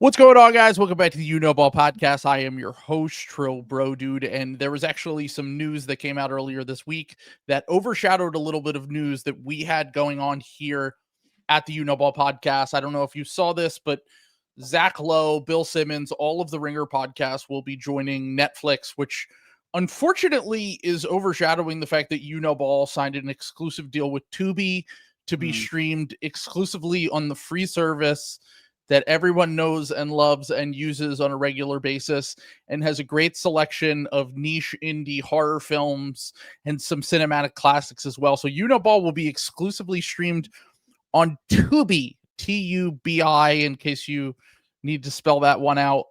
What's going on, guys? Welcome back to the You Know Ball podcast. I am your host, Trill Bro Dude, and there was actually some news that came out earlier this week that overshadowed a little bit of news that we had going on here at the You Know Ball podcast. I don't know if you saw this, but Zach Lowe, Bill Simmons, all of the Ringer podcasts will be joining Netflix, which unfortunately is overshadowing the fact that You Know Ball signed an exclusive deal with Tubi to be streamed exclusively on the free service that everyone knows and loves and uses on a regular basis, and has a great selection of niche indie horror films and some cinematic classics as well. So You Know Ball will be exclusively streamed on Tubi, Tubi, in case you need to spell that one out,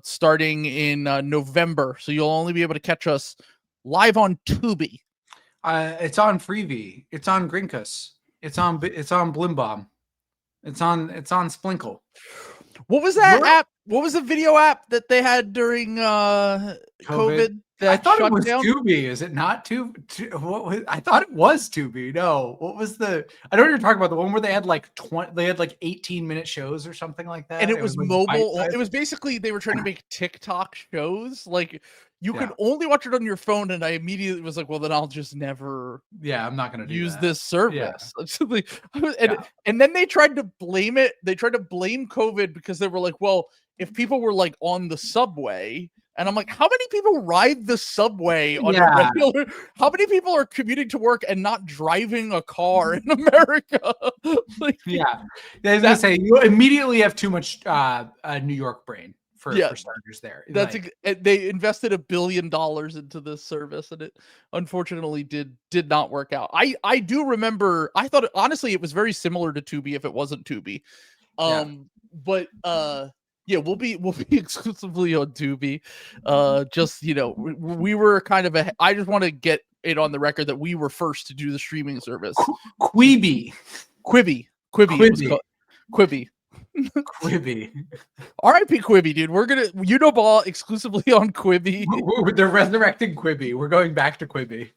starting in November. So you'll only be able to catch us live on Tubi. It's on Freevee. It's on Grinkus. It's on Blimbomb. It's on Splinkle. What was that app? What was the video app that they had during COVID? I thought it was Tubi. Is it not Tubi? I thought it was Tubi. No, what was the? I know what you're talking about. The one where they had like 18-minute shows or something like that. And it was like mobile. It was basically they were trying to make TikTok shows. Like you could only watch it on your phone. And I immediately was like, well, then I'll just never. Yeah, I'm not going to use this service. Yeah. And then they tried to blame it. They tried to blame COVID because they were like, well, if people were like on the subway. And I'm like, how many people ride the subway on a regular? How many people are commuting to work and not driving a car in America? I was gonna say you immediately have too much New York brain for starters there. That's they invested $1 billion into this service, and it unfortunately did not work out. I do remember. I thought honestly it was very similar to Tubi if it wasn't Tubi, but. Yeah, we'll be exclusively on Tubi. Just we were kind of I just want to get it on the record that we were first to do the streaming service. Quibi. Quibi. R.I.P. Quibi, dude. We're gonna You Know Ball exclusively on Quibi. They're resurrecting Quibi. We're going back to Quibi.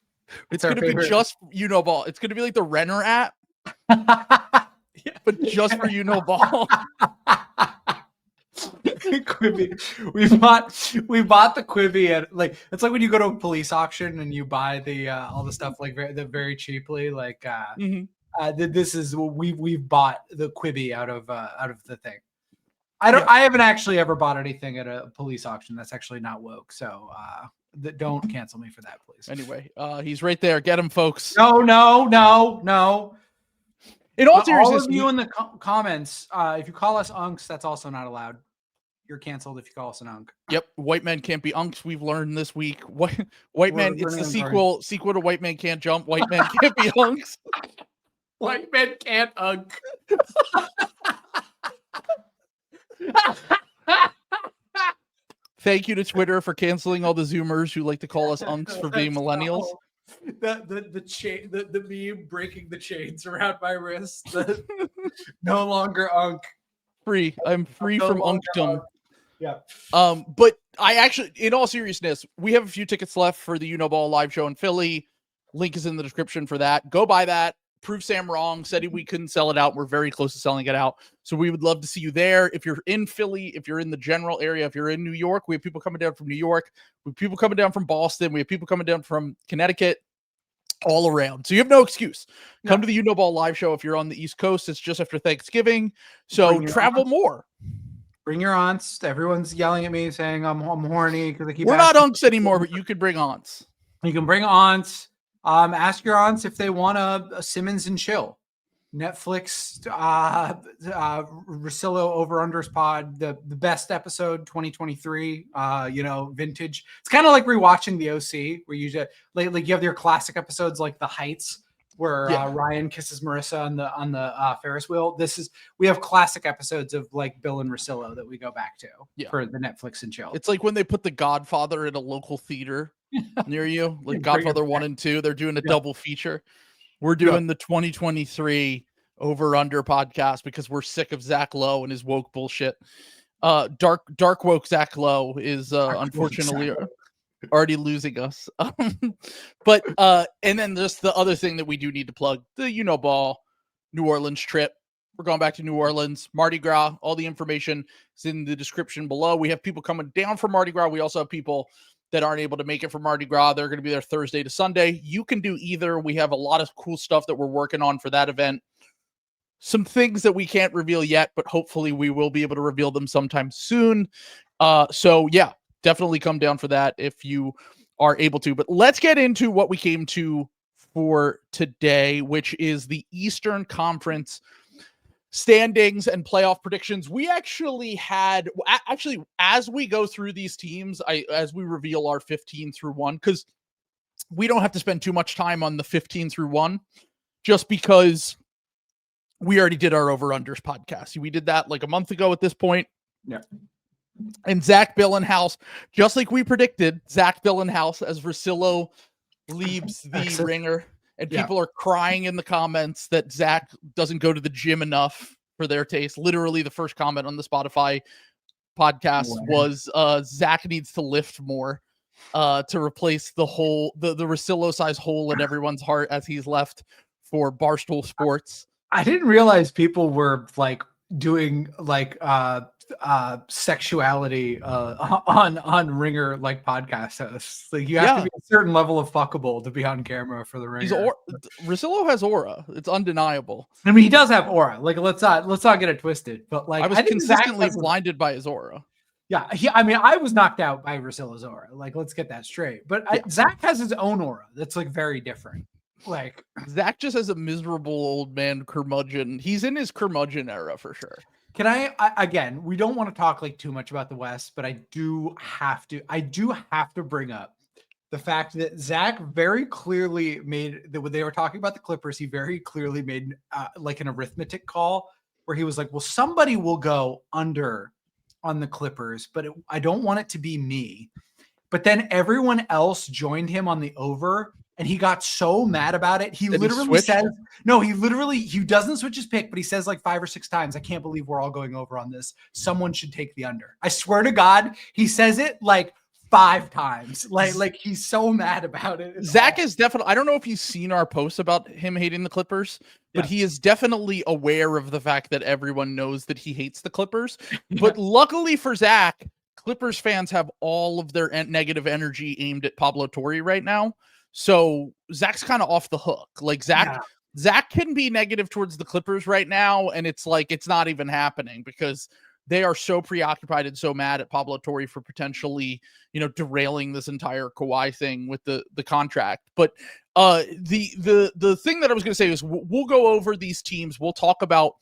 It's gonna be just You Know Ball. It's gonna be like the Renner app, but just for You Know Ball. Quibi. We bought the Quibi at it's like when you go to a police auction and you buy the all the stuff very cheaply. This is we've bought the Quibi out of the thing. I haven't actually ever bought anything at a police auction. That's actually not woke. So don't cancel me for that, please. Anyway, he's right there. Get him, folks. No. In all seriousness, all of you in the comments, if you call us unks, that's also not allowed. You're canceled if you call us an unk. Yep, white men can't be unks. We've learned this week. White men. It's the sequel to White Men Can't Jump. White men can't be unks. White men can't unk. Thank you to Twitter for canceling all the Zoomers who like to call us unks for being millennials. The meme breaking the chains around my wrist. No longer unk. Free. I'm free from unkdom. Yeah. But I actually, in all seriousness, we have a few tickets left for the You Know Ball live show in Philly. Link is in the description for that. Go buy that. Prove Sam wrong. Said we couldn't sell it out. We're very close to selling it out. So we would love to see you there. If you're in Philly, if you're in the general area, if you're in New York, we have people coming down from New York. We have people coming down from Boston. We have people coming down from Connecticut. All around. So you have no excuse. Come to the You Know Ball live show. If you're on the East Coast, it's just after Thanksgiving. So travel more. Bring your aunts. Everyone's yelling at me saying I'm horny because I keep. We're not unks anymore, but you could bring aunts. You can bring aunts. Ask your aunts if they want a Simmons and Chill. Netflix, Rosillo over-unders pod, the best episode 2023, vintage. It's kind of like rewatching the OC, where you just you have your classic episodes like The Heights, where Ryan kisses Marissa on the Ferris wheel. We have classic episodes of like Bill and Rosillo that we go back to for the Netflix and Chill. It's like when they put The Godfather in a local theater near you, like Godfather 1 and 2, they're doing a double feature. We're doing the 2023 over-under podcast because we're sick of Zach Lowe and his woke bullshit. Dark woke Zach Lowe is unfortunately already losing us. But and then just the other thing that we do need to plug, the You Know Ball New Orleans trip. We're going back to New Orleans, Mardi Gras. All the information is in the description below. We have people coming down for Mardi Gras. We also have people that aren't able to make it for Mardi Gras. They're going to be there Thursday to Sunday. You can do either. We have a lot of cool stuff that we're working on for that event. Some things that we can't reveal yet, but hopefully we will be able to reveal them sometime soon. So yeah, definitely come down for that if you are able to. But let's get into what we came to for today, which is the Eastern Conference standings and playoff predictions. We actually had, as we go through these teams, as we reveal our 15 through 1, because we don't have to spend too much time on the 15 through 1, just because we already did our over-unders podcast. We did that like a month ago at this point. Yeah. And Zach Billenhouse, just like we predicted, Zach Billenhouse as Russillo leaves the Ringer. And people are crying in the comments that Zach doesn't go to the gym enough for their taste. Literally, the first comment on the Spotify podcast was Zach needs to lift more to replace the hole, the Russillo size hole in everyone's heart as he's left for Barstool Sports. I didn't realize people were like doing like sexuality on Ringer like podcast hosts. Like you have to be a certain level of fuckable to be on camera for the Ringer. Russillo has aura. It's undeniable. I mean, he does have aura. Like let's not get it twisted. But like I was consistently blinded by his aura. Yeah, I was knocked out by Russillo's aura. Like, let's get that straight. But Zach has his own aura that's like very different. Like Zach just has a miserable old man curmudgeon. He's in his curmudgeon era for sure. Can I again, we don't want to talk like too much about the West, but I do have to bring up the fact that Zach very clearly made that when they were talking about the Clippers, he very clearly made like an arithmetic call where he was like, well, somebody will go under on the Clippers, but I don't want it to be me. But then everyone else joined him on the over. And he got so mad about it. He literally says, he doesn't switch his pick, but he says like 5 or 6 times, I can't believe we're all going over on this. Someone should take the under. I swear to God, he says it like 5 times. Like he's so mad about it. Zach is definitely, I don't know if you've seen our posts about him hating the Clippers, but he is definitely aware of the fact that everyone knows that he hates the Clippers. But luckily for Zach, Clippers fans have all of their negative energy aimed at Pablo Torre right now. So Zach's kind of off the hook. Like Zach can be negative towards the Clippers right now, and it's like it's not even happening because they are so preoccupied and so mad at Pablo Torre for potentially, derailing this entire Kawhi thing with the contract. But the thing that I was going to say is we'll go over these teams. We'll talk about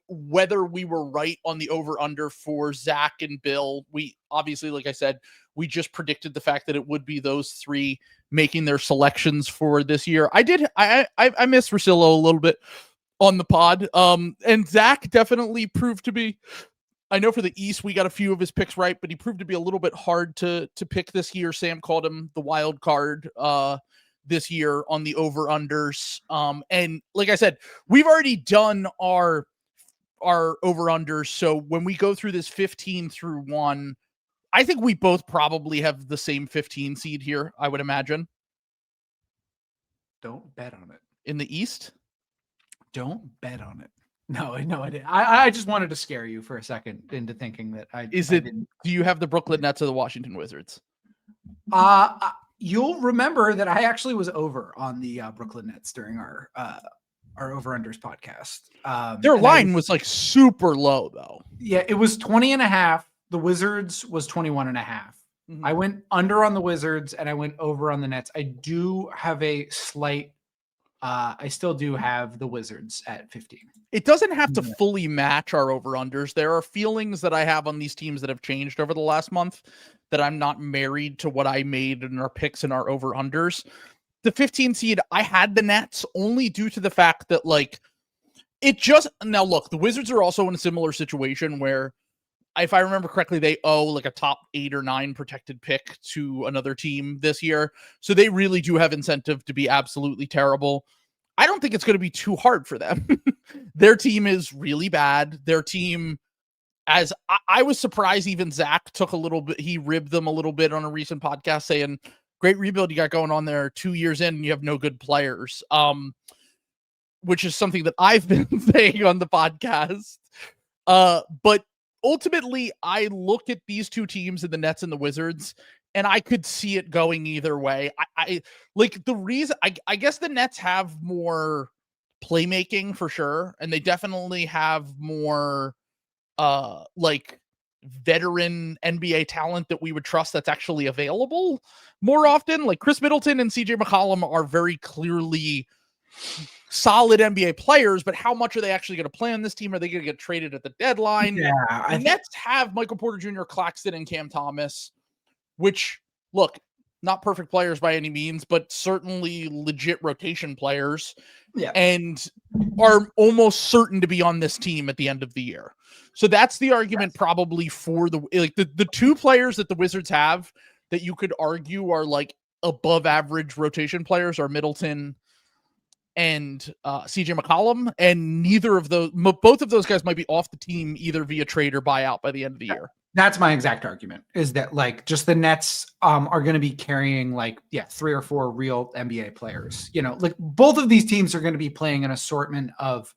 whether we were right on the over-under for Zach and Bill. We obviously, like I said, we just predicted the fact that it would be those 3 making their selections for this year. I miss Russillo a little bit on the pod. And Zach definitely proved to be, I know for the East, we got a few of his picks right, but he proved to be a little bit hard to pick this year. Sam called him the wild card this year on the over-unders. And like I said, we've already done our over-unders. So when we go through this 15 through 1, I think we both probably have the same 15 seed here, I would imagine. Don't bet on it. In the East? Don't bet on it. No, I didn't. I just wanted to scare you for a second into thinking that do you have the Brooklyn Nets or the Washington Wizards? You'll remember that I actually was over on the Brooklyn Nets during our over-unders podcast. Their line was like super low though. Yeah, it was 20.5. The Wizards was 21.5. Mm-hmm. I went under on the Wizards and I went over on the Nets. I do have a slight, I still do have the Wizards at 15. It doesn't have to fully match our over-unders. There are feelings that I have on these teams that have changed over the last month that I'm not married to what I made in our picks and our over-unders. The 15 seed, I had the Nets only due to the fact that now look, the Wizards are also in a similar situation where if I remember correctly, they owe like a top 8 or 9 protected pick to another team this year. So they really do have incentive to be absolutely terrible. I don't think it's going to be too hard for them. Their team is really bad. Their team, as I was surprised, even Zach took a little bit, he ribbed them a little bit on a recent podcast saying, great rebuild you got going on there 2 years in and you have no good players. which is something that I've been saying on the podcast. But ultimately, I look at these two teams, the Nets and the Wizards, and I could see it going either way. I like the reason. I guess the Nets have more playmaking for sure, and they definitely have more like veteran NBA talent that we would trust that's actually available more often. Like Chris Middleton and CJ McCollum are very clearly solid NBA players, but how much are they actually going to play on this team? Are they going to get traded at the deadline? Yeah, the Nets have Michael Porter Jr., Claxton, and Cam Thomas, which, look, not perfect players by any means, but certainly legit rotation players, and are almost certain to be on this team at the end of the year. So that's the argument probably for the two players that the Wizards have that you could argue are like above average rotation players are Middleton and CJ McCollum, and both of those guys might be off the team either via trade or buyout by the end of the year. That's my exact argument, is that like just the Nets are going to be carrying 3 or 4 real NBA players. Like both of these teams are going to be playing an assortment of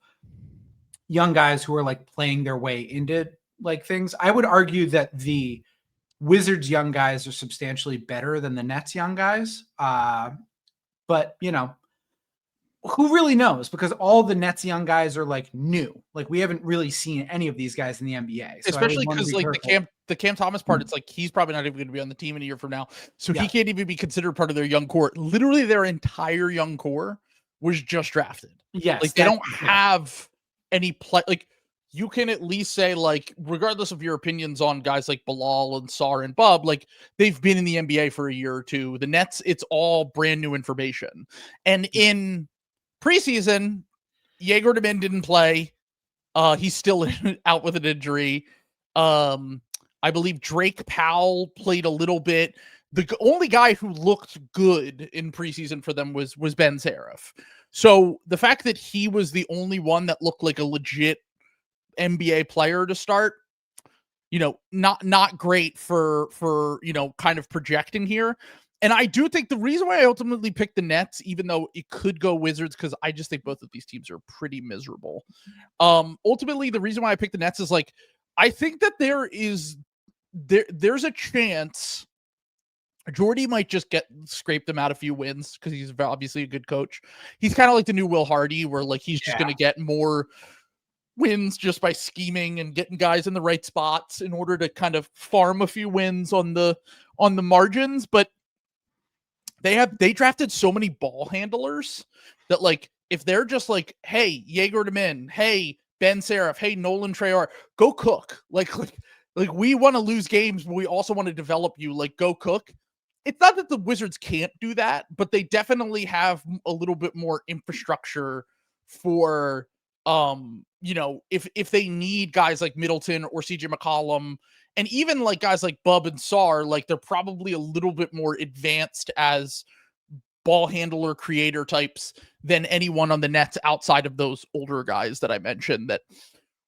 young guys who are like playing their way into like things. I would argue that the Wizards young guys are substantially better than the Nets young guys. But who really knows? Because all the Nets young guys are like new. Like we haven't really seen any of these guys in the NBA. So especially because like the Cam Thomas part, it's like he's probably not even going to be on the team in a year from now. So he can't even be considered part of their young core. Literally their entire young core was just drafted. Yes. Like they don't have any play. Like you can at least say, like, regardless of your opinions on guys like Bilal and Sar and Bub, like they've been in the NBA for a year or two. The Nets, it's all brand new information. And in preseason, Jaeger Demin didn't play. He's still out with an injury. I believe Drake Powell played a little bit. The only guy who looked good in preseason for them was Ben Seraph. So the fact that he was the only one that looked like a legit NBA player to start, not great for kind of projecting here. And I do think the reason why I ultimately picked the Nets, even though it could go Wizards, because I just think both of these teams are pretty miserable. Ultimately, the reason why I picked the Nets is like, I think that there's a chance Jordy might just scrape them out a few wins because he's obviously a good coach. He's kind of like the new Will Hardy, where like he's just going to get more wins just by scheming and getting guys in the right spots in order to kind of farm a few wins on the margins. But they drafted so many ball handlers that like if they're just like, hey, Jaeger Demin, hey, Ben Seraph, hey, Nolan Traore, go cook. Like we want to lose games, but we also want to develop you. Like go cook. It's not that the Wizards can't do that, but they definitely have a little bit more infrastructure for if they need guys like Middleton or CJ McCollum, and even like guys like Bub and Sar, like they're probably a little bit more advanced as ball handler creator types than anyone on the Nets outside of those older guys that I mentioned. That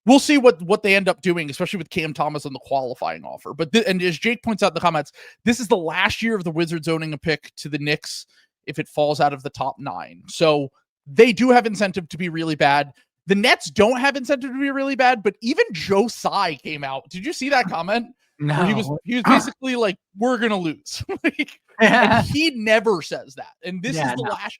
we'll see what they end up doing, especially with Cam Thomas on the qualifying offer. But and as Jake points out in the comments, this is the last year of the Wizards owning a pick to the Knicks if it falls out of the top 9. So they do have incentive to be really bad. The Nets don't have incentive to be really bad, but even Joe Tsai came out. Did you see that comment? No. Where he was basically like, we're going to lose. And he never says that. And this is the last.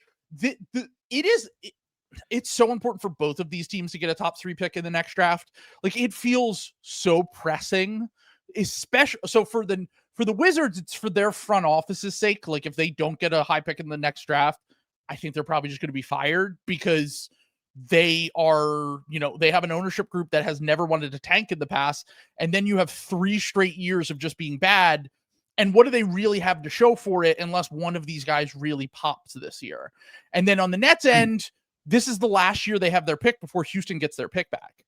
It's so important for both of these teams to get a top 3 pick in the next draft. Like it feels so pressing, especially so for the Wizards, it's for their front office's sake. Like if they don't get a high pick in the next draft, I think they're probably just going to be fired because they are, they have an ownership group that has never wanted to tank in the past. And then you have 3 straight years of just being bad. And what do they really have to show for it unless one of these guys really pops this year? And then on the Nets end, this is the last year they have their pick before Houston gets their pick back.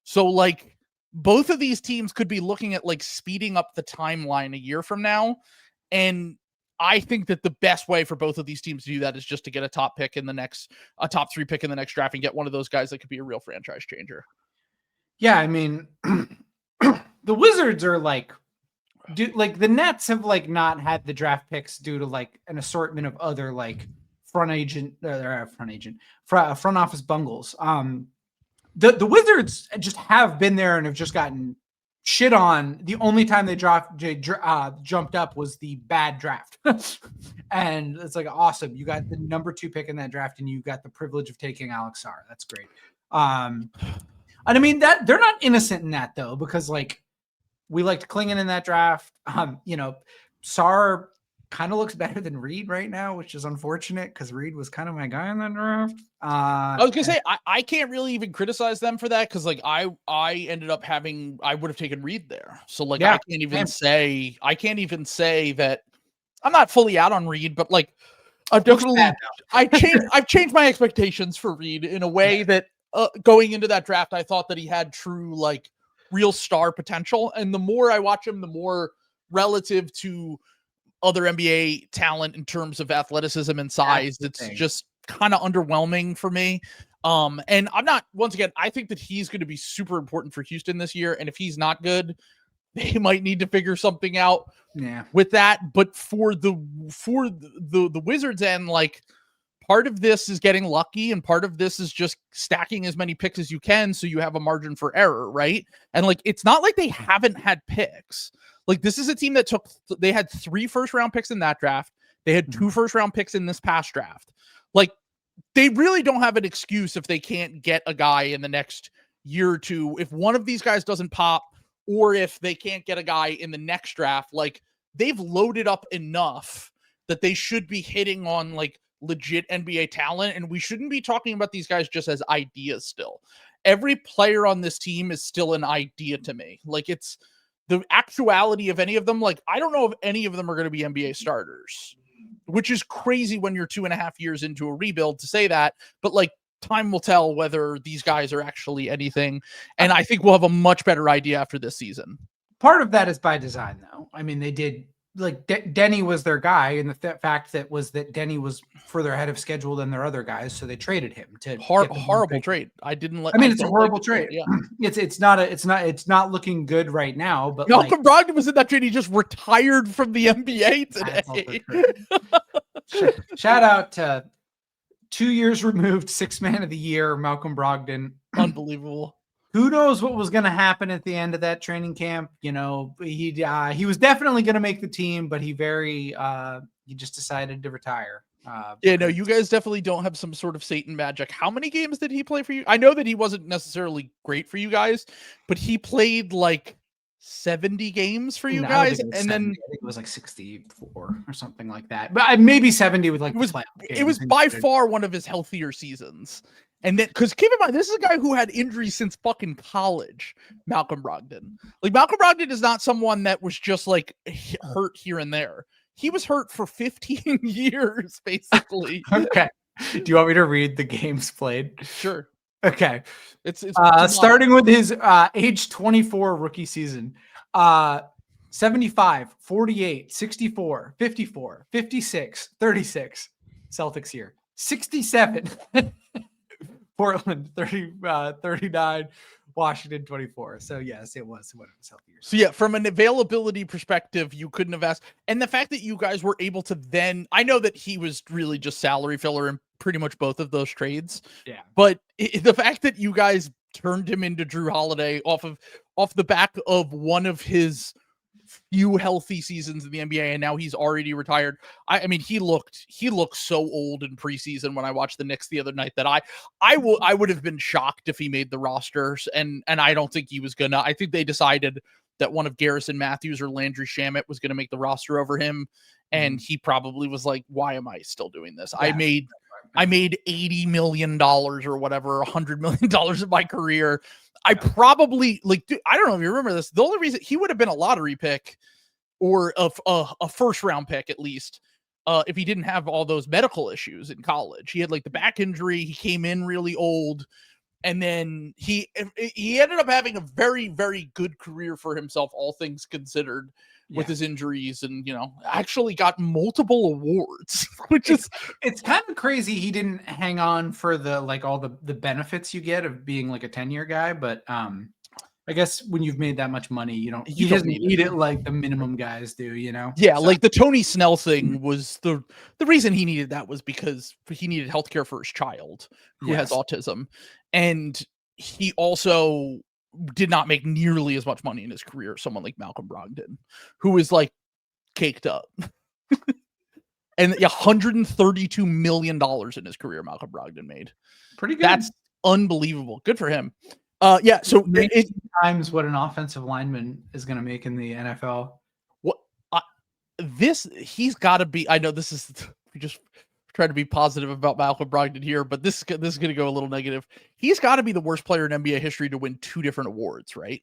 So like both of these teams could be looking at like speeding up the timeline a year from now. And I think that the best way for both of these teams to do that is just to get a top 3 pick in the next draft and get one of those guys that could be a real franchise changer. Yeah. I mean, the Wizards are like the Nets have like not had the draft picks due to like an assortment of other like front office bungles. The Wizards just have been there and have just gotten shit on. The only time they jumped up was the bad draft. And it's like, awesome. You got the number 2 pick in that draft and you got the privilege of taking Alex Sarr. That's great. And I mean that they're not innocent in that though, because like we liked Klingon in that draft. Sarr kind of looks better than Reed right now, which is unfortunate because Reed was kind of my guy in that draft. I was gonna say I can't really even criticize them for that because like I ended up I would have taken Reed there. So like I can't even say that I'm not fully out on Reed, but like I've definitely I've changed my expectations for Reed in a way that going into that draft I thought that he had true like real star potential, and the more I watch him, the more relative to other NBA talent in terms of athleticism and size, it's just kind of underwhelming for me. And I'm not, once again, I think that he's going to be super important for Houston this year. And if he's not good, they might need to figure something out with that. But for the Wizards end, like part of this is getting lucky and part of this is just stacking as many picks as you can so you have a margin for error, right? And like it's not like they haven't had picks. Like this is a team that they had 3 first-round picks in that draft. They had 2 first-round picks in this past draft. Like they really don't have an excuse if they can't get a guy in the next year or two. If one of these guys doesn't pop, or if they can't get a guy in the next draft, like they've loaded up enough that they should be hitting on like legit NBA talent. And we shouldn't be talking about these guys just as ideas still. Every player on this team is still an idea to me. Like it's the actuality of any of them. Like, I don't know if any of them are going to be NBA starters, which is crazy when you're 2.5 years into a rebuild to say that, but like time will tell whether these guys are actually anything. And I think we'll have a much better idea after this season. Part of that is by design though. I mean, they did like Denny was their guy, and the fact that Denny was further ahead of schedule than their other guys, so they traded him to horrible trade. It's a horrible trade. Yeah, it's not looking good right now. But Malcolm Brogdon was in that trade. He just retired from the NBA today. Shout out to 2 years removed, 6th man of the year, Malcolm Brogdon. Unbelievable. Who knows what was going to happen at the end of that training camp? You know, he was definitely going to make the team, but he just decided to retire. You guys definitely don't have some sort of Satan magic. How many games did he play for you? I know that he wasn't necessarily great for you guys, but he played like 70 games for you guys, and 70. then I think it was like 64 or something like that. But maybe 70 with like it was by far one of his healthier seasons. And then, because keep in mind, this is a guy who had injuries since fucking college, Malcolm Brogdon. Like, Malcolm Brogdon is not someone that was just, like, hurt here and there. He was hurt for 15 years, basically. Okay. Do you want me to read the games played? Sure. Okay. It's starting with his age 24 rookie season. 75, 48, 64, 54, 56, 36. Celtics here. 67. Portland 39, Washington 24. So yes, it was one of his healthier. So yeah, from an availability perspective, you couldn't have asked. And the fact that you guys were able to then, I know that he was really just salary filler in pretty much both of those trades. Yeah. But the fact that you guys turned him into Drew Holiday off the back of one of his few healthy seasons in the NBA, and now he's already retired. I mean, he looked so old in preseason when I watched the Knicks the other night that I would have been shocked if he made the rosters, and I don't think he was gonna. I think they decided that one of Garrison Matthews or Landry Shamet was gonna make the roster over him, and he probably was like, "Why am I still doing this? Yeah. I made $80 million or whatever, $100 million in my career." I probably dude, I don't know if you remember this. The only reason he would have been a lottery pick or a first round pick, at least, if he didn't have all those medical issues in college. He had like the back injury. He came in really old, and then he ended up having a very, very good career for himself, all things considered, with his injuries, and actually got multiple awards, which it's kind of crazy he didn't hang on for the all the benefits you get of being like a 10-year guy, but I guess when you've made that much money, he don't doesn't need need it like the minimum guys do, Yeah, So, like the Tony Snell thing was the reason he needed that was because he needed healthcare for his child who has autism. And he also did not make nearly as much money in his career as someone like Malcolm Brogdon, who is like caked up. And $132 million in his career, Malcolm Brogdon made. Pretty good. That's unbelievable. Good for him. Yeah. So 19 times what an offensive lineman is going to make in the NFL. What he's got to be. I know this is we just try to be positive about Malcolm Brogdon here, but this is going to go a little negative. He's got to be the worst player in NBA history to win 2 different awards, right?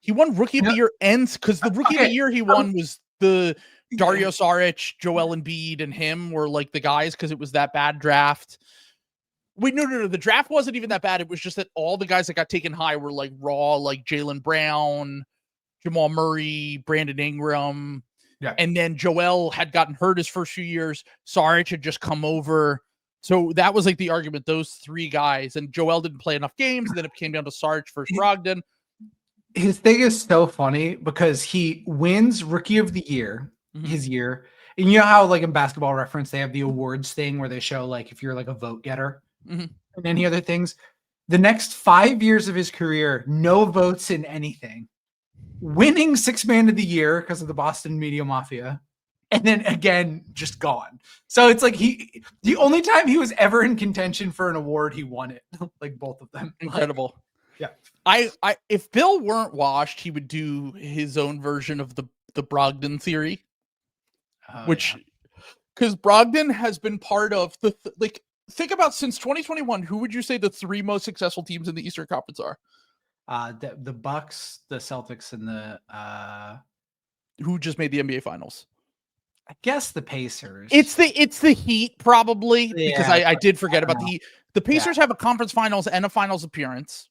He won Rookie of the Year ends because the Rookie of the Year he won was the Dario Saric, Joel Embiid, and him were like the guys because it was that bad draft. Wait, no. The draft wasn't even that bad. It was just that all the guys that got taken high were like raw, like Jaylen Brown, Jamal Murray, Brandon Ingram. Yeah. And then Joel had gotten hurt his first few years. Saric had just come over. So that was like the argument, those 3 guys. And Joel didn't play enough games. And then it came down to Saric versus Brogdon. His thing is so funny because he wins Rookie of the Year, his year. And you know how like in Basketball Reference, they have the awards thing where they show like if you're like a vote getter and any other things. The next 5 years of his career, no votes in anything. Winning 6th Man of the Year because of the Boston Media Mafia. And then again, just gone. So it's like the only time he was ever in contention for an award, he won it. Like both of them. Incredible. Yeah. I if Bill weren't washed, he would do his own version of the Brogdon theory. Which because Brogdon has been part of the think about since 2021, who would you say the 3 most successful teams in the Eastern Conference are? The Bucks, the Celtics, and the who just made the NBA Finals? I guess the Pacers. It's the Heat probably because I did forget about the Heat. The Pacers have a conference finals and a finals appearance.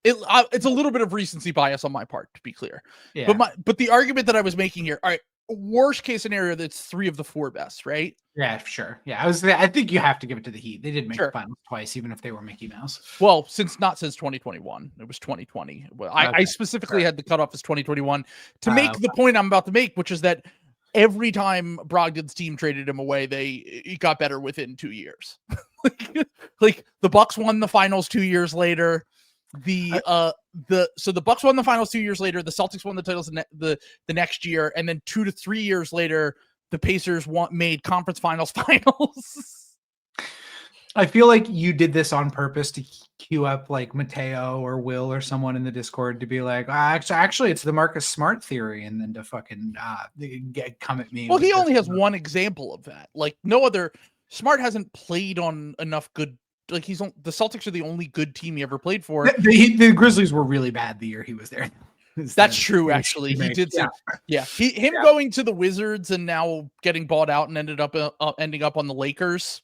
It's a little bit of recency bias on my part, to be clear. Yeah. But the argument that I was making here, all right, worst case scenario, that's 3 of the 4 best, right? Yeah, sure. Yeah, I think you have to give it to the Heat. They did make the finals twice, even if they were Mickey Mouse. Well, not since 2021. It was 2020. Well, I specifically had the cutoff as 2021 to make the point I'm about to make, which is that every time Brogdon's team traded him away, it got better within 2 years. like the Bucks won the finals 2 years later. The Bucks won the finals 2 years later. The Celtics won the titles the next year, and then 2 to 3 years later, the Pacers made conference finals. I feel like you did this on purpose to queue up like Mateo or Will or someone in the Discord to be like, actually, it's the Marcus Smart theory, and then to fucking come at me. Well, he only has one example of that. Like no other. Smart hasn't played on enough good. Like the Celtics are the only good team he ever played for. The Grizzlies were really bad the year he was there. That's true. Actually, he did. Going to the Wizards and now getting bought out and ending up on the Lakers.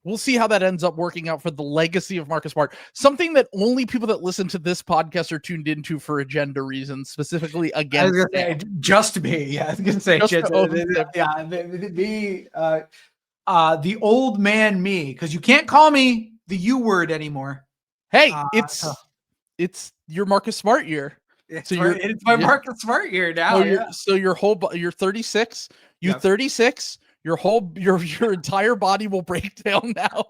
We'll see how that ends up working out for the legacy of Marcus Smart. Something that only people that listen to this podcast are tuned into for agenda reasons, specifically against. I was gonna say, just me. Yeah, I was gonna say the old man me, because you can't call me the U word anymore. Hey, it's your Marcus Smart year. It's my Marcus Smart year now. You're 36. 36. Your entire body will break down now.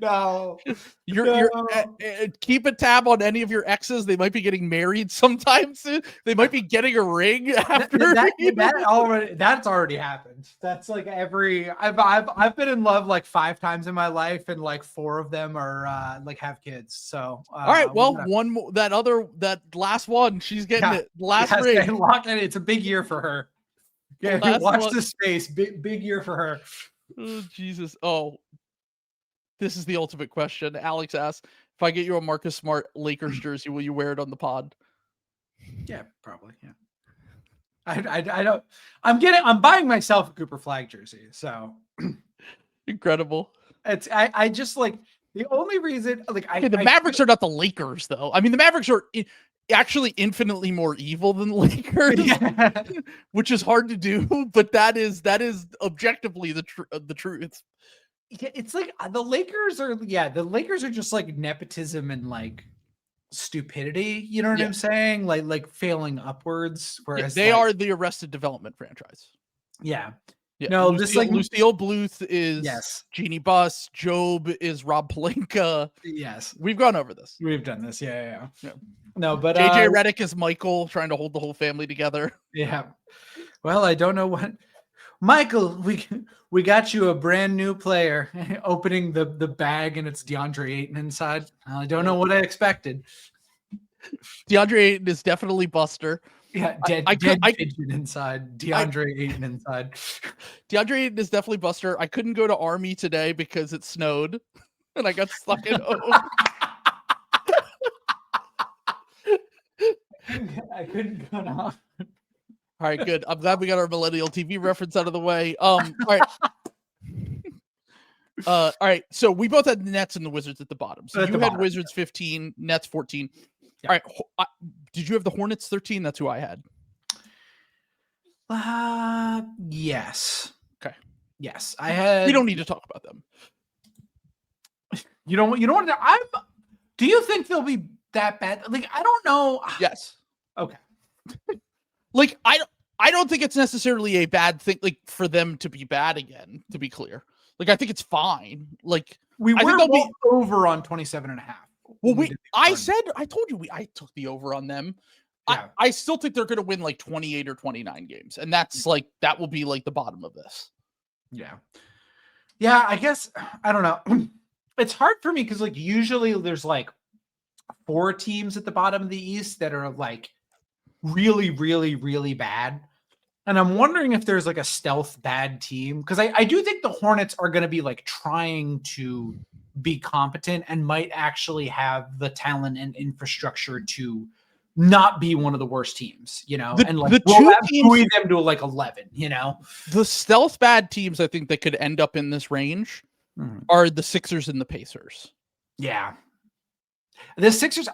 No. Keep a tab on any of your exes. They might be getting married sometime soon. They might be getting a ring after that's already happened. That's like I've been in love like 5 times in my life, and like 4 of them are like have kids. So all right, well, one more, that last one, she's getting it. Last ring. It's a big year for her. Yeah, watch the space. Big year for her. Oh, Jesus. Oh. This is the ultimate question. Alex asks, if I get you a Marcus Smart Lakers jersey, will you wear it on the pod? Yeah, probably. Yeah. I don't. I'm buying myself a Cooper Flag jersey. So incredible. I just like the only reason the Mavericks are not the Lakers though. I mean, the Mavericks are actually infinitely more evil than the Lakers, which is hard to do. But that is objectively the truth. Yeah, it's like the Lakers are just like nepotism and like stupidity. You know what I'm saying? Like failing upwards. Whereas they are the Arrested Development franchise. Yeah. No, this Lucille Bluth is Jeannie Buss. Job is Rob Pelinka. Yes. We've gone over this. We've done this. Yeah. No, but JJ Redick is Michael trying to hold the whole family together. Yeah. Well, I don't know what. Michael, we got you a brand new player. Opening the bag and it's DeAndre Ayton inside. I don't know what I expected. DeAndre Ayton is definitely Buster. Yeah, dead pigeon inside. DeAndre Ayton inside. DeAndre Ayton is definitely Buster. I couldn't go to Army today because it snowed, and I got stuck at home. I couldn't go to. All right, good. I'm glad we got our millennial TV reference out of the way. All right. All right. So we both had the Nets and the Wizards at the bottom. So you had Wizards 15, Nets 14. Yeah. All right. Did you have the Hornets 13? That's who I had. Yes. Okay. Yes, I had. We don't need to talk about them. You don't want to. Do you think they'll be that bad? Like, I don't know. Yes. Okay. Like, I don't think it's necessarily a bad thing, like, for them to be bad again, to be clear. Like, I think it's fine. Like, we were over on 27.5. Well, I told you I took the over on them. Yeah. I still think they're going to win like 28 or 29 games. And that's like, that will be like the bottom of this. Yeah. Yeah. I guess, I don't know. It's hard for me because like usually there's like 4 teams at the bottom of the East that are like really, really, really bad. And I'm wondering if there's like a stealth bad team. Because I do think the Hornets are going to be like trying to be competent and might actually have the talent and infrastructure to not be one of the worst teams, you know, and like we'll buoy them to like 11, you know. The stealth bad teams I think that could end up in this range are the Sixers and the Pacers. Yeah. The Sixers,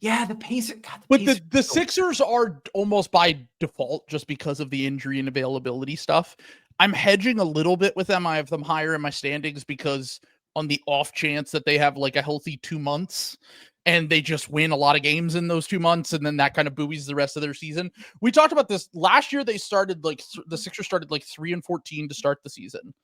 the Pacers. God, but the Sixers are almost by default just because of the injury and availability stuff. I'm hedging a little bit with them. I have them higher in my standings because on the off chance that they have like a healthy 2 months and they just win a lot of games in those 2 months. And then that kind of buoys the rest of their season. We talked about this last year. They started like the Sixers started like 3-14 to start the season.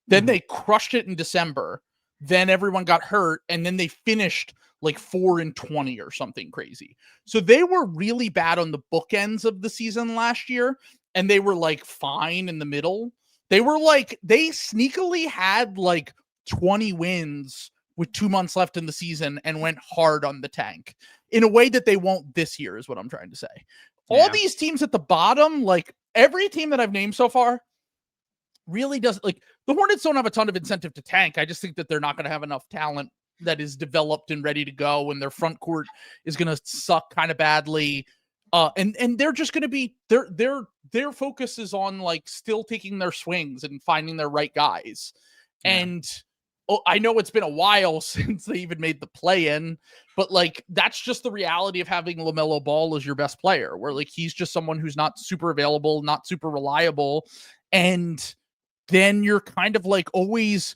Then they crushed it in December. Then everyone got hurt. And then they finished like 4-20 or something crazy. So they were really bad on the bookends of the season last year. And they were like fine in the middle. They were like, they sneakily had like 20 wins with 2 months left in the season and went hard on the tank in a way that they won't this year is what I'm trying to say. Yeah. All these teams at the bottom, like every team that I've named so far really doesn't like the Hornets don't have a ton of incentive to tank. I just think that they're not going to have enough talent that is developed and ready to go. And their front court is going to suck kind of badly. And they're just going to be their focus is on like still taking their swings and finding their right guys. Yeah. And I know it's been a while since they even made the play-in, but like that's just the reality of having LaMelo Ball as your best player, where like he's just someone who's not super available, not super reliable, and then you're kind of like it's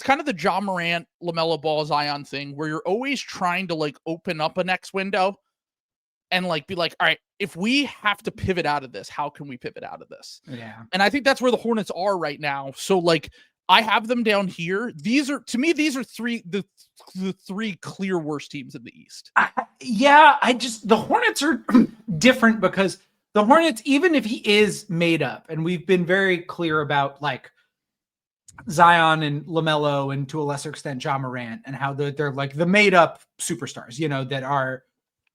kind of the Ja Morant, LaMelo Ball, Zion thing, where you're always trying to like open up a next window and like be like, all right, if we have to pivot out of this, how can we pivot out of this? Yeah. And I think that's where the Hornets are right now. So like, I have them down here. These are the three clear worst teams in the East. The Hornets are different because the Hornets, even if he is made up, and we've been very clear about like Zion and LaMelo and to a lesser extent Ja Morant and how they're like the made up superstars, you know, that are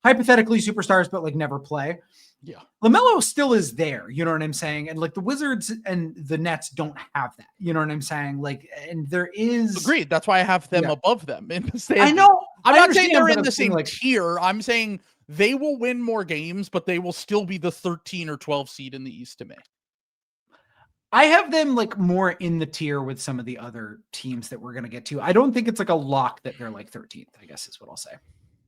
hypothetically superstars but like never play. Yeah. LaMelo still is there, you know what I'm saying? And like the Wizards and the Nets don't have that, you know what I'm saying? Like, and there is agreed. That's why I have them above them in the standing. I know. I'm not saying they're in the same tier. I'm saying they will win more games, but they will still be the 13 or 12 seed in the East to me. I have them like more in the tier with some of the other teams that we're going to get to. I don't think it's like a lock that they're like 13th, I guess is what I'll say.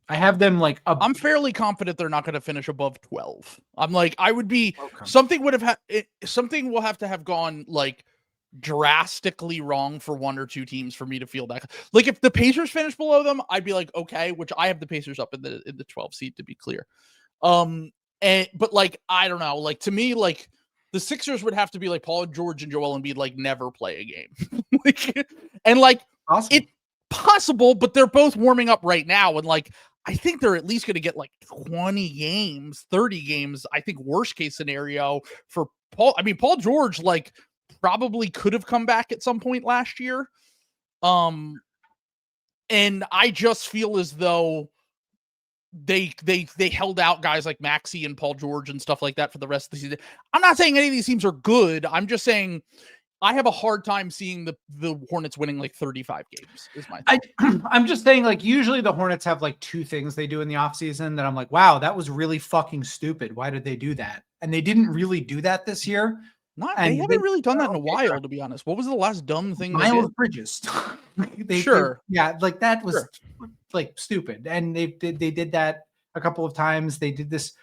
I have them like I'm fairly confident they're not going to finish above 12. I'm like, I would be something will have to have gone like drastically wrong for one or two teams for me to feel that. Like if the Pacers finish below them, I'd be like, okay, which I have the Pacers up in the 12 seed to be clear. But like, I don't know, like to me, like the Sixers would have to be like Paul George and Joel Embiid like never play a game. And like awesome. It's possible, but they're both warming up right now. And like, I think they're at least going to get like 20 games, 30 games. I think worst case scenario for Paul. I mean, Paul George, like, probably could have come back at some point last year. And I just feel as though they held out guys like Maxey and Paul George and stuff like that for the rest of the season. I'm not saying any of these teams are good. I'm just saying I have a hard time seeing the Hornets winning like 35 games is my thought. I'm just saying, like, usually the Hornets have like two things they do in the offseason that I'm like, wow, that was really fucking stupid. Why did they do that? And they didn't really do that this year. They haven't really done that in a while, to be honest. What was the last dumb thing? Miles Bridges. Like that was like stupid. And they did that a couple of times. They did this,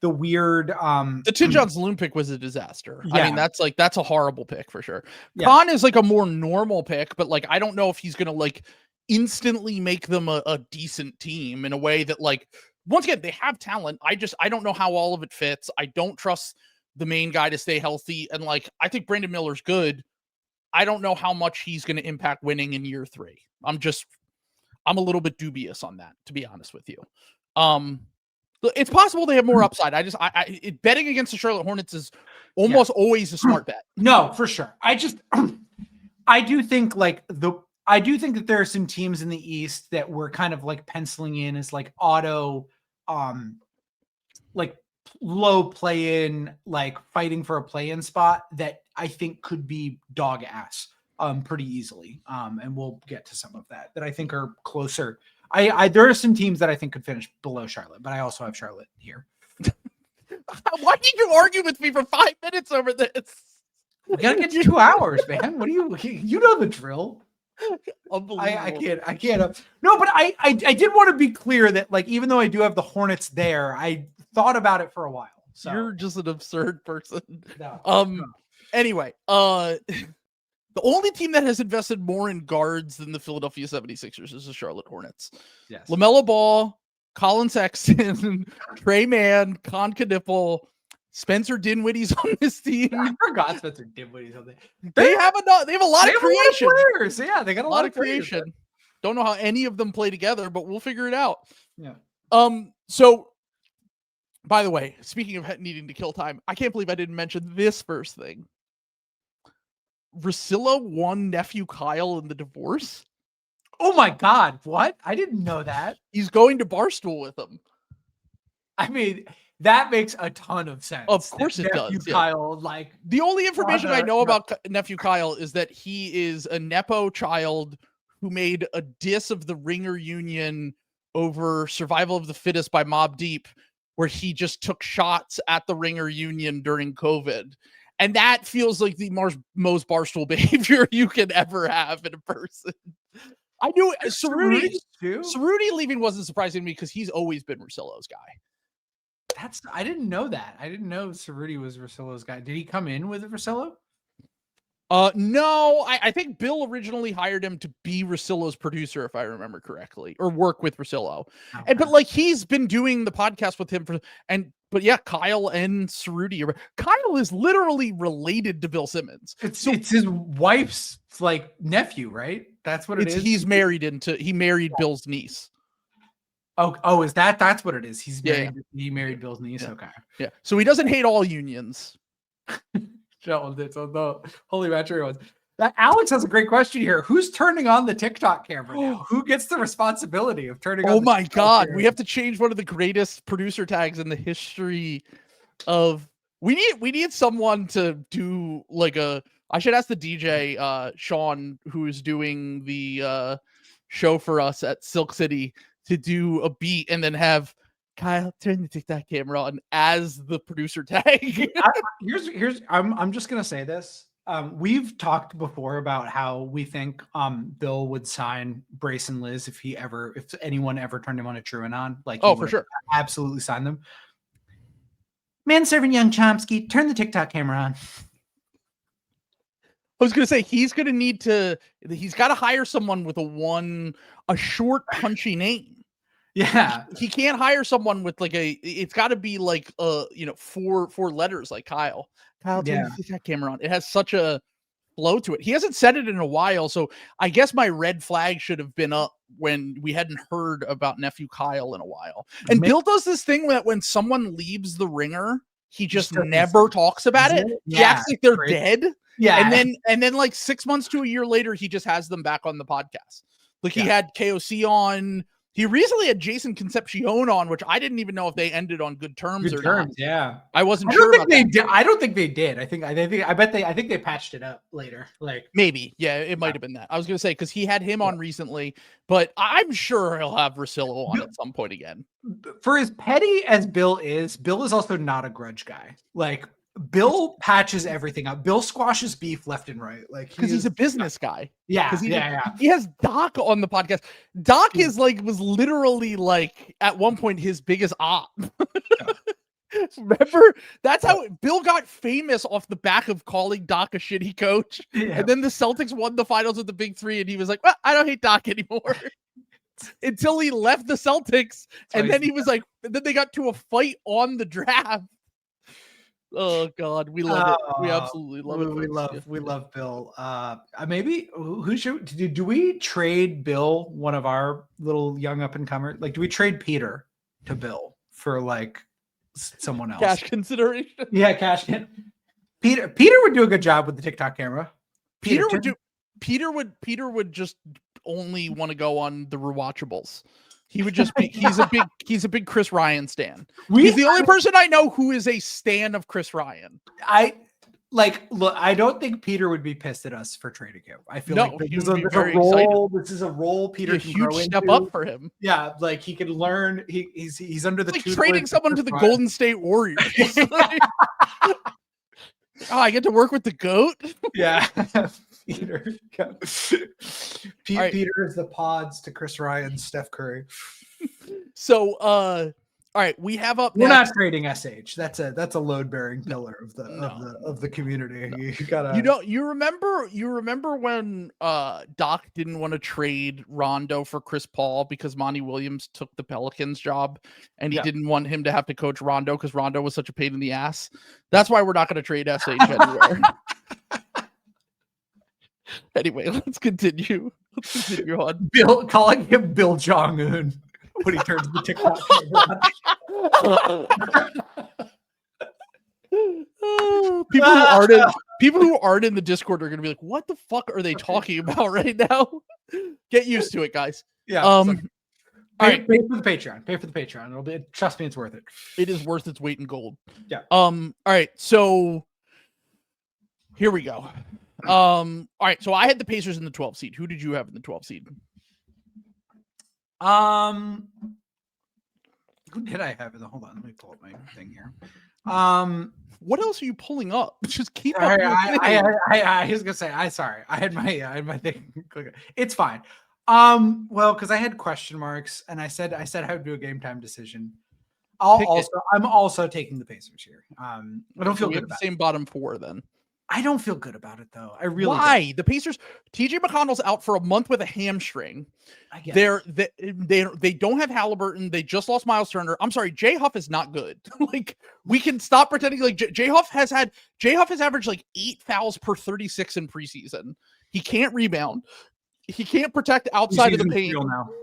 the weird the Tidjon Saloon pick was a disaster. Yeah. I mean, that's a horrible pick for sure. Yeah. Khan is like a more normal pick, but like I don't know if he's gonna like instantly make them a decent team in a way that, like, once again, they have talent. I don't know how all of it fits. I don't trust the main guy to stay healthy. And like, I think Brandon Miller's good. I don't know how much he's going to impact winning in year 3. I'm a little bit dubious on that, to be honest with you. It's possible they have more upside. Betting against the Charlotte Hornets is almost always a smart bet. No, for sure. I do think that there are some teams in the East that we're kind of like penciling in as like auto, like low play-in, like fighting for a play-in spot that I think could be dog ass pretty easily. And we'll get to some of that I think are closer. There are some teams that I think could finish below Charlotte, but I also have Charlotte here. Why did you argue with me for 5 minutes over this? We gotta get to 2 hours, man. What do you know the drill? Unbelievable. I can't. No, but I did want to be clear that, like, even though I do have the Hornets there, I thought about it for a while. So you're just an absurd person. No. Anyway, the only team that has invested more in guards than the Philadelphia 76ers is the Charlotte Hornets. Yes. LaMelo Ball, Colin Sexton, Trey Mann, Con Knipple, Spencer Dinwiddie's on this team. I forgot Spencer Dinwiddie's on there. They have a lot of creation. Players. Yeah, they got a lot of creation. Don't know how any of them play together, but we'll figure it out. Yeah. So, by the way, speaking of needing to kill time, I can't believe I didn't mention this first thing. Russillo won nephew Kyle in the divorce. Oh my God. What? I didn't know that. He's going to Barstool with him. I mean, that makes a ton of sense. Of course it does. Kyle, like, the only information I know about nephew Kyle is that he is a Nepo child who made a diss of the Ringer Union over Survival of the Fittest by Mobb Deep, where he just took shots at the Ringer Union during COVID. And that feels like the most Barstool behavior you can ever have in a person. I knew Cerruti leaving wasn't surprising to me because he's always been Russillo's guy. I didn't know that. I didn't know Cerruti was Russillo's guy. Did he come in with Russillo? No, I think Bill originally hired him to be Russillo's producer, if I remember correctly, or work with Russillo. Okay. But like he's been doing the podcast with him but yeah, Kyle and Cerruti. Kyle is literally related to Bill Simmons. It's his wife's like nephew, right? That's what it is. He married Bill's niece. Oh, that's what it is. He married Bill's niece. Yeah. Okay. Yeah. So he doesn't hate all unions. The Holy Matrimony ones. Alex has a great question here. Who's turning on the TikTok camera now? Who gets the responsibility of turning on? Oh my God. We have to change one of the greatest producer tags in the history of. We need someone to do like I should ask the DJ, Sean, who's doing the show for us at Silk City, to do a beat and then have Kyle turn the TikTok camera on as the producer tag. I'm just gonna say this. We've talked before about how we think Bill would sign Brace and Liz if anyone ever turned him on a Truanon. Like, for sure, absolutely sign them. Man serving young Chomsky, turn the TikTok camera on. was going to say he's got to hire someone with a short, punchy name. Yeah, he can't hire someone with like it's got to be like four letters like Kyle. Kyle, yeah. turn that camera on. It has such a flow to it. He hasn't said it in a while, so I guess my red flag should have been up when we hadn't heard about nephew Kyle in a while. And Bill does this thing that when someone leaves the Ringer, he just never talks about it. Yeah, he acts like they're dead. Yeah, and then like 6 months to a year later, he just has them back on the podcast. Like he had KOC on. He recently had Jason Concepcion on, which I didn't even know if they ended on good terms or not. Yeah, I wasn't sure. I don't think they did. I think they patched it up later. Like maybe, yeah, it might have been that. I was gonna say because he had him on recently, but I'm sure he'll have Russillo on at some point again. For as petty as Bill is also not a grudge guy. Like Bill patches everything up. Bill squashes beef left and right. Like because he's a business guy. Yeah, he has Doc on the podcast. Doc was literally like at one point his biggest op. Remember, that's how Bill got famous off the back of calling Doc a shitty coach. Yeah. And then the Celtics won the finals with the Big Three, and he was like, "Well, I don't hate Doc anymore." Until he left the Celtics, and then he was like, then they got to a fight on the draft. Oh God, we love it. We absolutely love it. We love Bill. Maybe who should do we trade Bill, one of our little young up and comer? Like, do we trade Peter to Bill for like someone else? Cash consideration. Yeah, cash. Peter would do a good job with the TikTok camera. Peter would just only want to go on the rewatchables. He would just be he's a big Chris Ryan stan. He's the only person I know who is a stan of Chris Ryan. I don't think Peter would be pissed at us for trading him. I feel like this is a role Peter can grow into. Step up for him. Yeah, like he can learn. He's under the like trading someone to the Golden State Warriors. I get to work with the GOAT. Yeah. Peter. Peter is the pods to Chris Ryan's Steph Curry. So all right, we have up we're not trading SH. That's a load bearing pillar of the community. No. You remember when Doc didn't want to trade Rondo for Chris Paul because Monty Williams took the Pelicans job and he didn't want him to have to coach Rondo because Rondo was such a pain in the ass. That's why we're not going to trade SH anywhere. Anyway, let's continue. On. Bill calling him Bill Jong-un when he turns the TikTok people who aren't in the Discord are going to be like, "What the fuck are they talking about right now?" Get used to it, guys. Yeah. All right, pay for the Patreon. Pay for the Patreon. Trust me, it's worth it. It is worth its weight in gold. Yeah. All right, so here we go. All right, so I had the Pacers in the 12 seed. Who did you have in the 12 seed? Who did I have? Hold on, let me pull up my thing here. What else are you pulling up? Just keep up. I was gonna say, sorry. I had my thing. It's fine. Well, because I had question marks, and I said I would do a game time decision. I'm also taking the Pacers here. I don't feel good about the same bottom four then. I don't feel good about it though. I really Why? don't. The Pacers, TJ McConnell's out for a month with a hamstring. They don't have Halliburton. They just lost Miles Turner. I'm sorry, Jay Huff is not good. Like we can stop pretending like Jay Huff has averaged like 8 fouls per 36 in preseason. He can't rebound. He can't protect outside of the paint.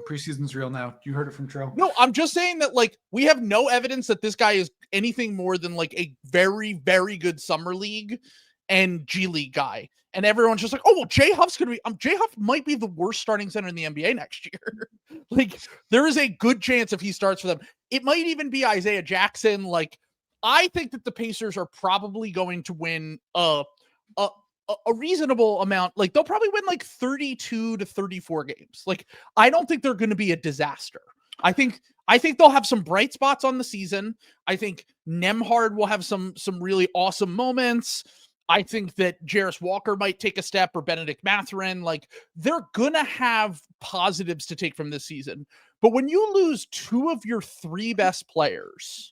Preseason's real now. You heard it from Trill. No, I'm just saying that like we have no evidence that this guy is anything more than like a very, very good summer league and G League guy. And everyone's just like, oh, well, Jay Huff's going to be, Jay Huff might be the worst starting center in the NBA next year. Like there is a good chance if he starts for them, it might even be Isaiah Jackson. Like, I think that the Pacers are probably going to win a reasonable amount. Like they'll probably win like 32 to 34 games. Like, I don't think they're going to be a disaster. I think they'll have some bright spots on the season. I think Nembhard will have some really awesome moments. I think that Jarris Walker might take a step, or Benedict Mathurin. Like they're going to have positives to take from this season. But when you lose 2 of your 3 best players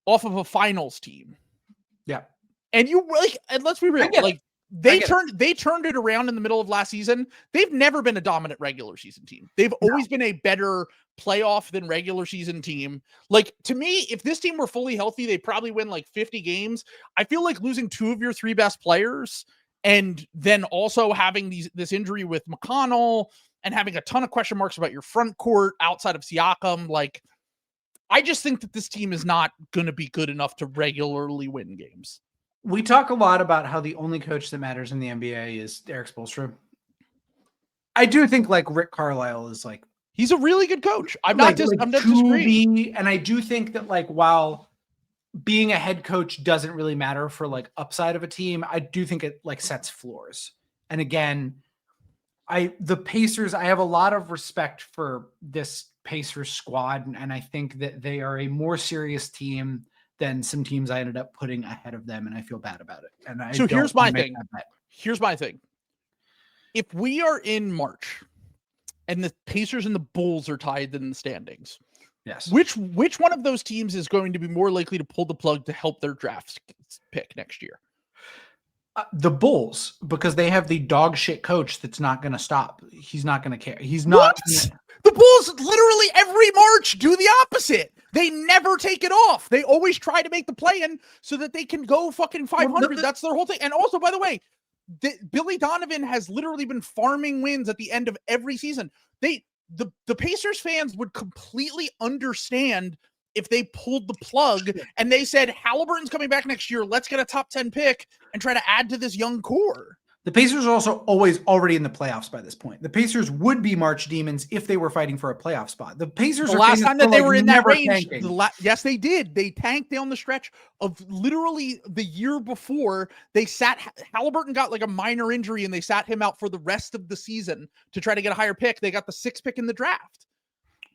off of a finals team. Yeah. And you like, and let's be real, like they turned it around in the middle of last season. They've never been a dominant regular season team. They've always been a better playoff than regular season team. Like, to me, if this team were fully healthy, they probably win like 50 games. I feel like losing 2 of your 3 best players and then also having this injury with McConnell and having a ton of question marks about your front court outside of Siakam, like, I just think that this team is not going to be good enough to regularly win games. We talk a lot about how the only coach that matters in the NBA is Eric Spoelstra. I do think like Rick Carlisle is like, he's a really good coach. I'm not disagreeing. And I do think that like, while being a head coach doesn't really matter for like upside of a team, I do think it like sets floors. And again, the Pacers, I have a lot of respect for this Pacers squad. And I think that they are a more serious team than some teams I ended up putting ahead of them, and I feel bad about it. And here's my thing. Here's my thing. If we are in March and the Pacers and the Bulls are tied in the standings, yes, which one of those teams is going to be more likely to pull the plug to help their draft pick next year? The Bulls, because they have the dog shit coach that's not going to stop. He's not going to care. He's not. The Bulls literally every March do the opposite. They never take it off. They always try to make the play-in so that they can go fucking 500. That's their whole thing. And also, by the way, Billy Donovan has literally been farming wins at the end of every season. The Pacers fans would completely understand if they pulled the plug and they said, Halliburton's coming back next year. Let's get a top 10 pick and try to add to this young core. The Pacers are also always already in the playoffs by this point. The Pacers would be March Demons if they were fighting for a playoff spot. The Pacers the last time that they were in that range. Yes, they did. They tanked down the stretch of literally the year before. They sat Halliburton got like a minor injury and they sat him out for the rest of the season to try to get a higher pick. They got the 6th pick in the draft.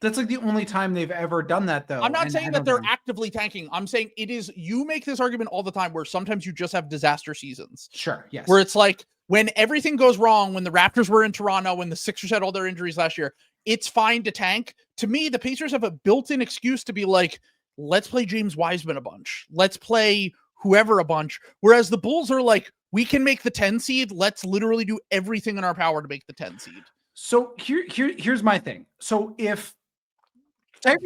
That's like the only time they've ever done that, though. I'm not saying that they're actively tanking. I'm saying it is, you make this argument all the time where sometimes you just have disaster seasons. Sure, yes. Where it's like, when everything goes wrong, when the Raptors were in Toronto, when the Sixers had all their injuries last year, it's fine to tank. To me, the Pacers have a built-in excuse to be like, let's play James Wiseman a bunch. Let's play whoever a bunch. Whereas the Bulls are like, we can make the 10 seed. Let's literally do everything in our power to make the 10 seed. So here's my thing. So if Tyrese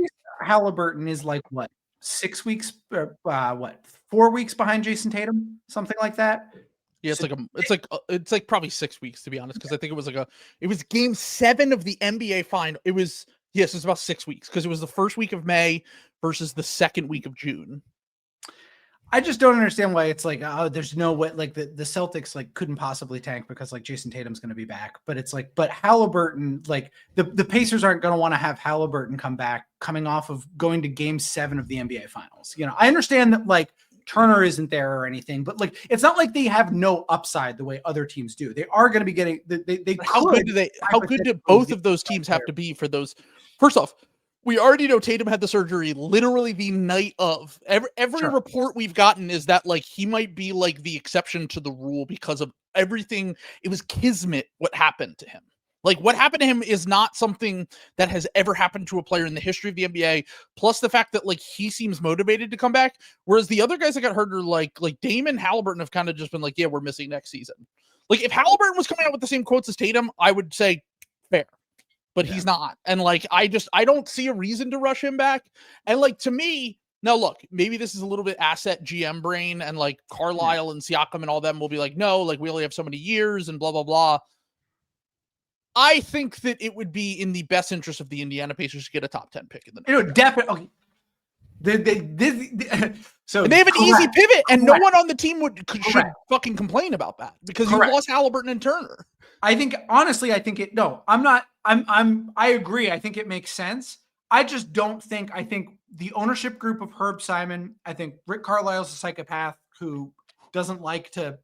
Halliburton is like, what, 6 weeks, 4 weeks behind Jason Tatum? Something like that? Yeah, it's like probably 6 weeks, to be honest, because I think it was game 7 of the NBA final. It's about 6 weeks because it was the first week of May versus the second week of June. I just don't understand why it's like, oh, there's no way, like the Celtics like couldn't possibly tank because like Jason Tatum's going to be back. But it's like, but Halliburton, like the Pacers aren't going to want to have Halliburton come back coming off of going to game 7 of the NBA finals. You know, I understand that like Turner isn't there or anything, but like, it's not like they have no upside the way other teams do. They are going to be getting, how good do both of those teams have to be for those? First off, we already know Tatum had the surgery literally the night of. Every report we've gotten is that like he might be like the exception to the rule because of everything. It was kismet what happened to him. Like what happened to him is not something that has ever happened to a player in the history of the NBA. Plus the fact that like he seems motivated to come back, whereas the other guys that got hurt are like Damon, Halliburton have kind of just been like, yeah, we're missing next season. Like if Halliburton was coming out with the same quotes as Tatum, I would say fair. But he's not. And like, I don't see a reason to rush him back. And like, to me, now look, maybe this is a little bit asset GM brain and like Carlisle and Siakam and all them will be like, no, like we only have so many years and blah, blah, blah. I think that it would be in the best interest of the Indiana Pacers to get a top 10 pick in the next round. Definitely. So and they have an easy pivot and no one on the team should fucking complain about that because you lost Halliburton and Turner. I think honestly, I agree. I think it makes sense. I just don't think, I think the ownership group of Herb Simon, I think Rick Carlisle's a psychopath who doesn't like to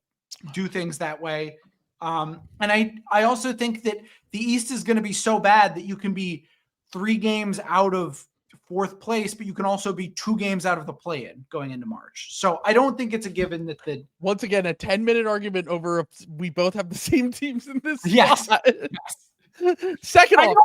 do things that way. And I also think that the East is going to be so bad that you can be 3 games out of 4th place, but you can also be 2 games out of the play-in going into March. So I don't think it's a given that once again, a 10-minute argument over we both have the same teams in this. Yes. Second off,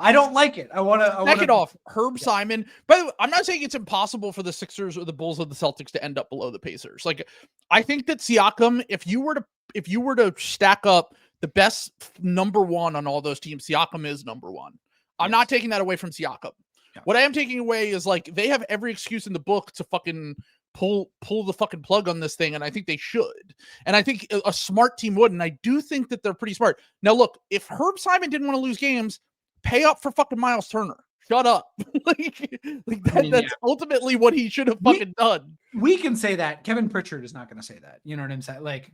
I don't like it. Second off, Herb Simon. By the way, I'm not saying it's impossible for the Sixers or the Bulls or the Celtics to end up below the Pacers. Like, I think that Siakam, if you were to if you were to stack up the best number one on all those teams, Siakam is number one. I'm not taking that away from Siakam. Yeah. What I am taking away is like they have every excuse in the book to fucking pull the fucking plug on this thing, and I think they should. And I think a smart team would, and I do think that they're pretty smart. Now, look, if Herb Simon didn't want to lose games, pay up for fucking Miles Turner. Shut up. That's ultimately what he should have fucking done. We can say that. Kevin Pritchard is not going to say that. You know what I'm saying? Like,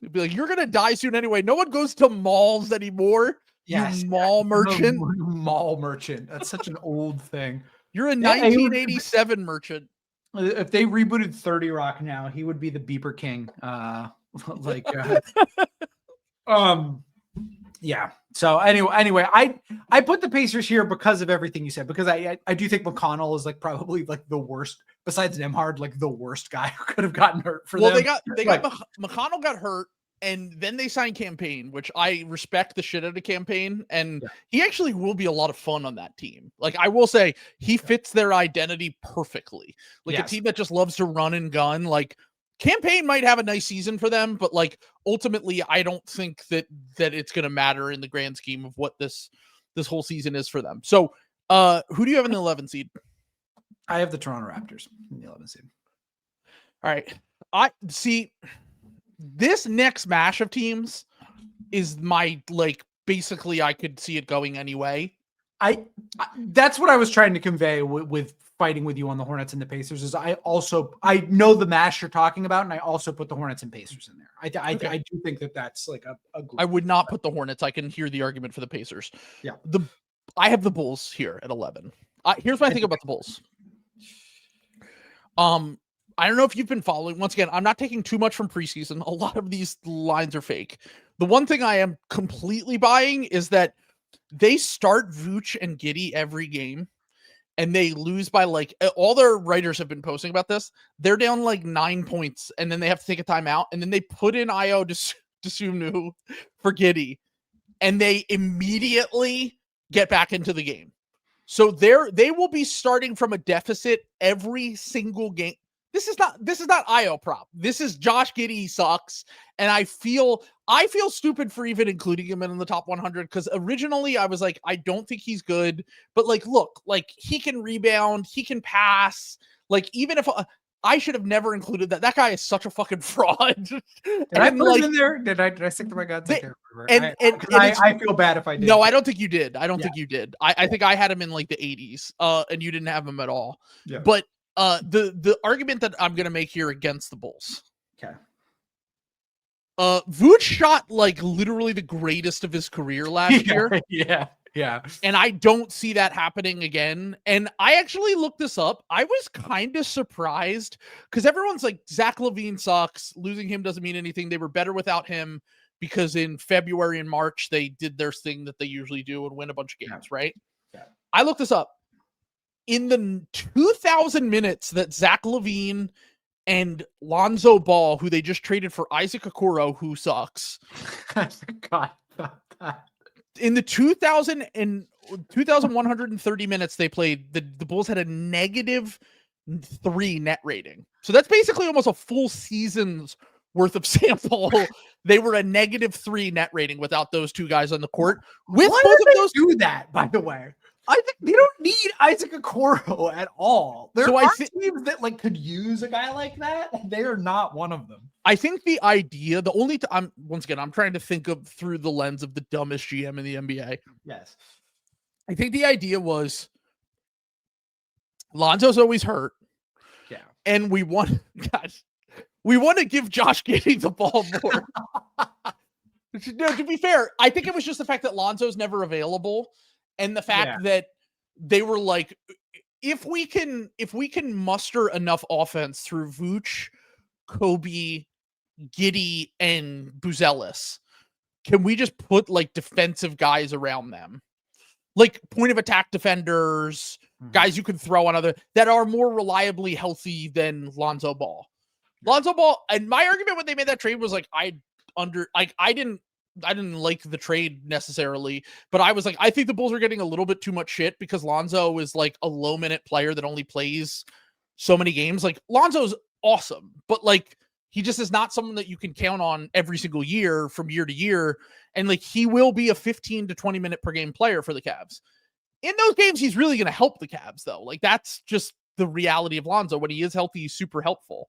it'd be like, you're going to die soon anyway. No one goes to malls anymore. Yes, you mall merchant. Mall merchant. That's such an old thing. You're a 1987 merchant. If they rebooted 30 Rock now, he would be the beeper king. Yeah. So anyway, I put the Pacers here because of everything you said, because I do think McConnell is like probably like the worst, besides Nembhard, like the worst guy who could have gotten hurt for them. McConnell got hurt, and then they signed Campaign, which I respect the shit out of Campaign, and he actually will be a lot of fun on that team. Like I will say, he fits their identity perfectly. Like a team that just loves to run and gun. Like Campaign might have a nice season for them, but like ultimately, I don't think that it's going to matter in the grand scheme of what this whole season is for them. So, who do you have in the 11 seed? I have the Toronto Raptors in the 11 seed. All right, I see. This next mash of teams is my like basically I could see it going anyway. That's what I was trying to convey with fighting with you on the Hornets and the Pacers. Is I know the mash you're talking about, and I also put the Hornets and Pacers in there. I do think that's like a group. I would not put the Hornets. I can hear the argument for the Pacers. Yeah, I have the Bulls here at 11. Here's what I think about the Bulls. I don't know if you've been following. Once again, I'm not taking too much from preseason. A lot of these lines are fake. The one thing I am completely buying is that they start Vooch and Giddey every game, and they lose by like all their writers have been posting about this. They're down like 9 points, and then they have to take a timeout, and then they put in Io Desumnu for Giddey, and they immediately get back into the game. So they will be starting from a deficit every single game. This is not Io prop. This is Josh Giddey sucks. And I feel stupid for even including him in the top 100. Cause originally I was like, I don't think he's good, but like, look, like he can rebound, he can pass. Like, even if I should have never included that. That guy is such a fucking fraud. Did I put him in there? Did I stick to my guns? I feel bad if I did. No, I don't think you did. I don't think you did. I think I had him in like the 80s, and you didn't have him at all. Yeah. But the argument that I'm gonna make here against the Bulls. Okay. Vooch shot like literally the greatest of his career last year. Yeah. And I don't see that happening again. And I actually looked this up. I was kind of surprised because everyone's like, Zach LaVine sucks. Losing him doesn't mean anything. They were better without him because in February and March, they did their thing that they usually do and win a bunch of games, right? Yeah. I looked this up. In the 2,000 minutes that Zach LaVine and Lonzo Ball, who they just traded for Isaac Okoro, who sucks. God. In the 2,130 minutes they played, the Bulls had a -3 net rating. So that's basically almost a full season's worth of sample. They were a -3 net rating without those two guys on the court. With Why both did of they those do that, by the way? I think they don't need Isaac Okoro at all. There are teams that like could use a guy like that. They are not one of them. I think the idea, once again, I'm trying to think of through the lens of the dumbest GM in the NBA. Yes. I think the idea was Lonzo's always hurt. Yeah. And we want to give Josh Giddey the ball more. No, to be fair, I think it was just the fact that Lonzo's never available. And the fact that they were like, if we can muster enough offense through Vooch, Kobe, Giddey, and Buzelis, can we just put like defensive guys around them? Like point of attack defenders, guys you can throw on that are more reliably healthy than Lonzo Ball. Lonzo Ball, and my argument when they made that trade was like, I didn't like the trade necessarily, but I was like, I think the Bulls are getting a little bit too much shit because Lonzo is like a low minute player that only plays so many games. Like Lonzo's awesome, but like He just is not someone that you can count on every single year from year to year. And like, he will be a 15 to 20 minute per game player for the Cavs. In those games, he's really going to help the Cavs, though. Like, that's just the reality of Lonzo. When he is healthy, he's super helpful.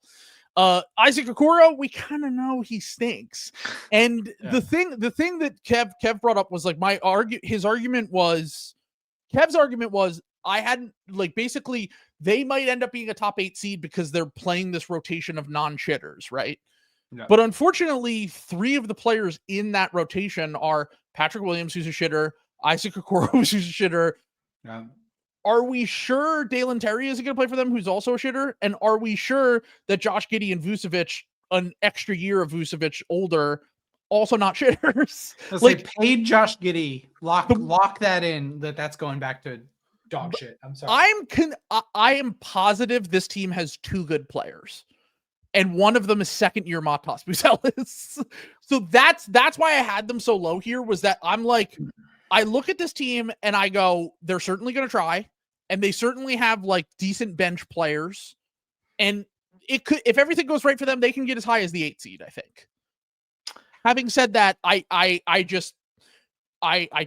Isaac Okoro, we kind of know he stinks. And the thing that Kev brought up was like Kev's argument was I hadn't, like, basically they might end up being a top 8 seed because they're playing this rotation of non-shitters, right? Yeah. But unfortunately, 3 of the players in that rotation are Patrick Williams, who's a shitter, Isaac Okoro, who's a shitter. Yeah. Are we sure Dalen Terry isn't going to play for them, who's also a shitter? And are we sure that Josh Giddey and Vucevic, an extra year of Vucevic older, also not shitters? Like, paid Josh Giddey. Lock that in. That's going back to dog shit. I'm sorry. I am positive this team has 2 good players, and one of them is second-year Matas Buzelis. So that's why I had them so low here. Was that I'm like, I look at this team and I go, they're certainly going to try. And they certainly have like decent bench players, and it could, if everything goes right for them, they can get as high as the 8 seed, I think. Having said that, I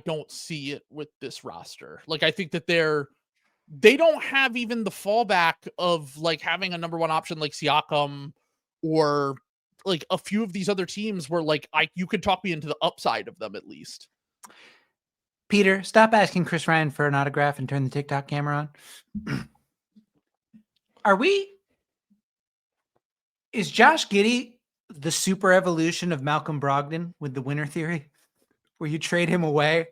don't see it with this roster. Like, I think that they don't have even the fallback of like having a number 1 option like Siakam, or like a few of these other teams where like you could talk me into the upside of them at least. Peter, stop asking Chris Ryan for an autograph and turn the TikTok camera on. Is Josh Giddey the super evolution of Malcolm Brogdon with the winner theory, where you trade him away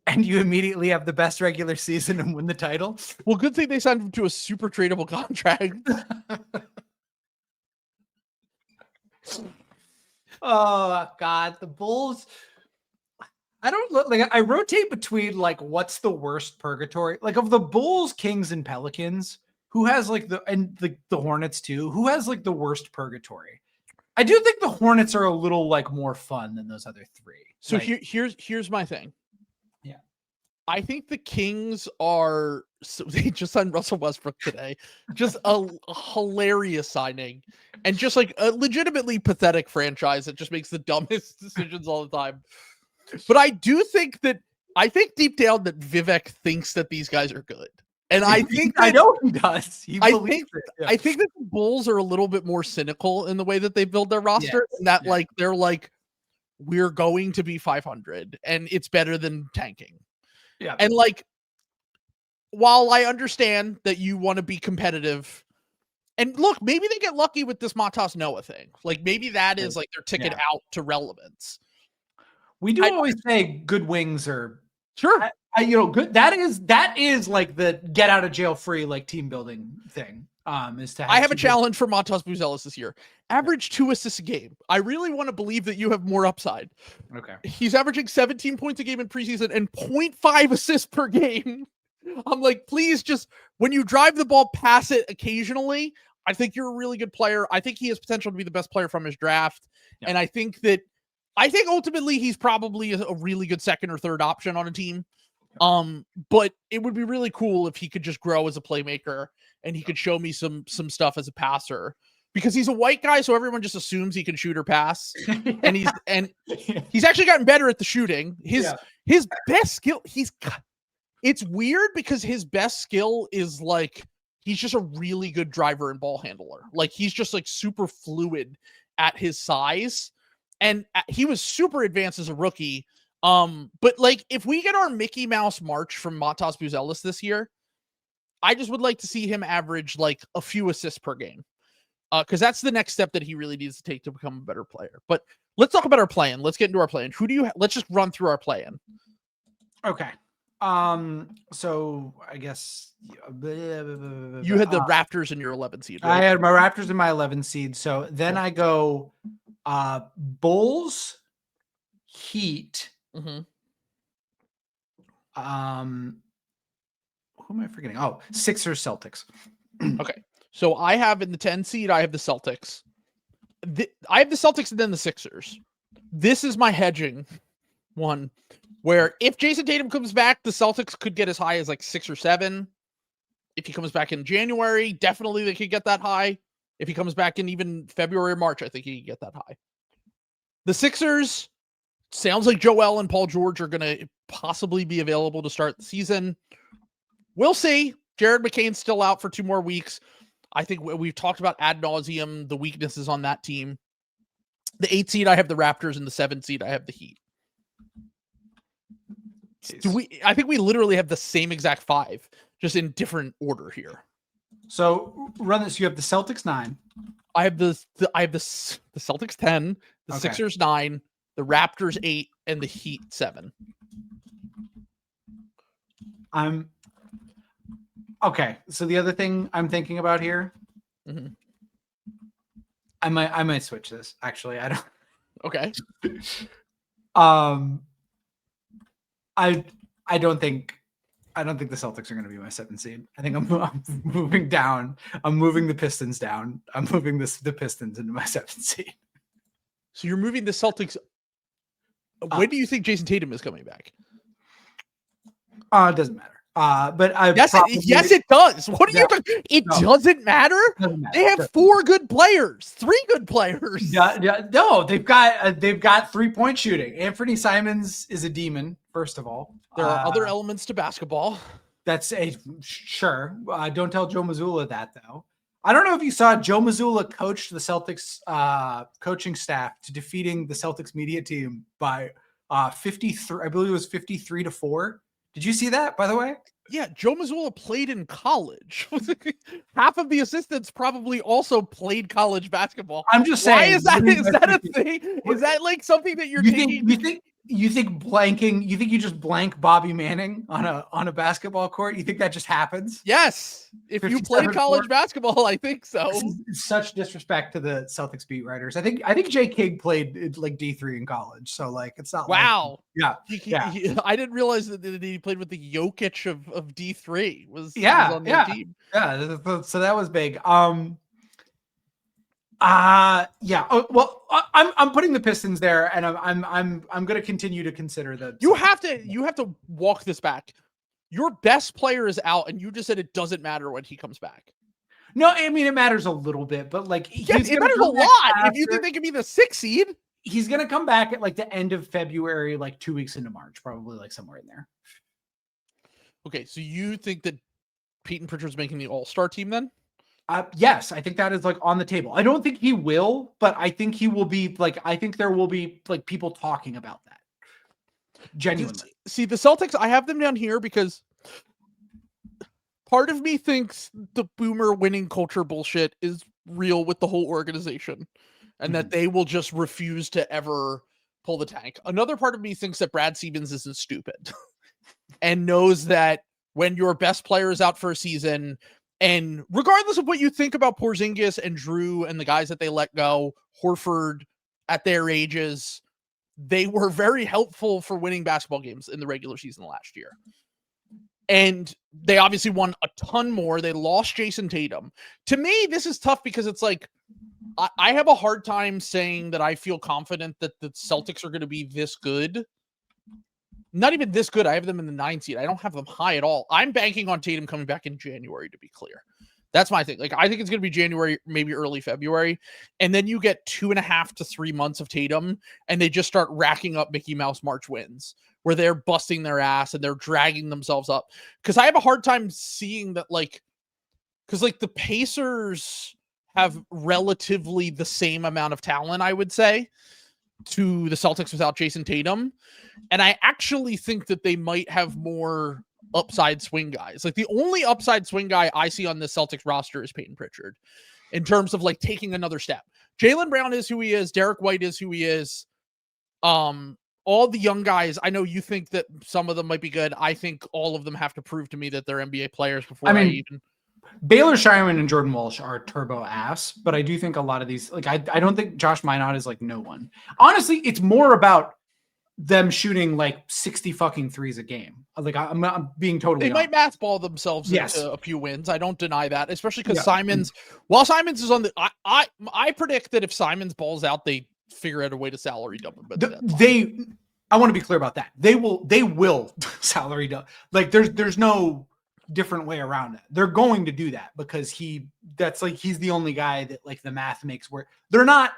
and you immediately have the best regular season and win the title? Well, good thing they signed him to a super tradable contract. Oh, God, the Bulls. I don't look like I rotate between like what's the worst purgatory, like of the Bulls, Kings, and Pelicans, who has like the Hornets too, who has like the worst purgatory. I do think the Hornets are a little like more fun than those other 3. So like, here's my thing. Yeah, I think the Kings are. So they just signed Russell Westbrook today, just a hilarious signing, and just like a legitimately pathetic franchise that just makes the dumbest decisions all the time. But I think deep down that Vivek thinks that these guys are good. And I think I know he does. I think that the Bulls are a little bit more cynical in the way that they build their roster. Yes, and that like they're like, we're going to be 500 and it's better than tanking. Yeah. And like, while I understand that you want to be competitive, and look, maybe they get lucky with this Matas Noah thing. Like, maybe that is like their ticket out to relevance. We do always say good wings are sure. Good. That is like the get out of jail free, like team building thing. Is to have I have a challenge for Matas Buzelis this year. Average 2 assists a game. I really want to believe that you have more upside. Okay. He's averaging 17 points a game in preseason and 0.5 assists per game. I'm like, please just, when you drive the ball, pass it occasionally. I think you're a really good player. I think he has potential to be the best player from his draft. Yeah. And I think ultimately he's probably a really good second or third option on a team. But it would be really cool if he could just grow as a playmaker and he could show me some stuff as a passer, because he's a white guy. So everyone just assumes he can shoot or pass. And he's actually gotten better at the shooting. His best skill, it's weird because his best skill is like, he's just a really good driver and ball handler. Like, he's just like super fluid at his size. And he was super advanced as a rookie. But like, if we get our Mickey Mouse March from Matas Buzelis this year, I just would like to see him average like a few assists per game. Because that's the next step that he really needs to take to become a better player. But let's talk about our plan. Let's get into our plan. Let's just run through our plan. Okay. So I guess you had the Raptors in your 11 seed, right? I had my Raptors in my 11 seed. So then I go Bulls, Heat. Mm-hmm. Who am I forgetting? Oh, Sixers, Celtics. Okay. So I have in the 10 seed, I have the Celtics. I have the Celtics and then the Sixers. This is my hedging one, where if Jason Tatum comes back, the Celtics could get as high as like 6 or 7. If he comes back in January, definitely they could get that high. If he comes back in even February or March, I think he can get that high. The Sixers, sounds like Joel and Paul George are going to possibly be available to start the season. We'll see. Jared McCain's still out for 2 more weeks. I think we've talked about ad nauseum the weaknesses on that team. The 8 seed, I have the Raptors, and the 7 seed, I have the Heat. I think we literally have the same exact 5, just in different order here. So run this. You have the Celtics 9. I have the Celtics 10, the Sixers 9, the Raptors 8, and the Heat 7. Okay. So the other thing I'm thinking about here, I might switch this. Actually, I don't. Okay. I don't think the Celtics are going to be my 7th seed. I think I'm moving down. I'm moving the Pistons down. I'm moving the Pistons into my 7th seed. So you're moving the Celtics. When do you think Jason Tatum is coming back? It doesn't matter. But yes, it does. What are you talking? It doesn't matter. They have 4 good players, 3 good players. No, they've got 3-point shooting. Anthony Simons is a demon. First of all, there are other elements to basketball. That's sure. Don't tell Joe Mazzulla that though. I don't know if you saw Joe Mazzulla coached the Celtics coaching staff to defeating the Celtics media team by 53. I believe it was 53-4. Did you see that, by the way? Yeah, Joe Mazzulla played in college. Half of the assistants probably also played college basketball. I'm just saying. Why is that a thing? Is that like something that you're taking? You think you just blank Bobby Manning on a basketball court? You think that just happens? Yes. If you played college basketball, I think so. It's such disrespect to the Celtics beat writers. I think Jay King played like D3 in college. So like it's not wow. Like, I didn't realize that he played with the Jokic of D3 was on their team. Yeah. So that was big. Well, I'm putting the Pistons there, and I'm going to continue to consider the. You have to walk this back. Your best player is out, and you just said it doesn't matter when he comes back. No, I mean it matters a little bit, but like it matters a lot. If you think they could be the 6th seed, he's going to come back at like the end of February, like 2 weeks into March, probably like somewhere in there. Okay, so you think that Peyton Pritchard's making the All-Star team then? Yes, I think that is like on the table. I don't think he will, but I think he will be like, I think there will be like people talking about that. Genuinely. See, the Celtics, I have them down here because part of me thinks the boomer winning culture bullshit is real with the whole organization and that they will just refuse to ever pull the tank. Another part of me thinks that Brad Stevens isn't stupid and knows that when your best player is out for a season, and regardless of what you think about Porzingis and Drew and the guys that they let go, Horford at their ages, they were very helpful for winning basketball games in the regular season last year. And they obviously won a ton more. They lost Jason Tatum. To me, this is tough because it's like, I have a hard time saying that I feel confident that the Celtics are going to be this good. Not even this good. I have them in the 9 seed. I don't have them high at all. I'm banking on Tatum coming back in January, to be clear. That's my thing. Like, I think it's going to be January, maybe early February. And then you get 2.5 to 3 months of Tatum, and they just start racking up Mickey Mouse March wins, where they're busting their ass and they're dragging themselves up. Because I have a hard time seeing that, like, because, like, the Pacers have relatively the same amount of talent, I would say, to the Celtics without Jason Tatum. And I actually think that they might have more upside swing guys. Like the only upside swing guy I see on the Celtics roster is Peyton Pritchard in terms of like taking another step. Jaylen Brown is who he is. Derek White is who he is. All the young guys, I know you think that some of them might be good. I think all of them have to prove to me that they're NBA players before I even... Baylor Scheierman and Jordan Walsh are turbo ass, but I do think a lot of these, like, I don't think Josh Minot is like no one. Honestly, it's more about them shooting like 60 fucking threes a game. Like, I'm being totally They might math ball themselves into a few wins. I don't deny that, especially because Simons, while Simons is on the, I predict that if Simons balls out, they figure out a way to salary dump him. But I want to be clear about that. They will salary dump. Like, there's no different way around it. They're going to do that because he's the only guy that like the math makes work. They're not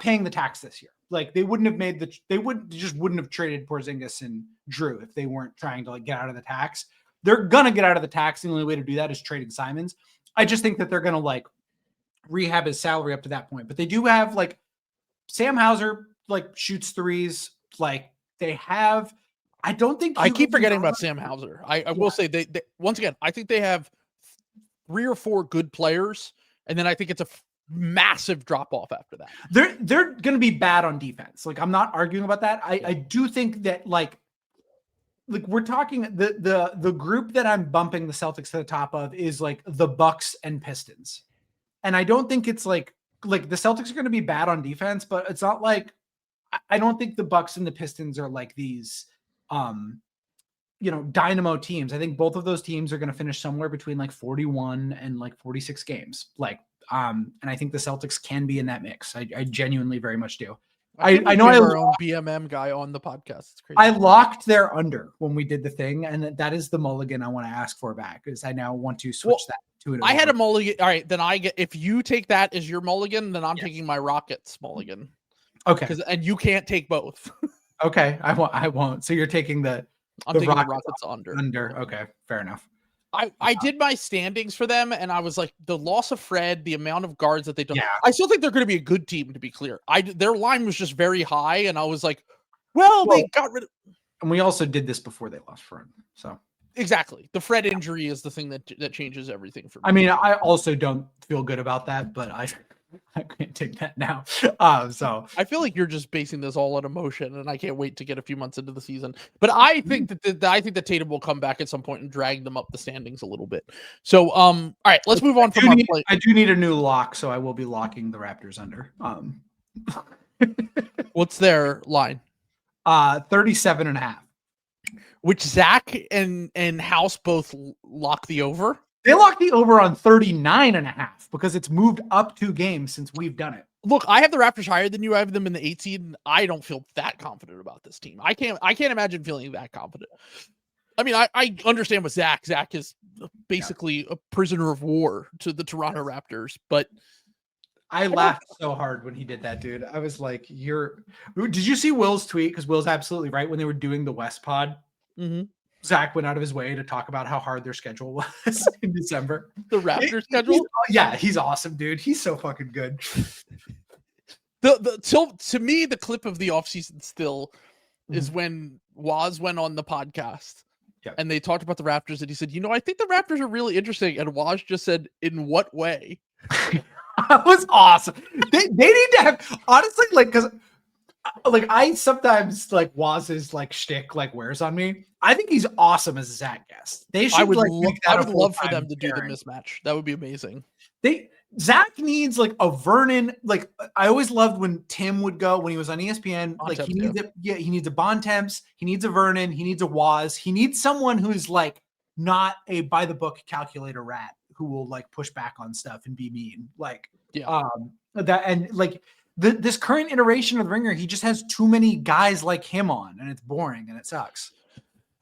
paying the tax this year. Like they wouldn't have traded Porzingis and Drew if they weren't trying to like get out of the tax. They're gonna get out of the tax. The only way to do that is trading Simons. I just think that they're gonna like rehab his salary up to that point. But they do have like Sam Hauser like shoots threes. Like they have. I don't think I keep forgetting about Sam Hauser. I will say they once again, I think they have 3 or 4 good players, and then I think it's a massive drop off after that. They're going to be bad on defense. Like I'm not arguing about that. I do think that like we're talking the group that I'm bumping the Celtics to the top of is like the Bucks and Pistons. And I don't think it's like the Celtics are going to be bad on defense, but it's not like I don't think the Bucks and the Pistons are like these dynamo teams. I think both of those teams are going to finish somewhere between like 41 and like 46 games. Like, and I think the Celtics can be in that mix. I genuinely very much do. I know our own BMM guy on the podcast. It's crazy. I locked their under when we did the thing, and that is the mulligan I want to ask for back because I now want to switch that to it. I had a mulligan. All right, then if you take that as your mulligan, then I'm taking my Rockets mulligan. Okay, and you can't take both. Okay, I won't. So you're taking I'm taking the Rockets under. Under. Okay, fair enough. I did my standings for them, and I was like, the loss of Fred, the amount of guards that they don't. Yeah. I still think they're going to be a good team, to be clear. Their line was just very high, and I was like, well, they got rid of. And we also did this before they lost Fred, so exactly. The Fred injury is the thing that changes everything for me. I mean, I also don't feel good about that, but I can't take that now. So I feel like you're just basing this all on emotion, and I can't wait to get a few months into the season. But I think that Tatum will come back at some point and drag them up the standings a little bit. So, all right, let's move on from our play. I do need a new lock, so I will be locking the Raptors under. What's their line? 37.5. Which Zach and House both lock the over. They locked the over on 39.5 because it's moved up 2 games since we've done it. Look, I have the Raptors higher than you. I have them in the 8 seed. And I don't feel that confident about this team. I can't imagine feeling that confident. I mean, I understand with Zach. Zach is basically a prisoner of war to the Toronto Raptors, but I laughed so hard when he did that, dude. I was like, did you see Will's tweet? Because Will's absolutely right. When they were doing the West pod, Zach went out of his way to talk about how hard their schedule was in December. The Raptors schedule? He's awesome, dude. He's so fucking good. To me, the clip of the offseason still is when Waz went on the podcast and they talked about the Raptors and he said, I think the Raptors are really interesting. And Waz just said, in what way? That was awesome. They need to have, honestly, because I sometimes Waz's shtick wears on me. I think he's awesome as a Zach guest. They should. I would love for them to do the mismatch. That would be amazing. Zach needs a Vernon. I always loved when Tim would go when he was on ESPN. He needs a Bontemps. He needs a Vernon. He needs a Waz. He needs someone who's not a by the book calculator rat who will push back on stuff and be mean. This current iteration of the Ringer, he just has too many guys like him on, and it's boring and it sucks.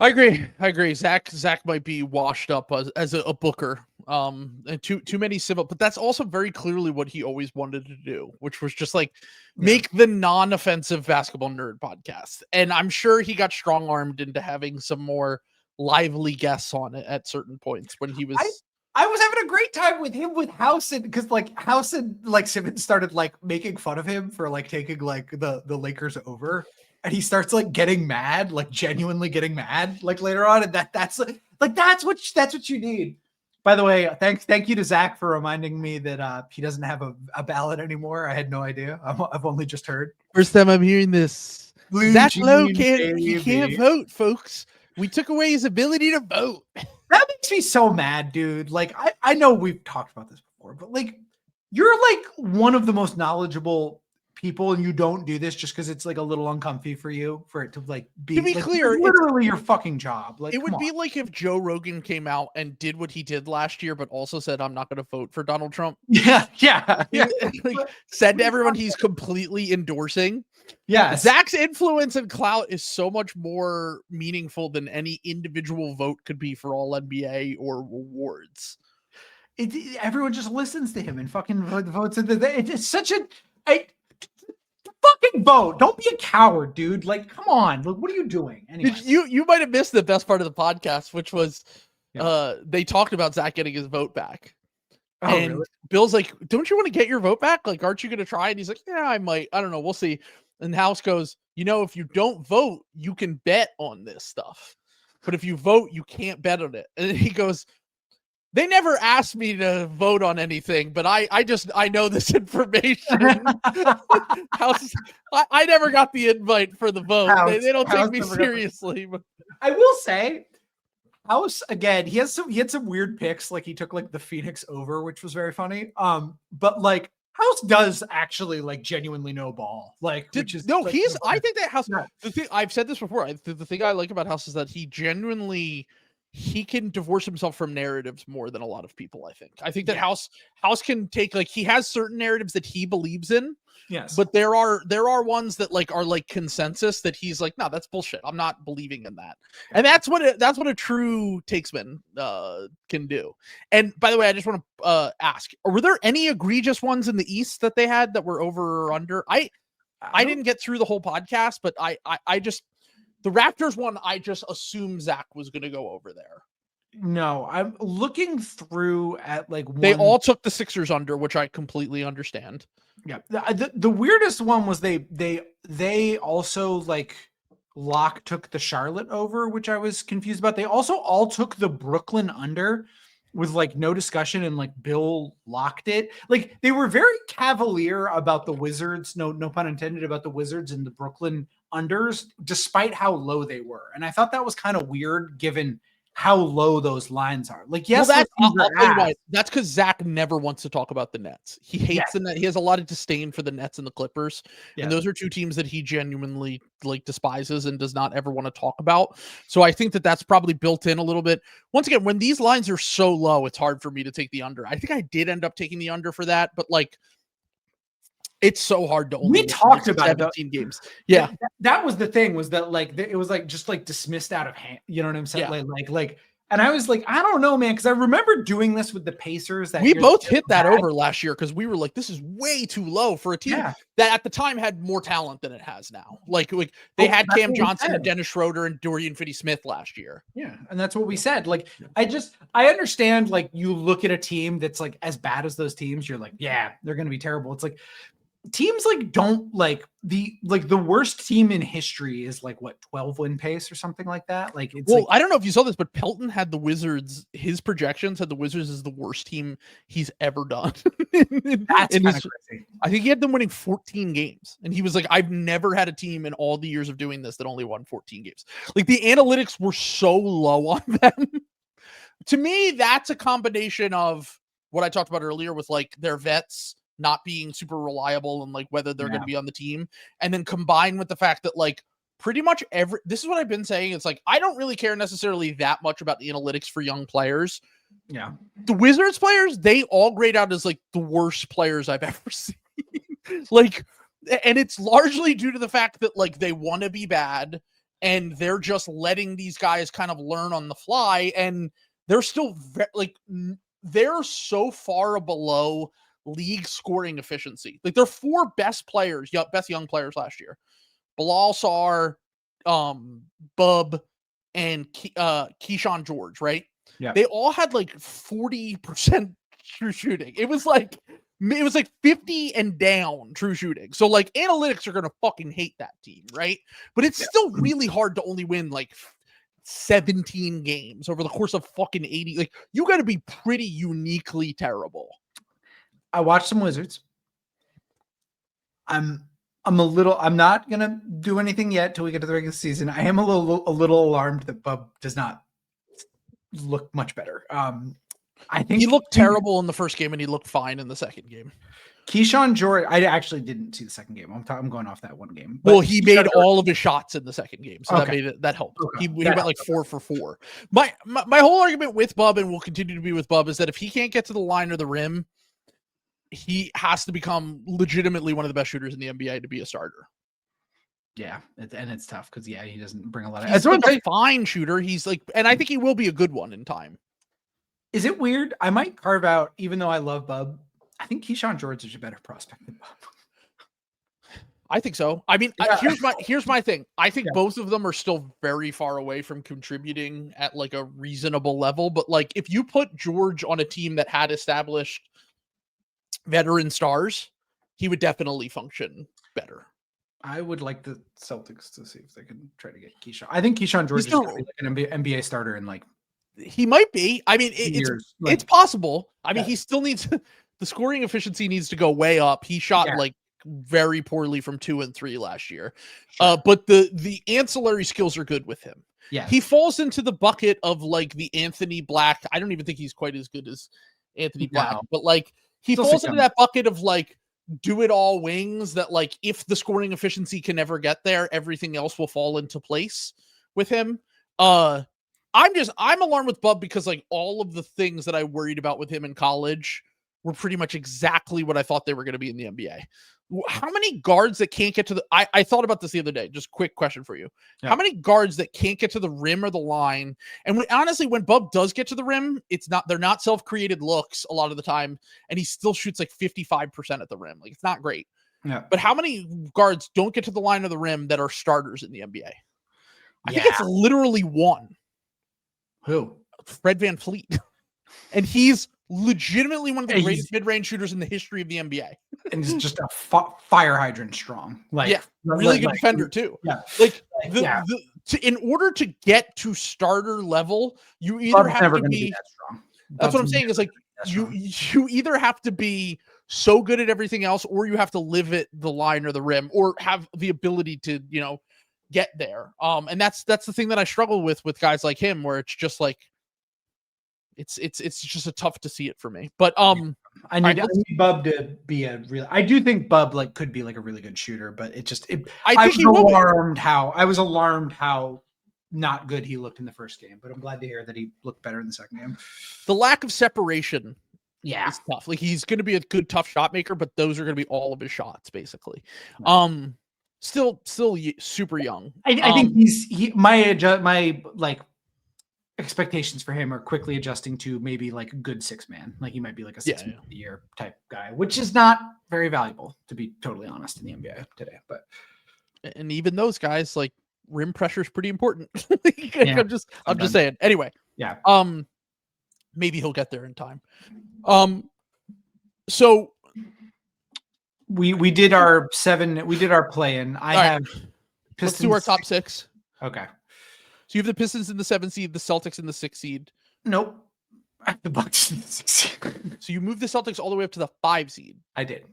I agree. Zach might be washed up as a booker. And too many civil, but that's also very clearly what he always wanted to do, which was just make the non-offensive basketball nerd podcast. And I'm sure he got strong-armed into having some more lively guests on it at certain points when he was. I was having a great time with him with Howson because Howson Simmons started making fun of him for taking the Lakers over. And he starts getting mad, genuinely getting mad, later on. And that's what you need. By the way, thank you to Zach for reminding me that he doesn't have a ballot anymore. I had no idea. I've only just heard. First time I'm hearing this. Zach Lowe can't vote, folks. We took away his ability to vote. That makes me so mad, dude. I know we've talked about this before, but you're one of the most knowledgeable people, and you don't do this just because it's a little uncomfy for you for it to be. To be clear, literally your fucking job. It would be if Joe Rogan came out and did what he did last year, but also said, "I'm not going to vote for Donald Trump." Yeah. Said to everyone he's completely endorsing. Yes. Zach's influence and clout is so much more meaningful than any individual vote could be for all NBA or awards. Everyone just listens to him and fucking votes. It's such a fucking vote. Don't be a coward, dude. Like, come on. Look, what are you doing? Anyway. You might have missed the best part of the podcast, which was they talked about Zach getting his vote back. Oh, and really? Bill's like, don't you want to get your vote back? Like, aren't you going to try? And he's like, yeah, I might. I don't know. We'll see. And House goes, if you don't vote, you can bet on this stuff. But if you vote, you can't bet on it. And he goes, they never asked me to vote on anything, but I know this information. House, I never got the invite for the vote. They don't take me seriously. But I will say, House again. He had some weird picks. Like he took like the Phoenix over, which was very funny. But like House does actually like genuinely know ball. Like, which is no, like, he's. I think that House. Yeah. The thing I've said this before. The thing I like about House is that he genuinely. He can divorce himself from narratives more than a lot of people. I think that House can take, like, he has certain narratives that he believes in. Yes. But there are ones that like are like consensus that he's like, no, that's bullshit. I'm not believing in that. And that's what a true takesman can do. And by the way, I just want to ask, were there any egregious ones in the East that they had that were over or under? I didn't get through the whole podcast, but I just, the Raptors one, I just assumed Zach was going to go over there. No, I'm looking through at like they all took the Sixers under, which I completely understand. Yeah, the weirdest one was they also like Locke took the Charlotte over, which I was confused about. They also all took the Brooklyn under with like no discussion, and like Bill locked it. Like they were very cavalier about the Wizards, no pun intended, about the Wizards and the Brooklyn unders, despite how low they were. And I thought that was kind of weird given how low those lines are. Like, yes, well, I'll tell you why. That's because Zach never wants to talk about the Nets. He hates the Nets. He has a lot of disdain for the Nets and the Clippers. Yeah. And those are two teams that he genuinely like despises and does not ever want to talk about. So I think that that's probably built in a little bit. Once again, when these lines are so low, it's hard for me to take the under. I think I did end up taking the under for that, but like, it's so hard to only. We talked about 17 games. Yeah, that was the thing. Was that like it was like just like dismissed out of hand? You know what I'm saying? Yeah. Like, and I was like, I don't know, man, because I remember doing this with the Pacers. That we both hit that over last year because we were like, this is way too low for a team that at the time had more talent than it has now. Like they had Cam Johnson and Dennis Schroeder and Dorian Finney-Smith last year. Yeah, and that's what we said. Like, I understand. Like, you look at a team that's like as bad as those teams, you're like, yeah, they're going to be terrible. It's like. Teams like don't like the worst team in history is like what 12 win pace or something like that. Like it's I don't know if you saw this, but Pelton had the Wizards. His projections had the Wizards as the worst team he's ever done. That's kind of crazy. I think he had them winning 14 games, and he was like, "I've never had a team in all the years of doing this that only won 14 games." Like the analytics were so low on them. To me, that's a combination of what I talked about earlier with like their vets not being super reliable and like whether they're going to be on the team, and then combined with the fact that like pretty much this is what I've been saying. It's like, I don't really care necessarily that much about the analytics for young players. Yeah. The Wizards players, they all grade out as like the worst players I've ever seen. Like, and it's largely due to the fact that like they want to be bad and they're just letting these guys kind of learn on the fly. And they're still they're so far below league scoring efficiency. Like their four best players, best young players last year, Bilal Sarr, Bub, and Keyshawn George, right? Yeah. They all had like 40% true shooting. It was like 50 and down true shooting. So like analytics are going to fucking hate that team, right? But it's still really hard to only win like 17 games over the course of fucking 80. Like you got to be pretty uniquely terrible. I watched some Wizards. I'm not gonna do anything yet till we get to the regular season. I am a little alarmed that Bub does not look much better. I think he looked terrible in the first game and he looked fine in the second game. Keyshawn George, I actually didn't see the second game. I'm going off that one game. Well, he made all of his shots in the second game, so that helped. Okay. He went like 4 for 4. My whole argument with Bub, and will continue to be with Bub, is that if he can't get to the line or the rim, he has to become legitimately one of the best shooters in the NBA to be a starter. Yeah, and it's tough because he doesn't bring a lot of. He's like a fine shooter. He's like, and I think he will be a good one in time. Is it weird? I might carve out, even though I love Bub. I think Keyshawn George is a better prospect than Bub. I think so. I mean, here's my thing. I think both of them are still very far away from contributing at like a reasonable level. But like, if you put George on a team that had established veteran stars, he would definitely function better. I would like the Celtics to see if they can try to get Keyshawn. I think Keyshawn George is going to be like an NBA starter in like. He might be. I mean, it's possible. I mean, he still needs the scoring efficiency needs to go way up. He shot like very poorly from 2 and 3 last year. Sure. But the ancillary skills are good with him. Yeah. He falls into the bucket of like the Anthony Black. I don't even think he's quite as good as Anthony Black, but like he falls into that bucket of like do it all wings that like if the scoring efficiency can never get there, everything else will fall into place with him. I'm alarmed with Bub because like all of the things that I worried about with him in college were pretty much exactly what I thought they were going to be in the NBA. How many guards that can't get to the, I thought about this the other day, just quick question for you. Yeah. How many guards that can't get to the rim or the line? And honestly, when Bub does get to the rim, they're not self-created looks a lot of the time. And he still shoots like 55% at the rim. Like it's not great. Yeah. But how many guards don't get to the line of the rim that are starters in the NBA? I think it's literally one. Who? Fred VanVleet. And he's legitimately one of the greatest mid-range shooters in the history of the NBA. And he's just a fire hydrant strong. Like, really good defender too. Yeah. Like in order to get to starter level, you either have to be that strong. That's what I'm saying. Is like you either have to be so good at everything else, or you have to live at the line or the rim, or have the ability to, get there. And that's the thing that I struggle with guys like him, where it's just like it's just tough to see it for me. But I need Bub to be a real. I do think Bub like could be like a really good shooter, but I was alarmed how not good he looked in the first game. But I'm glad to hear that he looked better in the second game. The lack of separation, is tough. Like he's going to be a good tough shot maker, but those are going to be all of his shots basically. Right. Still super young. I think my like expectations for him are quickly adjusting to maybe like a good 6-man. Like he might be like a 6-man of the year type guy, which is not very valuable, to be totally honest, in the NBA today. But and even those guys, like rim pressure is pretty important. I'm just saying. Anyway, maybe he'll get there in time. So we did our play-in. Let's do our top 6. Okay. So you have the Pistons in the 7th seed, the Celtics in the 6th seed. Nope. I have the Bucks in the 6th seed. So you moved the Celtics all the way up to the 5 seed. I did.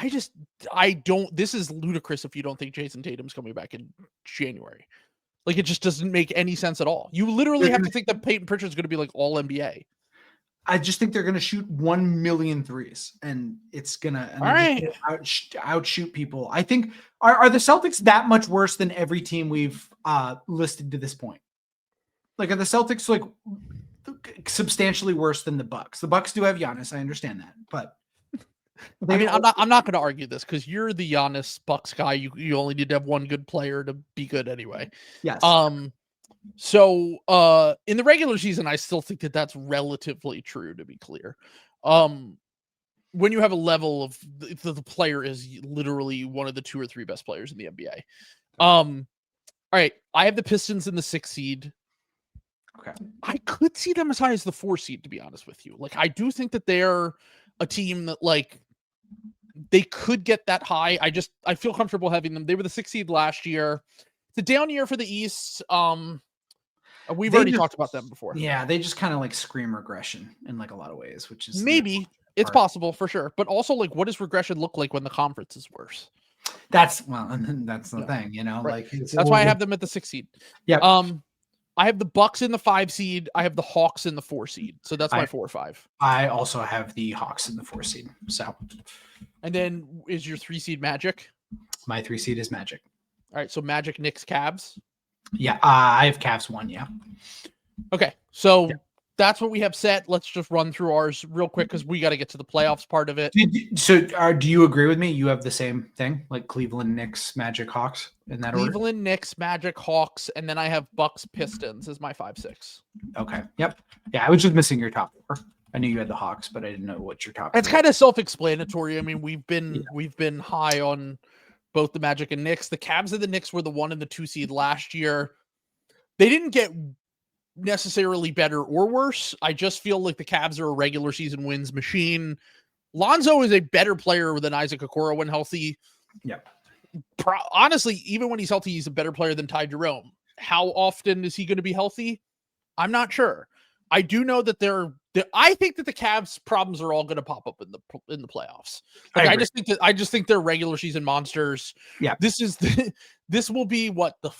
This is ludicrous if you don't think Jason Tatum's coming back in January. Like it just doesn't make any sense at all. You literally have to think that Peyton Pritchard's going to be like all NBA. I just think they're going to shoot 1 million threes, and it's going to outshoot people. I think are the Celtics that much worse than every team we've listed to this point? Like, are the Celtics like substantially worse than the Bucks? The Bucks do have Giannis. I understand that, but I mean, I'm not going to argue this because you're the Giannis Bucks guy. You only need to have one good player to be good anyway. Yes. So in the regular season, I still think that that's relatively true, to be clear. When you have a level of the player is literally one of the 2 or 3 best players in the NBA. All right. I have the Pistons in the 6th seed. Okay. I could see them as high as the 4 seed, to be honest with you. Like, I do think that they're a team that like they could get that high. I feel comfortable having them. They were the 6th seed last year. It's a down year for the East. We've already talked about them before. Yeah, they just kind of like scream regression in like a lot of ways, which is maybe it's possible for sure. But also, like, what does regression look like when the conference is worse? That's the thing, right. Like that's why I have them at the 6th seed. Yeah. I have the Bucks in the 5 seed. I have the Hawks in the 4 seed. So that's my 4 or 5. I also have the Hawks in the 4 seed. So, and then is your 3 seed Magic? My 3 seed is Magic. All right, so Magic, Knicks, Cavs. Yeah, I have Cavs 1. Yeah. Okay, so that's what we have set. Let's just run through ours real quick because we got to get to the playoffs part of it. Do you agree with me? You have the same thing, like Cleveland, Knicks, Magic, Hawks in that order? Cleveland, Knicks, Magic, Hawks, and then I have Bucks, Pistons as my 5-6. Okay. Yep. Yeah, I was just missing your top 4. I knew you had the Hawks, but I didn't know what your top. It's kind of self-explanatory. I mean, we've been high on both the Magic and Knicks. The Cavs and the Knicks were the 1 and the 2 seed last year. They didn't get necessarily better or worse. I just feel like the Cavs are a regular season wins machine. Lonzo is a better player than Isaac Okoro when healthy. Yeah. Honestly, even when he's healthy, he's a better player than Ty Jerome. How often is he going to be healthy? I'm not sure. I do know that I think that the Cavs problems are all going to pop up in the playoffs. Like, I just think they're regular season monsters. Yeah. This will be what, the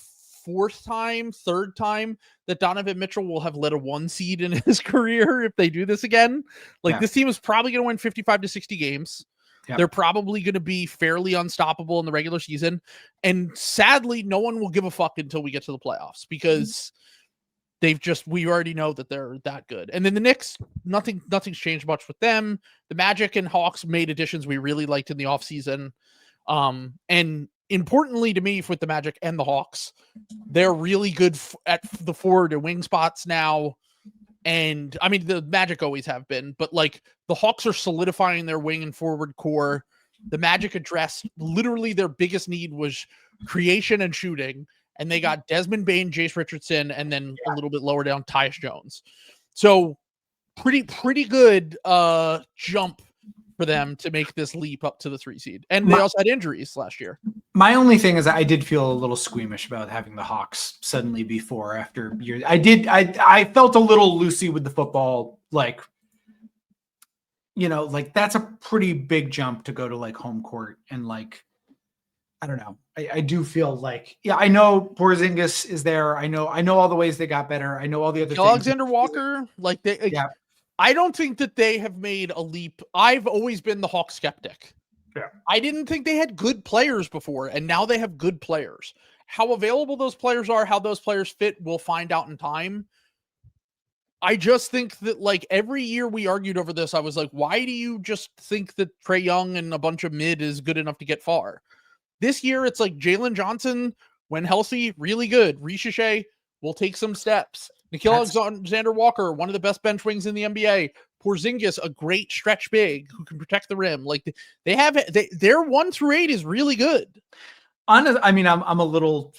third time that Donovan Mitchell will have led a 1 seed in his career if they do this again. Like, this team is probably going to win 55 to 60 games. Yep. They're probably going to be fairly unstoppable in the regular season. And sadly, no one will give a fuck until we get to the playoffs because we already know that they're that good. And then the Knicks, nothing's changed much with them. The Magic and Hawks made additions we really liked in the offseason. And importantly to me, with the Magic and the Hawks, they're really good at the forward and wing spots now. And I mean, the Magic always have been, but like the Hawks are solidifying their wing and forward core. The Magic addressed literally their biggest need was creation and shooting. And they got Desmond Bane, Jace Richardson, and then a little bit lower down, Tyus Jones. So pretty good jump for them to make this leap up to the 3 seed. And they also had injuries last year. My only thing is I did feel a little squeamish about having the Hawks suddenly be 4 after years. I felt a little loosey with the football. Like, like that's a pretty big jump to go to like home court. And like, I don't know. I do feel like, I know Porzingis is there. I know all the ways they got better. I know all the other things. Alexander Walker, I don't think that they have made a leap. I've always been the Hawks skeptic. Yeah. I didn't think they had good players before, and now they have good players. How available those players are, how those players fit, we'll find out in time. I just think that, like, every year we argued over this, I was like, why do you just think that Trey Young and a bunch of mid is good enough to get far? This year, it's like Jalen Johnson, when healthy, really good. Ricochet will take some steps. Nickeil Alexander-Walker, one of the best bench wings in the NBA. Porzingis, a great stretch big who can protect the rim. Like their 1 through 8 is really good. I mean, I'm a little.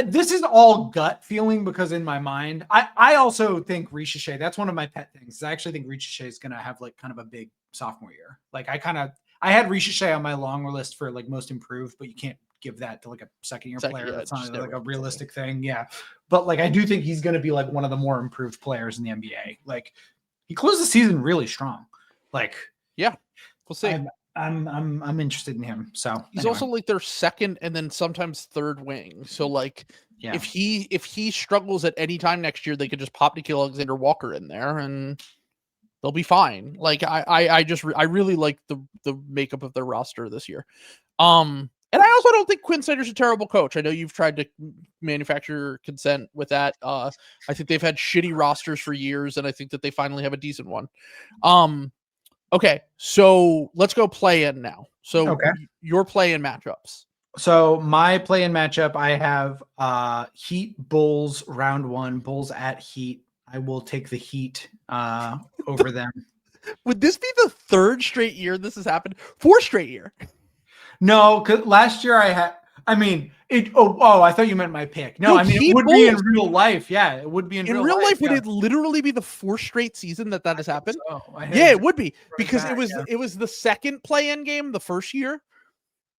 This is all gut feeling because in my mind, I also think Ricochet. That's one of my pet things. I actually think Ricochet is going to have like kind of a big sophomore year. Like I had Ricochet on my long list for like most improved, but you can't give that to like a second year player. That's not like a realistic thing. Yeah. But like, I do think he's going to be like one of the more improved players in the NBA. Like he closed the season really strong. Like, yeah, we'll see. I'm interested in him. So he's also like their second and then sometimes third wing. So like, if he struggles at any time next year, they could just pop Nickeil Alexander-Walker in there and they'll be fine. Like I really like the makeup of their roster this year. And I also don't think Quinn Snyder's a terrible coach. I know you've tried to manufacture consent with that. I think they've had shitty rosters for years, and I think that they finally have a decent one. Okay, so let's go play in now. So your play in matchups. So my play in matchup, I have Heat Bulls round 1, Bulls at Heat. I will take the Heat over them. Would this be the 3rd straight year this has happened? 4th straight year. No, because last year I thought you meant my pick. No, I mean, it would be in real life. Yeah, it would be in real life. Would it literally be the 4th straight season that has happened? So. Yeah, it would be because it was the second play-in game the first year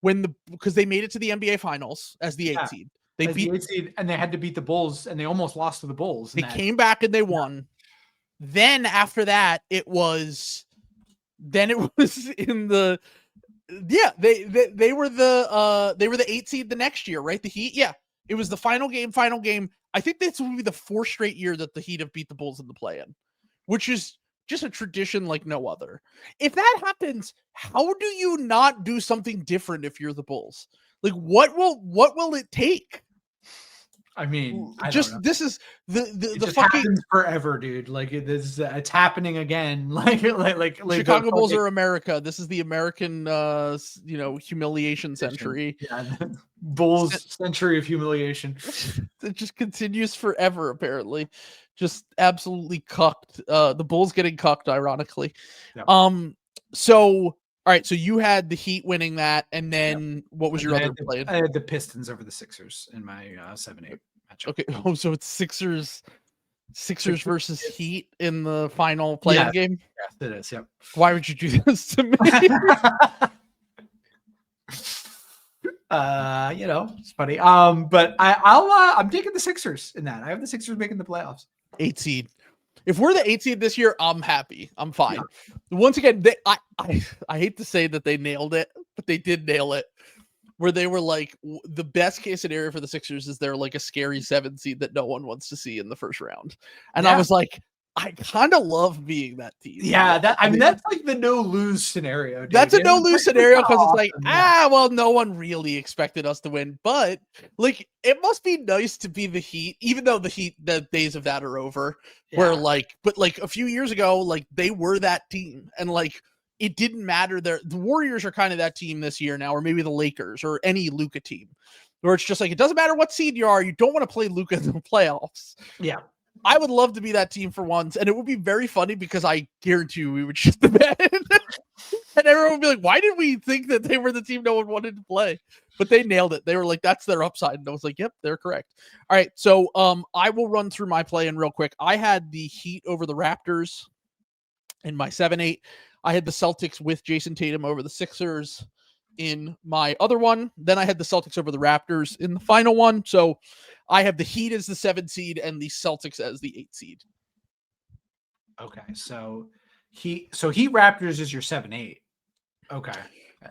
because they made it to the NBA Finals as the 8th seed. They beat the 8th seed and they had to beat the Bulls and they almost lost to the Bulls. They came back and they won. Then after that, it was in the. Yeah, they were the 8th seed the next year, right? The Heat, yeah. It was the final game. I think this will be the 4th straight year that the Heat have beat the Bulls in the play-in, which is just a tradition like no other. If that happens, how do you not do something different if you're the Bulls? Like what will it take? I mean, this is the fucking happens forever, dude. Like it's happening again. Like Chicago Bulls are America. This is the American, humiliation century. Yeah, Bulls century of humiliation. It just continues forever. Apparently, just absolutely cucked. The Bulls getting cucked, ironically. Yep. So. All right, so you had the Heat winning that, and then what was your other play? I had the Pistons over the Sixers in my 7-8 matchup. Okay, so it's Sixers versus Heat in the final play-in game? Yes, it is, yep. Why would you do this to me? It's funny. But I'm taking the Sixers in that. I have the Sixers making the playoffs. 8 seed. If we're the 8 seed this year, I'm happy. I'm fine. Yeah. Once again, I hate to say that they nailed it, but they did nail it. Where they were like, the best case scenario for the Sixers is they're like a scary 7 seed that no one wants to see in the first round. And I was like, I kind of love being that team. Yeah, that's like the no lose scenario. Dude. That's a no lose scenario because it's like, well, no one really expected us to win, but like it must be nice to be the Heat, even though the days of that are over. Yeah. Where but a few years ago, like they were that team, and like it didn't matter. The Warriors are kind of that team this year now, or maybe the Lakers or any Luka team, where it's just like it doesn't matter what seed you are, you don't want to play Luka in the playoffs. Yeah. I would love to be that team for once, and it would be very funny because I guarantee you we would shit the bed. And everyone would be like, why did we think that they were the team no one wanted to play? But they nailed it. They were like, that's their upside. And I was like, yep, they're correct. All right, so I will run through my play-in real quick. I had the Heat over the Raptors in my 7-8. I had the Celtics with Jason Tatum over the Sixers in my other one. Then I had the Celtics over the Raptors in the final one. So I have the Heat as the 7 seed and the Celtics as the 8 seed. Okay, so Heat Raptors is your 7-8. Okay,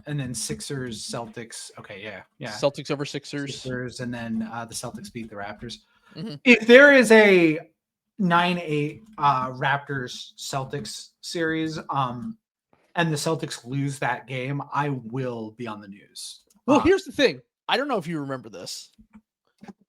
and then Sixers Celtics. Okay, yeah. Celtics over Sixers, and then the Celtics beat the Raptors. Mm-hmm. If there is a 9-8 Raptors Celtics series, and the Celtics lose that game, I will be on the news. Well, here's the thing. I don't know if you remember this,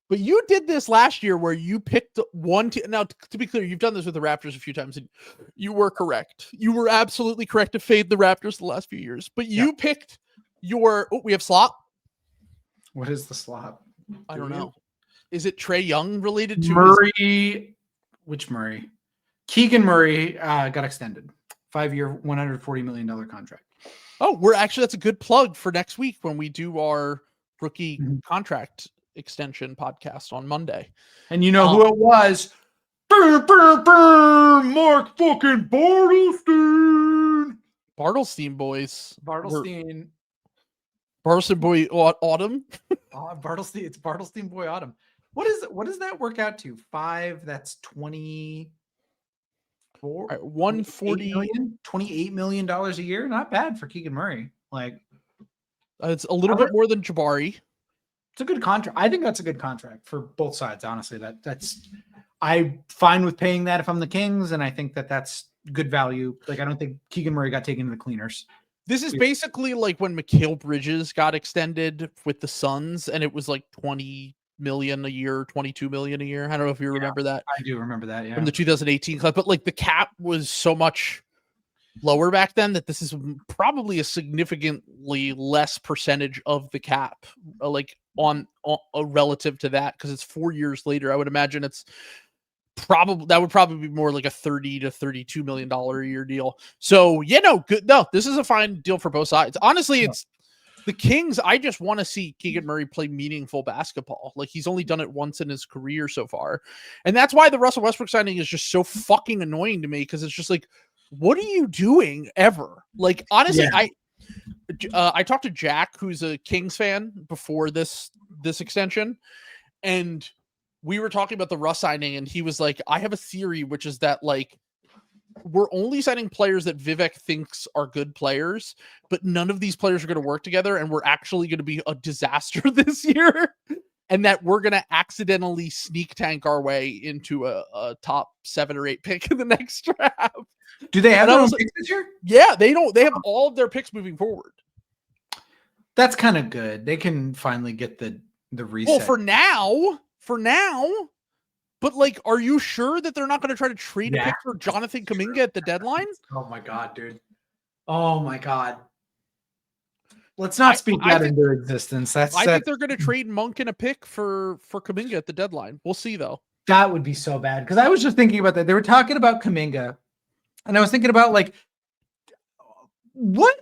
but you did this last year where you picked one team. Now, to be clear, you've done this with the Raptors a few times, and you were correct. You were absolutely correct to fade the Raptors the last few years. But you picked your... Oh, we have slop? What is the slop? I don't know. Is it Trey Young related to... Murray? Which Murray? Keegan Murray got extended. 5-year, $140 million contract. Oh, that's a good plug for next week when we do our rookie contract extension podcast on Monday. And you know who it was? Mark fucking Bartlestein. Bartlestein boys. Bartlestein boy Autumn. Bartlestein. It's Bartlestein boy Autumn. What does that work out to? 5, that's 20. Right, 140 $28 million a year. Not bad for Keegan Murray. Like it's a little bit more than Jabari. It's a good contract. I think that's a good contract for both sides. Honestly, that's I'm fine with paying that if I'm the Kings, and I think that's good value. Like I don't think Keegan Murray got taken to the cleaners. This is basically like when Mikal Bridges got extended with the Suns, and it was like $20 million a year, $22 million a year. I don't know if you remember that. I do remember that, from the 2018 club, but like the cap was so much lower back then that this is probably a significantly less percentage of the cap, like on relative to that, because it's 4 years later. I would imagine it's that would probably be more like a $30 to $32 million a year deal. So good. No, this is a fine deal for both sides. Honestly, it's the Kings. I just want to see Keegan Murray play meaningful basketball. Like he's only done it once in his career so far. And that's why the Russell Westbrook signing is just so fucking annoying to me. Cause it's just like, what are you doing ever? Like, honestly, I talked to Jack, who's a Kings fan before this extension. And we were talking about the Russ signing, and he was like, I have a theory, which is that like, we're only signing players that Vivek thinks are good players, but none of these players are going to work together, and we're actually going to be a disaster this year, and that we're going to accidentally sneak tank our way into a top 7 or 8 pick in the next draft. Do they have their own picks this year? Yeah, they don't. They have all of their picks moving forward. That's kind of good. They can finally get the reset. Well, for now, for now. But like, are you sure that they're not going to try to trade a pick for Jonathan Kuminga at the deadline? Oh my God, dude. Oh my God. Let's not speak that into existence. I think they're going to trade Monk and a pick for Kuminga at the deadline. We'll see though. That would be so bad. Because I was just thinking about that. They were talking about Kuminga. And I was thinking about like, what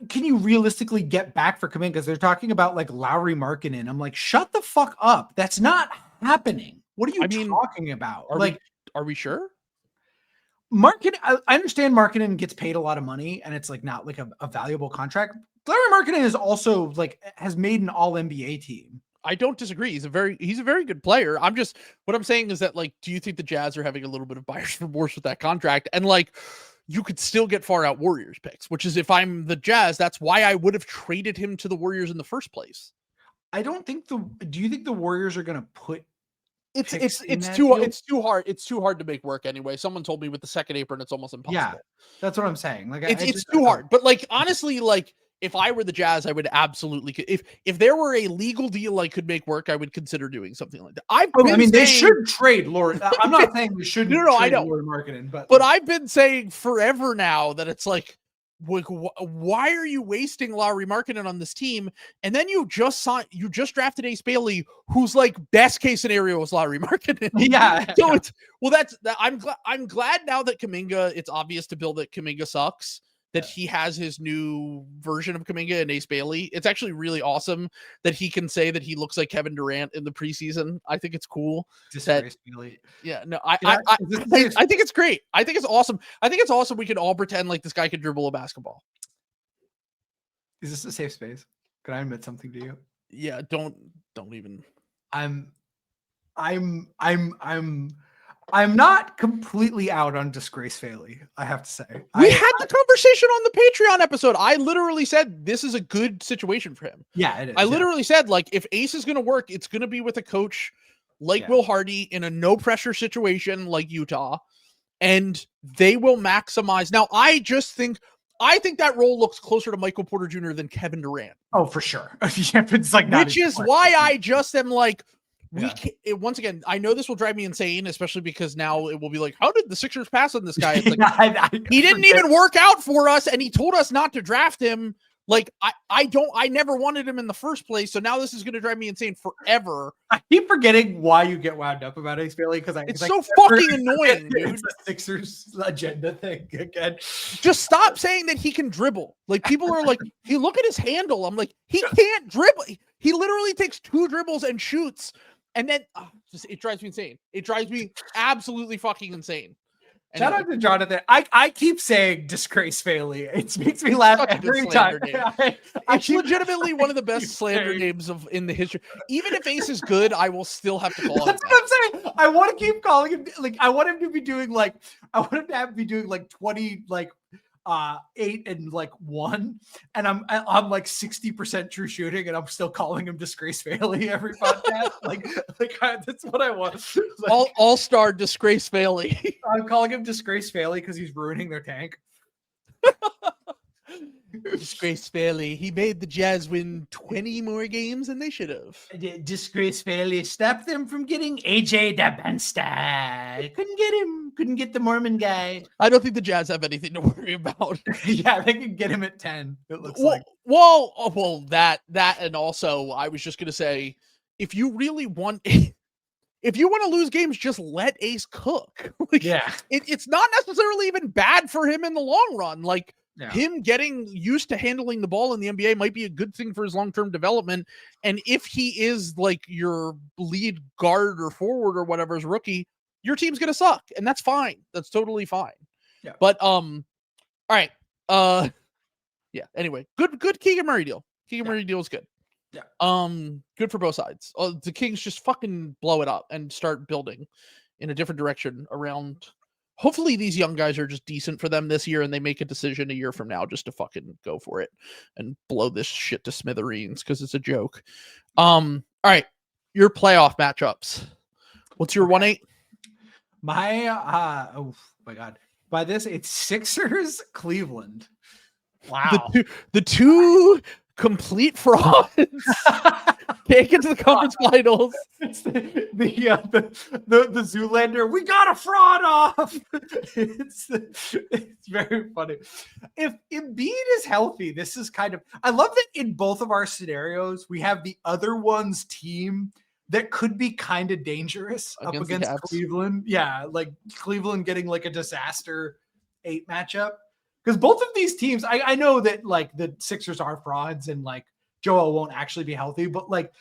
can you realistically get back for Kuminga? Because they're talking about like Lauri Markkanen. I'm like, shut the fuck up. That's not happening. What are you talking about? Are we sure? Markkanen, I understand Markkanen gets paid a lot of money and it's like not like a valuable contract. Lauri Markkanen is also like has made an all NBA team. I don't disagree. He's a very good player. What I'm saying is that like, do you think the Jazz are having a little bit of buyer's remorse with that contract? And like, you could still get far out Warriors picks, which is if I'm the Jazz, that's why I would have traded him to the Warriors in the first place. I don't think do you think the Warriors are going to put it's too hard. It's too hard to make work anyway. Someone told me with the second apron, it's almost impossible. Yeah, that's what I'm saying. Like it's too hard. But like, honestly, like if I were the Jazz, I would absolutely, if there were a legal deal I could make work, I would consider doing something like that. They should trade Lauri. I'm not saying we shouldn't. No, I know. Lauri Markkanen, but I've been saying forever now that it's like, why are you wasting Lauri Markkanen on this team? And then you just drafted Ace Bailey, who's like best case scenario was Lauri Markkanen. Yeah. So I'm glad now that Kuminga, it's obvious to Bill that Kuminga sucks, that he has his new version of Kuminga and Ace Bailey. It's actually really awesome that he can say that he looks like Kevin Durant in the preseason. I think it's cool. Yeah, no, I think it's great. I think it's awesome. I think it's awesome we can all pretend like this guy can dribble a basketball. Is this a safe space? Can I admit something to you? Yeah, don't even. I'm not completely out on Disgrace Bailey, I have to say. We had the conversation on the Patreon episode. I literally said this is a good situation for him. Yeah, it is. I literally said, like, if Ace is going to work, it's going to be with a coach like Will Hardy in a no pressure situation like Utah, and they will maximize. Now, I think that role looks closer to Michael Porter Jr. than Kevin Durant. Oh, for sure. It's like, which is why I just am like, once again, I know this will drive me insane, especially because now it will be like, how did the Sixers pass on this guy? It's like, he didn't even work out for us, and he told us not to draft him. Like, I never wanted him in the first place, so now this is going to drive me insane forever. I keep forgetting why you get wound up about Ace Bailey, because it's so fucking annoying, dude. It's a Sixers agenda thing again. Just stop saying that he can dribble. Like, people are like, hey, look at his handle. I'm like, he can't dribble. He literally takes 2 dribbles and shoots. And then it drives me insane. It drives me absolutely fucking insane. Shout out to Jonathan. I keep saying Disgrace Bailey. It makes me laugh every time. It's legitimately one of the best slander names in the history. Even if Ace is good, I will still have to call him. That's what I'm saying. I want to keep calling him. Like, I want him to be doing like 20 like 8 and like 1, and I'm like 60% true shooting, and I'm still calling him Disgrace Bailey every podcast. That's what I want. Like, all-star Disgrace Bailey. I'm calling him Disgrace Bailey because he's ruining their tank. Disgrace Bailey. He made the Jazz win 20 more games than they should have. Disgrace Bailey stopped them from getting AJ Dabensta. Couldn't get him. Couldn't get the Mormon guy. I don't think the Jazz have anything to worry about. Yeah, they could get him at 10. It looks like. Well, that, and also I was just gonna say, if you really want. If you want to lose games, just let Ace cook. It's not necessarily even bad for him in the long run. Like, him getting used to handling the ball in the NBA might be a good thing for his long-term development. And if he is like your lead guard or forward or whatever as rookie, your team's going to suck. And that's fine. That's totally fine. Yeah. But, all right. Anyway, good Keegan Murray deal. Keegan Murray deal is good. Yeah. Good for both sides. The Kings just fucking blow it up and start building in a different direction around. Hopefully these young guys are just decent for them this year, and they make a decision a year from now just to fucking go for it and blow this shit to smithereens because it's a joke. All right, your playoff matchups. What's your 1-8? My oh my god. By this, it's Sixers Cleveland. Wow. The two complete frauds. Can't get to the conference finals. It's the Zoolander. We got a fraud off. It's very funny. If Embiid is healthy, this is kind of. I love that in both of our scenarios we have the other one's team that could be kind of dangerous up against Cleveland. Yeah, like Cleveland getting like a disaster 8 matchup. Because both of these teams, I know that like the Sixers are frauds and like Joel won't actually be healthy, but like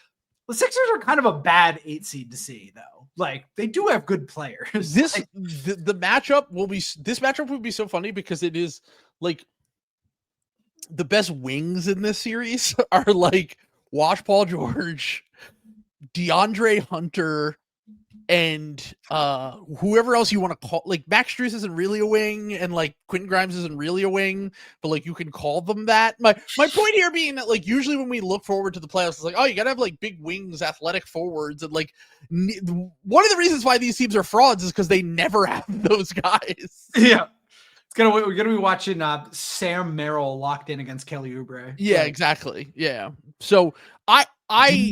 the Sixers are kind of a bad 8 seed to see though. Like they do have good players. The matchup will be so funny because it is like the best wings in this series are like Wash Paul George, DeAndre Hunter, and whoever else you want to call. Like Max Strus isn't really a wing, and like Quentin Grimes isn't really a wing, but like you can call them that. My point here being that like usually when we look forward to the playoffs, it's like, oh, you gotta have like big wings, athletic forwards, and like one of the reasons why these teams are frauds is because they never have those guys. Yeah. We're gonna be watching Sam Merrill locked in against Kelly Oubre. Yeah, exactly. Yeah. So I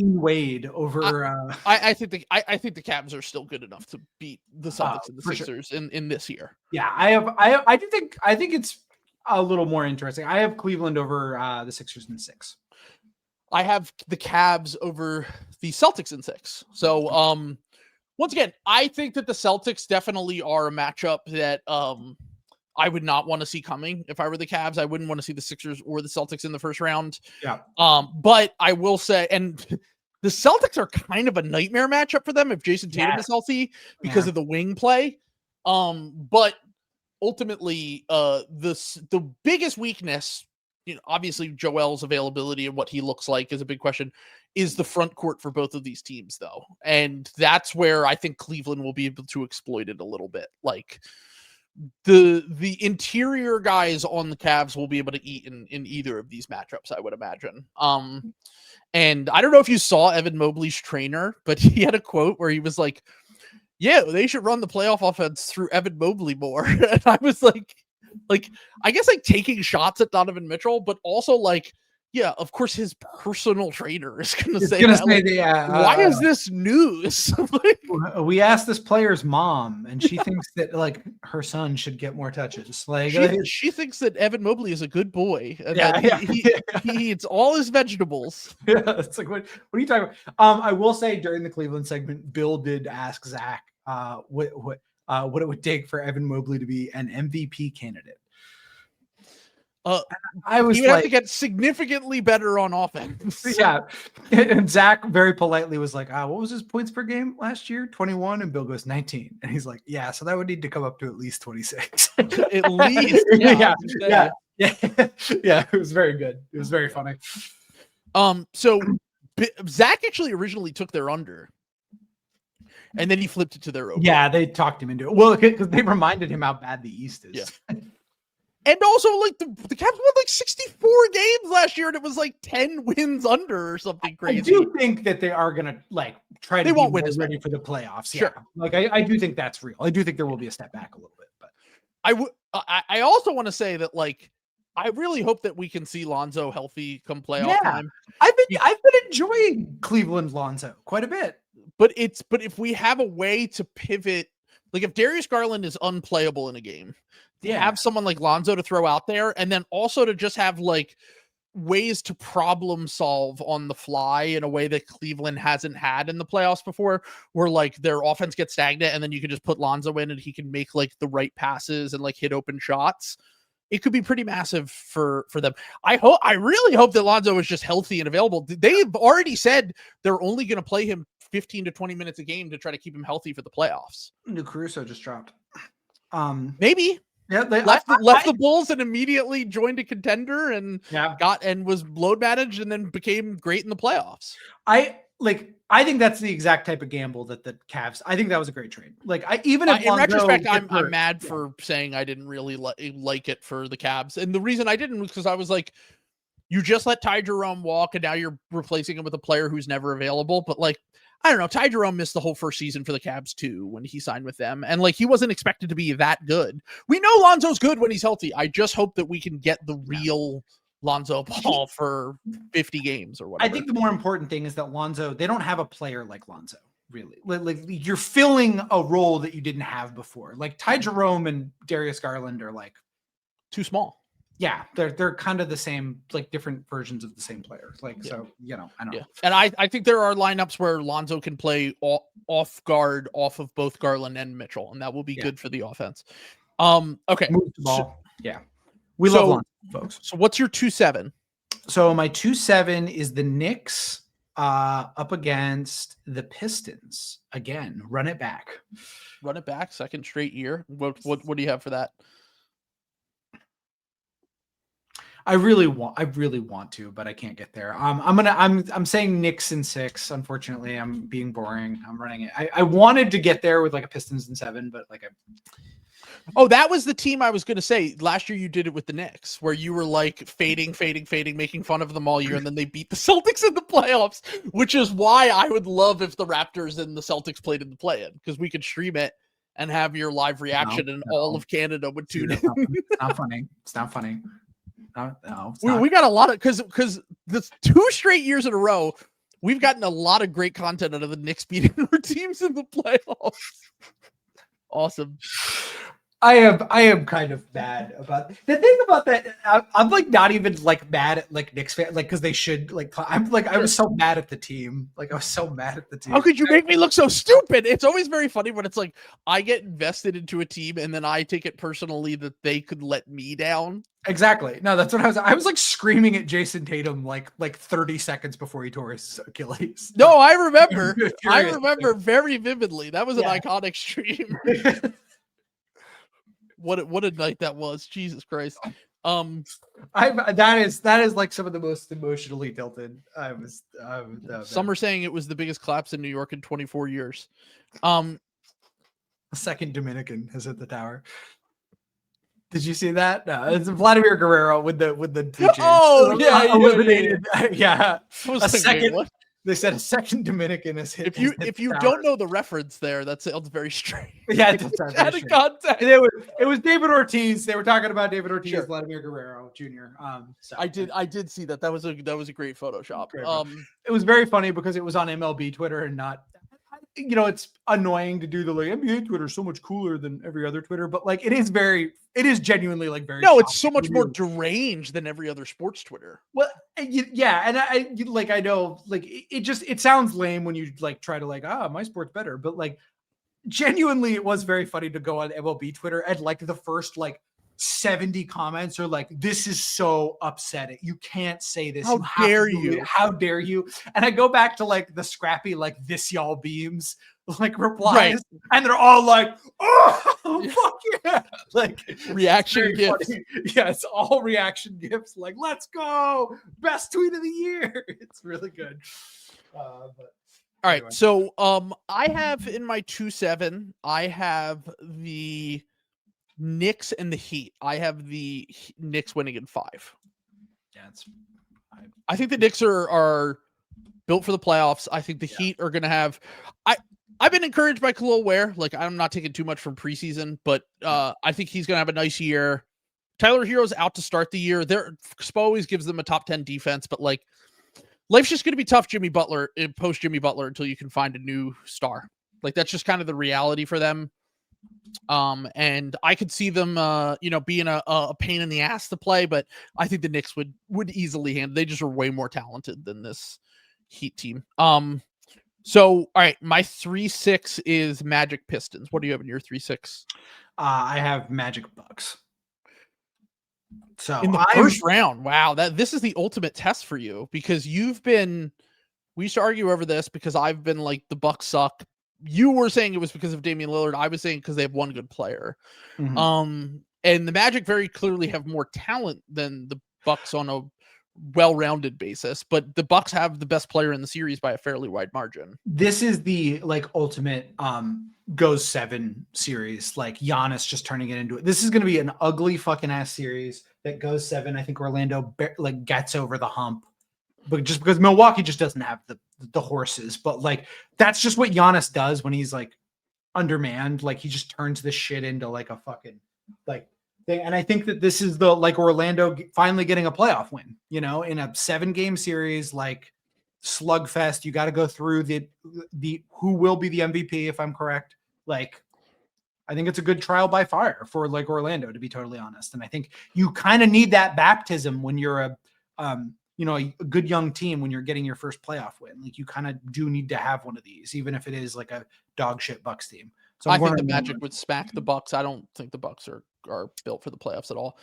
Wade over. I think the Cavs are still good enough to beat the Celtics and the Sixers in this year. Yeah, I think it's a little more interesting. I have Cleveland over the Sixers in 6. I have the Cavs over the Celtics in 6. So once again, I think that the Celtics definitely are a matchup that I would not want to see coming. If I were the Cavs, I wouldn't want to see the Sixers or the Celtics in the first round. Yeah. But I will say, and the Celtics are kind of a nightmare matchup for them if Jason Tatum is healthy because of the wing play. But ultimately, the biggest weakness, obviously Joel's availability and what he looks like is a big question, is the front court for both of these teams, though. And that's where I think Cleveland will be able to exploit it a little bit. Like, the interior guys on the Cavs will be able to eat in either of these matchups, I would imagine. And I don't know if you saw Evan Mobley's trainer, but he had a quote where he was like, yeah, they should run the playoff offense through Evan Mobley more. And I was like, I guess like taking shots at Donovan Mitchell, but also like, yeah, of course his personal trainer is going to say that. Like, why is this news? We asked this player's mom, and she thinks that like her son should get more touches. Like she thinks that Evan Mobley is a good boy. And he eats all his vegetables. Yeah, it's like what are you talking about? I will say during the Cleveland segment, Bill did ask Zach what it would take for Evan Mobley to be an MVP candidate. I was have to get significantly better on offense. Yeah. And Zach very politely was like, what was his points per game last year? 21. And Bill goes 19. And he's like, yeah, so that would need to come up to at least 26. At least. Yeah. It was very good. It was very funny. So Zach actually originally took their under. And then he flipped it to their over. Yeah, they talked him into it. Well, because they reminded him how bad the East is. Yeah. And also, like, the Cavs won like 64 games last year, and it was like 10 wins under or something crazy. I do think that they are going to, like, try to be ready for the playoffs. Sure. Yeah. Like, I do think that's real. I do think there will be a step back a little bit. But I also want to say that, like, I really hope that we can see Lonzo healthy come playoff time. I've been enjoying Cleveland Lonzo quite a bit. But if we have a way to pivot, like if Darius Garland is unplayable in a game, have someone like Lonzo to throw out there, and then also to just have like ways to problem solve on the fly in a way that Cleveland hasn't had in the playoffs before, where like their offense gets stagnant and then you can just put Lonzo in and he can make like the right passes and like hit open shots. It could be pretty massive for them. I really hope that Lonzo is just healthy and available. They've already said they're only going to play him 15 to 20 minutes a game to try to keep him healthy for the playoffs. New Caruso just dropped. Maybe. Yeah, they left the Bulls and immediately joined a contender and was load managed and then became great in the playoffs. I think that's the exact type of gamble that the Cavs. I think that was a great trade. Like in retrospect, I'm mad for saying I didn't really like it for the Cavs, and the reason I didn't was because I was like, you just let Ty Jerome walk, and now you're replacing him with a player who's never available. But like, I don't know, Ty Jerome missed the whole first season for the Cavs too when he signed with them, and like he wasn't expected to be that good. We know Lonzo's good when he's healthy. I just hope that we can get the real Lonzo Ball for 50 games or whatever. I think the more important thing is that Lonzo, they don't have a player like Lonzo, really. Like you're filling a role that you didn't have before. Like Ty Jerome and Darius Garland are like too small. Yeah, they're kind of the same, like different versions of the same player. Like, so, I don't know. And I think there are lineups where Lonzo can play off guard off of both Garland and Mitchell, and that will be good for the offense. Okay. Move the ball. We love Lonzo, folks. So what's your 2-7? So my 2-7 is the Knicks up against the Pistons. Again, run it back. Run it back, second straight year. What do you have for that? I really want to, but I can't get there. I'm saying Knicks in 6. Unfortunately, I'm being boring. I'm running it. I wanted to get there with like a Pistons in 7, but like that was the team I was going to say. Last year you did it with the Knicks, where you were like fading, making fun of them all year, and then they beat the Celtics in the playoffs, which is why I would love if the Raptors and the Celtics played in the play-in, because we could stream it and have your live reaction, and all of Canada would tune in. It's not funny. It's not funny. No, we got a lot of because the 2 straight years in a row, we've gotten a lot of great content out of the Knicks beating our teams in the playoffs. Awesome. I am kind of bad about the thing about that. I'm like not even like mad at like Knicks fan, like because they should like. I'm like I was so mad at the team. Like I was so mad at the team. How could you make me look so stupid? It's always very funny when it's like I get invested into a team and then I take it personally that they could let me down. Exactly. No, that's what I was like screaming at Jason Tatum like 30 seconds before he tore his Achilles. No, I remember. I remember very vividly. That was an iconic stream. What a night that was. Jesus Christ. That is like some of the most emotionally tilted. Some are saying it was the biggest collapse in New York in 24 years. A second Dominican has hit the tower. Did you see that? No, it's Vladimir Guerrero with the eliminated. Yeah, a second. They said a second Dominican has hit. If you don't know the reference there, that sounds very strange. Yeah, it was David Ortiz. They were talking about David Ortiz, Vladimir Guerrero Jr. I did see that. That was a great Photoshop. It was very funny because it was on MLB Twitter and not. It's annoying to do the like NBA Twitter is so much cooler than every other Twitter, but like it is genuinely like very. No, it's so much more deranged than every other sports Twitter. Well, yeah, and I know like it sounds lame when you like try to like my sport's better, but like genuinely it was very funny to go on MLB Twitter and like the first like 70 comments are like, this is so upsetting. You can't say this. How dare you? How dare you? And I go back to like the scrappy, like this y'all beams, like replies. And they're all like, oh, fuck yeah. Like reaction gifs. Yeah, it's all reaction gifs. Like, let's go. Best tweet of the year. It's really good. All right. So I have in my 2-7, I have the Knicks and the Heat. I have the Knicks winning in 5. Yeah, I think the Knicks are built for the playoffs. I think the Heat are going to have. I've been encouraged by Khalil Ware. Like I'm not taking too much from preseason, but I think he's going to have a nice year. Tyler Hero's out to start the year. Spo always gives them a top 10 defense, but like life's just going to be tough. Post Jimmy Butler until you can find a new star. Like that's just kind of the reality for them. And I could see them, being a pain in the ass to play, but I think the Knicks would easily handle. They just are way more talented than this Heat team. So, all right, my 3-6 is Magic Pistons. What do you have in your 3-6? I have Magic Bucks. So in the first round, wow, this is the ultimate test for you because we used to argue over this because I've been like the Bucks suck. You were saying it was because of Damian Lillard. I was saying because they have one good player. Mm-hmm. And the Magic very clearly have more talent than the Bucks on a well-rounded basis, but the Bucks have the best player in the series by a fairly wide margin. This is the like ultimate goes 7 series, like Giannis just turning it into it. This is going to be an ugly fucking ass series that goes 7. I think Orlando like gets over the hump. But just because Milwaukee just doesn't have the horses, but like that's just what Giannis does when he's like undermanned. Like he just turns this shit into like a fucking like And I think that this is the like Orlando finally getting a playoff win, in a 7-game series, like slugfest. You got to go through the who will be the MVP, if I'm correct. Like, I think it's a good trial by fire for like Orlando, to be totally honest. And I think you kind of need that baptism when you're a good young team, when you're getting your first playoff win. Like, you kind of do need to have one of these, even if it is like a dog shit Bucks team. So I think the Magic would smack the Bucks. I don't think the Bucks are built for the playoffs at all.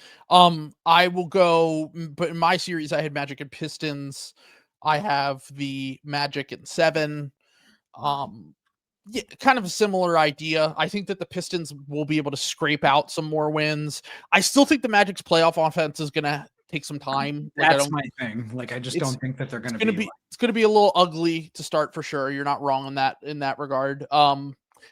I will go, but in my series, I had Magic and Pistons. I have the Magic in 7. Yeah, kind of a similar idea. I think that the Pistons will be able to scrape out some more wins. I still think the Magic's playoff offense is going to take some time. That's my thing. Like, I just don't think that they're going to be. It's going to be a little ugly to start for sure. You're not wrong in that regard.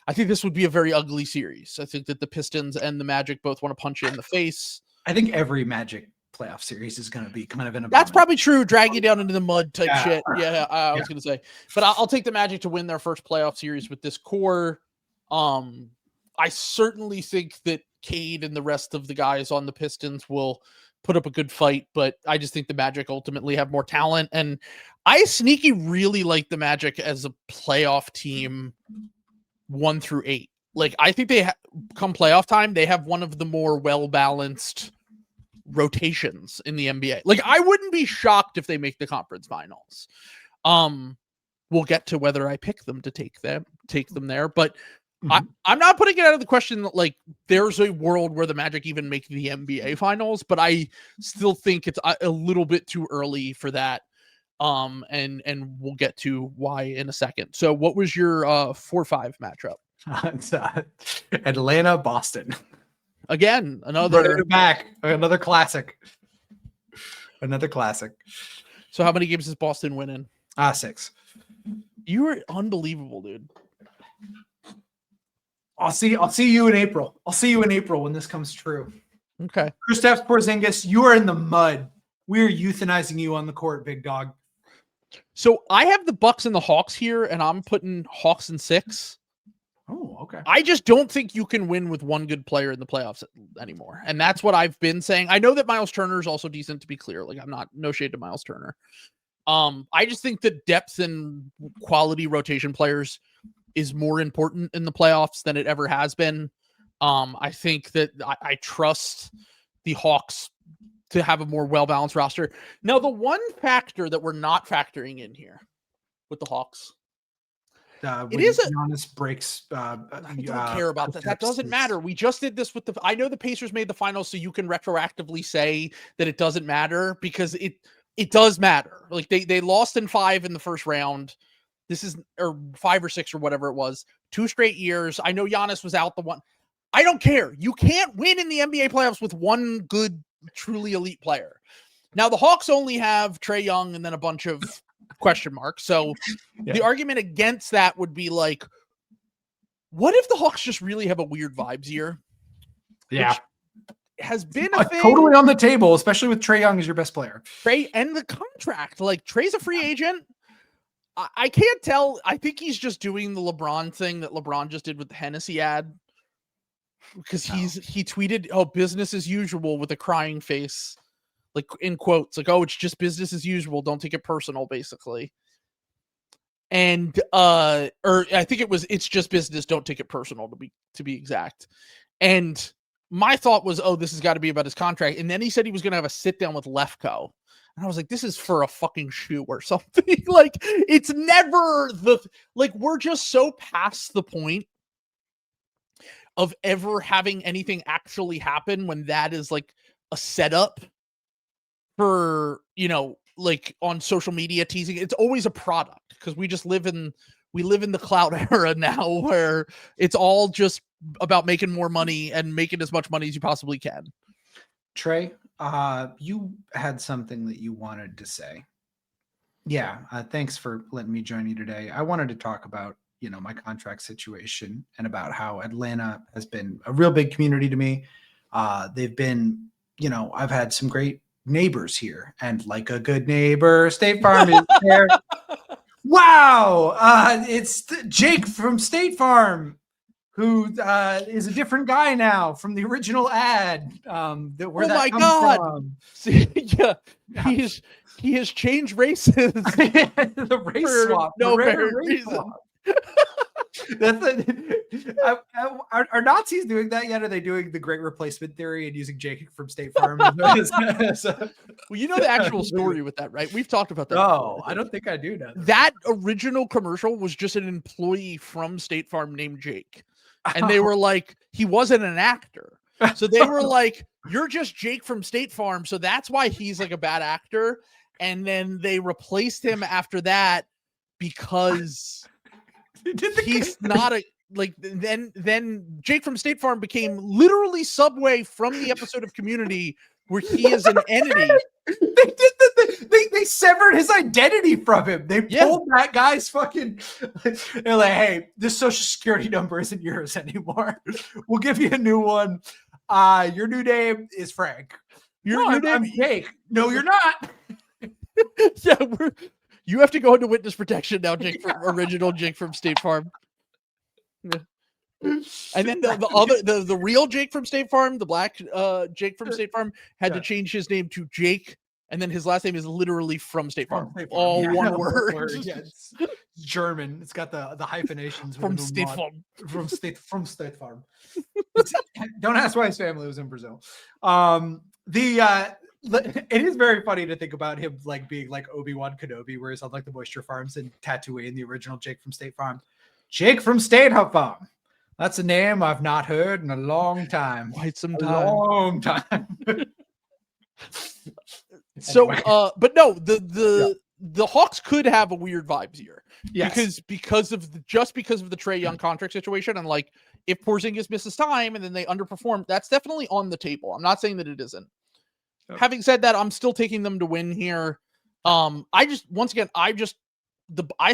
I think this would be a very ugly series. I think that the Pistons and the Magic both want to punch you in the face. I think every Magic playoff series is going to be kind of in a. That's probably true. Drag you down into the mud type shit. Yeah, I was going to say, but I'll take the Magic to win their first playoff series with this core. I certainly think that Cade and the rest of the guys on the Pistons will put up a good fight, but I just think the Magic ultimately have more talent, and I sneaky really like the Magic as a playoff team. 1 through 8. Like, I think they come playoff time, they have one of the more well-balanced rotations in the NBA. Like, I wouldn't be shocked if they make the conference finals. We'll get to whether I pick them to take them there, but I'm not putting it out of the question that like there's a world where the Magic even make the NBA finals, but I still think it's a little bit too early for that. And we'll get to why in a second. So what was your 4-5 matchup? It's Atlanta, Boston. Again, another classic. Another classic. So how many games is Boston winning? 6. You were unbelievable, dude. I'll see you in April. I'll see you in April when this comes true. Okay. Kristaps Porzingis, you are in the mud. We are euthanizing you on the court, big dog. So I have the Bucks and the Hawks here, and I'm putting Hawks in 6. Oh, okay. I just don't think you can win with one good player in the playoffs anymore. And that's what I've been saying. I know that Miles Turner is also decent, to be clear. Like, I'm not, no shade to Miles Turner. I just think that depth and quality rotation players is more important in the playoffs than it ever has been. I think that I trust the Hawks to have a more well-balanced roster. Now, the one factor that we're not factoring in here with the Hawks, it is Giannis breaks. I don't care about that. That doesn't matter. We just did this with I know the Pacers made the finals, so you can retroactively say that it doesn't matter because it does matter. Like they lost in 5 in the first round. This is or 5 or 6 or whatever it was. 2 straight years. I know Giannis was out the one. I don't care. You can't win in the NBA playoffs with one good, truly elite player. Now, the Hawks only have Trey Young and then a bunch of question marks. So the argument against that would be like, what if the Hawks just really have a weird vibes year? Yeah. Has been a thing. Totally on the table, especially with Trey Young as your best player. Trey and the contract. Like, Trey's a free agent. I can't tell. I think he's just doing the LeBron thing that LeBron just did with the Hennessy ad. Because he tweeted, "Oh, business as usual," with a crying face, like in quotes, like, "Oh, it's just business as usual. Don't take it personal," basically. And or I think it's just business. Don't take it personal, to be exact. And my thought was, oh, this has got to be about his contract. And then he said he was going to have a sit down with Lefko. And I was like, this is for a fucking shoe or something. Like, it's never we're just so past the point of ever having anything actually happen when that is like a setup for, like on social media teasing. It's always a product because we live in the cloud era now where it's all just about making more money and making as much money as you possibly can. Trey, you had something that you wanted to say. Yeah. Thanks for letting me join you today. I wanted to talk about, my contract situation and about how Atlanta has been a real big community to me. They've been, I've had some great neighbors here, and like a good neighbor, State Farm is there. Wow. It's Jake from State Farm. who is a different guy now from the original ad. Where that comes from. Yeah, he has changed races. The race swap. No apparent reason. Swap. Are Nazis doing that yet? Are they doing the great replacement theory and using Jake from State Farm? Well, you know the actual story with that, right? We've talked about that. Oh, I don't think I do know. That original commercial was just an employee from State Farm named Jake. And they were like, he wasn't an actor. So they were like, you're just Jake from State Farm. So that's why he's like a bad actor. And then they replaced him after that because he's not a like then Jake from State Farm became literally Subway from the episode of Community where he is an entity. They severed his identity from him. They pulled that guy's fucking. They're like, hey, this social security number isn't yours anymore. We'll give you a new one. Your new name is Frank. Your name is Jake. No, you're not. Yeah, you have to go into witness protection now, Jake from original Jake from State Farm. Yeah. And then the real Jake from State Farm, the black Jake from State Farm, had to change his name to Jake, and then his last name is literally from State Farm. All one word. Yeah, it's German. It's got the hyphenations from State Farm. From State Farm. Don't ask why his family was in Brazil. It is very funny to think about him like being like Obi-Wan Kenobi, where he's on like the moisture farms in Tatooine, the original Jake from State Farm. Jake from State Farm. That's a name I've not heard in a long time. Quite some time. A long time. So, but no, the Hawks could have a weird vibes here. Yes. Because of the Trey Young contract situation, and like if Porzingis misses time and then they underperform, that's definitely on the table. I'm not saying that it isn't. Okay. Having said that, I'm still taking them to win here. I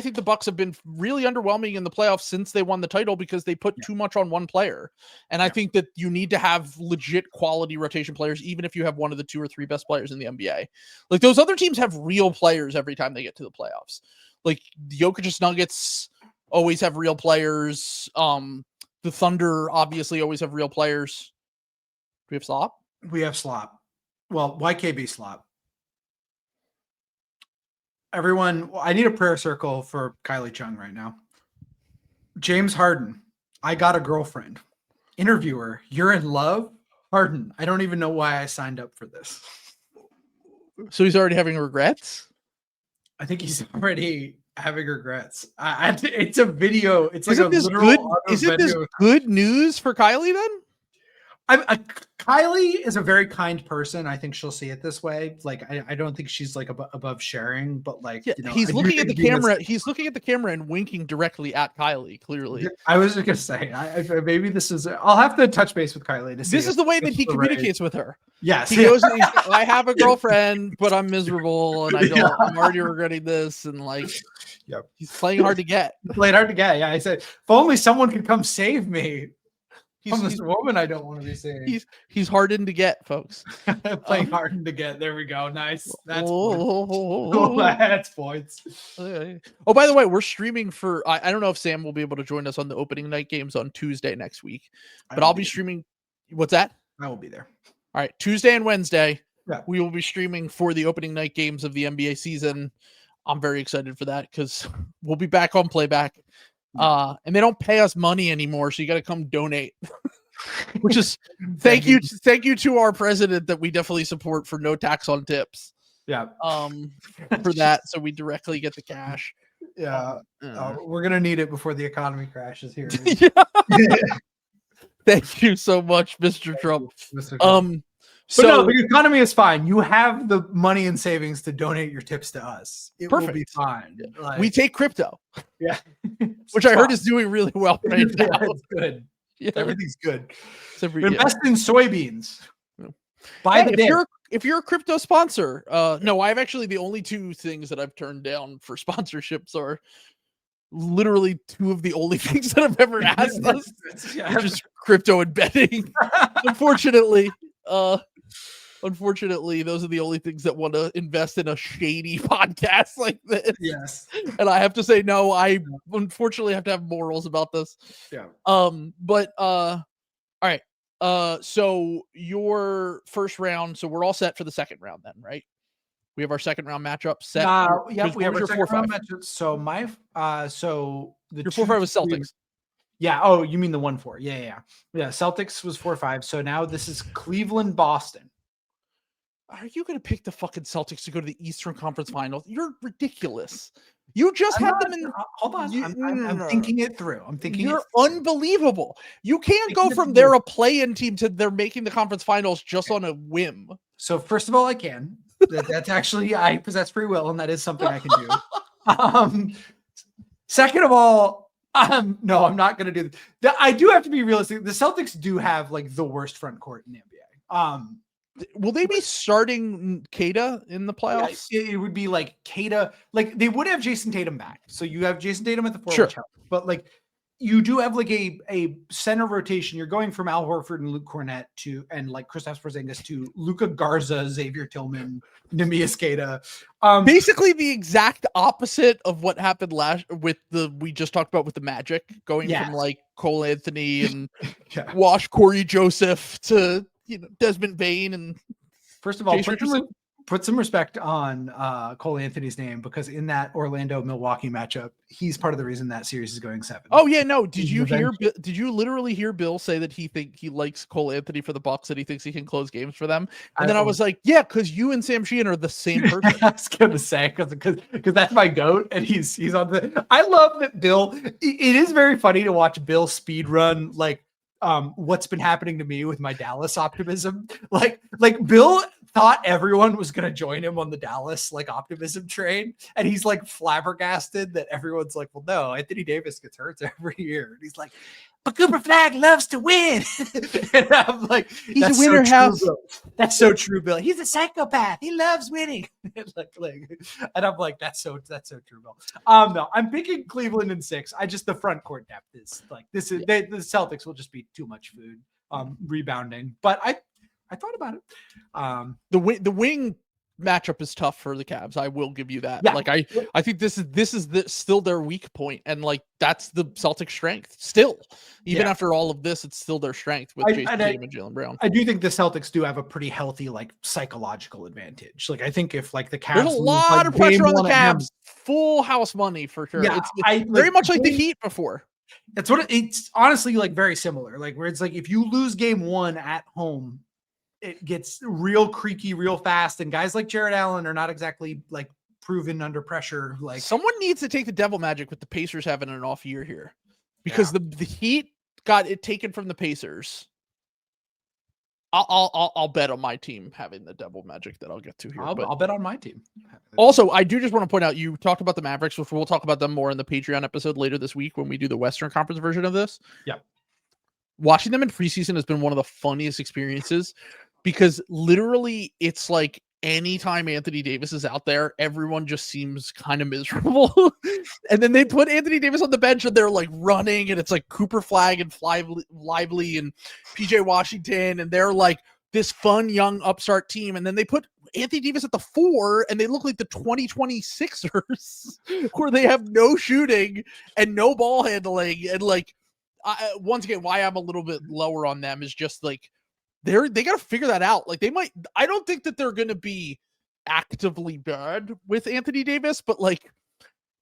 think the Bucks have been really underwhelming in the playoffs since they won the title because they put too much on one player. And I think that you need to have legit quality rotation players, even if you have one of the 2 or 3 best players in the NBA. Like those other teams have real players every time they get to the playoffs. Like the Jokic's Nuggets always have real players. The Thunder obviously always have real players. Do we have Slop? We have Slop. Well, YKB Slop. Everyone, I need a prayer circle for Kylie Chung right now. James Harden, I got a girlfriend. Interviewer, you're in love? Harden, I don't even know why I signed up for this. So he's already having regrets? I think he's already having regrets. It's a video. It's like isn't this good news for Kylie then? Kylie is a very kind person. I think she'll see it this way. Like, I don't think she's like above sharing, but like, he's looking at the camera. He's looking at the camera and winking directly at Kylie. Clearly, I was just gonna say, maybe this is. I'll have to touch base with Kylie to see. This is the way that he communicates with her. Yes, he goes. I have a girlfriend, but I'm miserable, and I'm already regretting this, and like, he's playing hard to get. Playing hard to get. Yeah, I said, if only someone could come save me. From this woman I don't want to be seeing. He's hardened to get, folks. Playing hardened to get. There we go. Nice. That's points. That's points. Oh, by the way, we're streaming for. I don't know if Sam will be able to join us on the opening night games on Tuesday next week, but I'll be streaming. What's that? I will be there. All right, Tuesday and Wednesday. Yeah. We will be streaming for the opening night games of the NBA season. I'm very excited for that because we'll be back on playback. And they don't pay us money anymore, so you got to come donate. Which is thank you to our president that we definitely support for no tax on tips. Yeah. For that, so we directly get the cash. Yeah. We're gonna need it before the economy crashes here. Thank you so much, Mr. Trump. Mr. Trump. But no, the economy is fine. You have the money and savings to donate your tips to us. It will be fine. Like, we take crypto. Yeah. Which I heard is doing really well right now. It's good. Yeah. Everything's good. Invest in soybeans. If you're a crypto sponsor, no, I've actually the only 2 things that I've turned down for sponsorships are literally 2 of the only things that I've ever asked us, which is crypto and betting. Unfortunately. Unfortunately, those are the only things that want to invest in a shady podcast like this. Yes. And I have to say, no, I unfortunately have to have morals about this. Yeah. But all right. So your first round, so we're all set for the second round then, right? We have our second round matchup set. Yep, we have our second round matchup. So my your 4-5 was Celtics. Yeah. Oh, you mean the 1-4? Yeah. Celtics was 4-5. So now this is Cleveland, Boston. Are you going to pick the fucking Celtics to go to the Eastern Conference Finals? You're ridiculous. You just had them in. Hold on. I'm thinking it through. You're unbelievable. You can't go from they're a play-in team to they're making the conference finals just on a whim. So first of all, I can. That's actually, I possess free will, and that is something I can do. Second of all, no, I'm not going to do that. I do have to be realistic. The Celtics do have like the worst front court in the NBA. Will they be starting Kata in the playoffs? Yeah, it would be like Kata. Like they would have Jason Tatum back. So you have Jason Tatum at the forward, sure. But like you do have like a center rotation. You're going from Al Horford and Luke Cornett and like Kristaps Porzingis to Luka Garza, Xavier Tillman, Neemias Queta. Basically the exact opposite of what happened we just talked about with the Magic, going from like Cole Anthony and Wash Corey Joseph to Desmond Bain. And first of all, put some respect on Cole Anthony's name, because in that Orlando-Milwaukee matchup, he's part of the reason that series is going 7. Oh yeah, no. Did you literally hear Bill say that he likes Cole Anthony for the Bucks, that he thinks he can close games for them? And then I was like, yeah, because you and Sam Sheehan are the same person. I was gonna say because that's my goat, and he's on the. I love that Bill. It is very funny to watch Bill speed run like what's been happening to me with my Dallas optimism. Like Bill thought everyone was going to join him on the Dallas like optimism train, and he's like flabbergasted that everyone's like, well, no, Anthony Davis gets hurt every year, and he's like, but Cooper Flag loves to win. And I'm like, he's a winner house. That's so true, Bill. He's a psychopath. He loves winning. And I'm like, that's so true, Bill. No, I'm picking Cleveland in 6. The front court depth is like this is the Celtics will just be too much food rebounding. But I thought about it. The wing matchup is tough for the Cavs. I will give you that. Yeah. Like I think this is still their weak point, and like that's the Celtics' strength still. Even after all of this, it's still their strength with Jason Tatum and Jaylen Brown. I do think the Celtics do have a pretty healthy like psychological advantage. Like I think if like the Cavs, there's a lot of pressure on the Cavs. Full house money for sure. Yeah, it's very much like the Heat before. That's what it's honestly like very similar. Like where it's like if you lose game 1 at home, it gets real creaky real fast, and guys like Jared Allen are not exactly like proven under pressure. Like someone needs to take the devil magic with the Pacers having an off year here, because the Heat got it taken from the Pacers. I'll bet on my team having the devil magic that I'll get to here. I'll bet on my team. Also, I do just want to point out, you talked about the Mavericks, which we'll talk about them more in the Patreon episode later this week when we do the Western Conference version of this. Yeah. Watching them in preseason has been one of the funniest experiences, because literally it's like anytime Anthony Davis is out there, everyone just seems kind of miserable. And then they put Anthony Davis on the bench and they're like running, and it's like Cooper Flag and Lively and PJ Washington, and they're like this fun young upstart team. And then they put Anthony Davis at the 4 and they look like the 2020 Sixers where they have no shooting and no ball handling. And like, once again, why I'm a little bit lower on them is just like they got to figure that out. Like I don't think that they're going to be actively bad with Anthony Davis, but like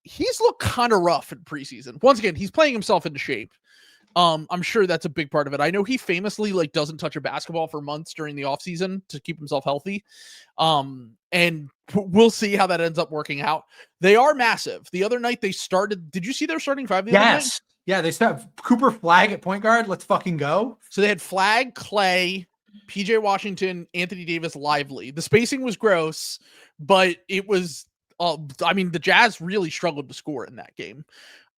he's looked kind of rough in preseason. Once again, he's playing himself into shape. I'm sure that's a big part of it. I know he famously like doesn't touch a basketball for months during the off season to keep himself healthy. And we'll see how that ends up working out. They are massive. The other night they started. Did you see their starting 5? Yes. Yeah, they start Cooper Flag at point guard. Let's fucking go. So they had Flag, Clay, PJ Washington, Anthony Davis, Lively. The spacing was gross, but it was, the Jazz really struggled to score in that game.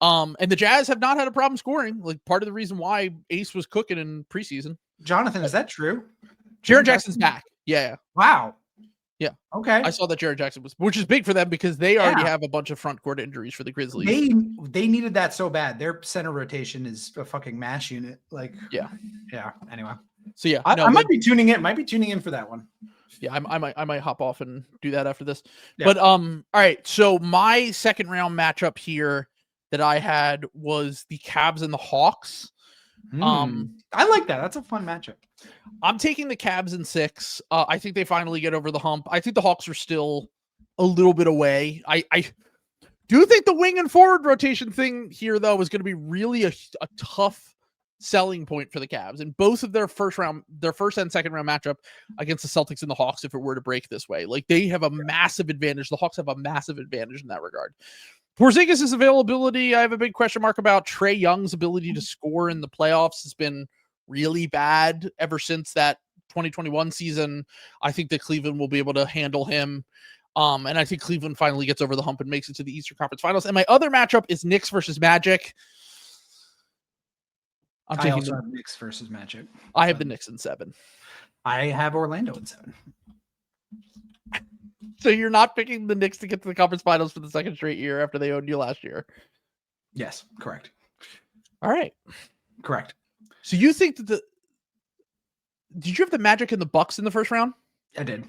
And the Jazz have not had a problem scoring. Like part of the reason why Ace was cooking in preseason. Jonathan, is that true? Jaren Jackson's back. Yeah. Wow. Yeah. Okay. I saw that Jaren Jackson which is big for them because they already have a bunch of front court injuries for the Grizzlies. They needed that so bad. Their center rotation is a fucking mash unit. Like, yeah. Anyway. So yeah, I might be tuning in. Might be tuning in for that one. Yeah, I might hop off and do that after this. Yeah. But all right. So my second round matchup here that I had was the Cavs and the Hawks. I like that. That's a fun matchup. I'm taking the Cavs in 6. I think they finally get over the hump. I think the Hawks are still a little bit away. I do think the wing and forward rotation thing here, though, is going to be really a tough selling point for the Cavs. And both of their first and second round matchup against the Celtics and the Hawks, if it were to break this way, like they have a massive advantage. The Hawks have a massive advantage in that regard. Porzingis' availability, I have a big question mark about. Trey Young's ability to score in the playoffs has been really bad ever since that 2021 season. I think that Cleveland will be able to handle him. And I think Cleveland finally gets over the hump and makes it to the Eastern Conference Finals. And my other matchup is Knicks versus Magic. I also have Knicks versus Magic. I have the Knicks in 7. I have Orlando in 7. So you're not picking the Knicks to get to the conference finals for the second straight year after they owned you last year? Yes, correct. All right. Correct. So you think that did you have the Magic and the Bucks in the first round? I did.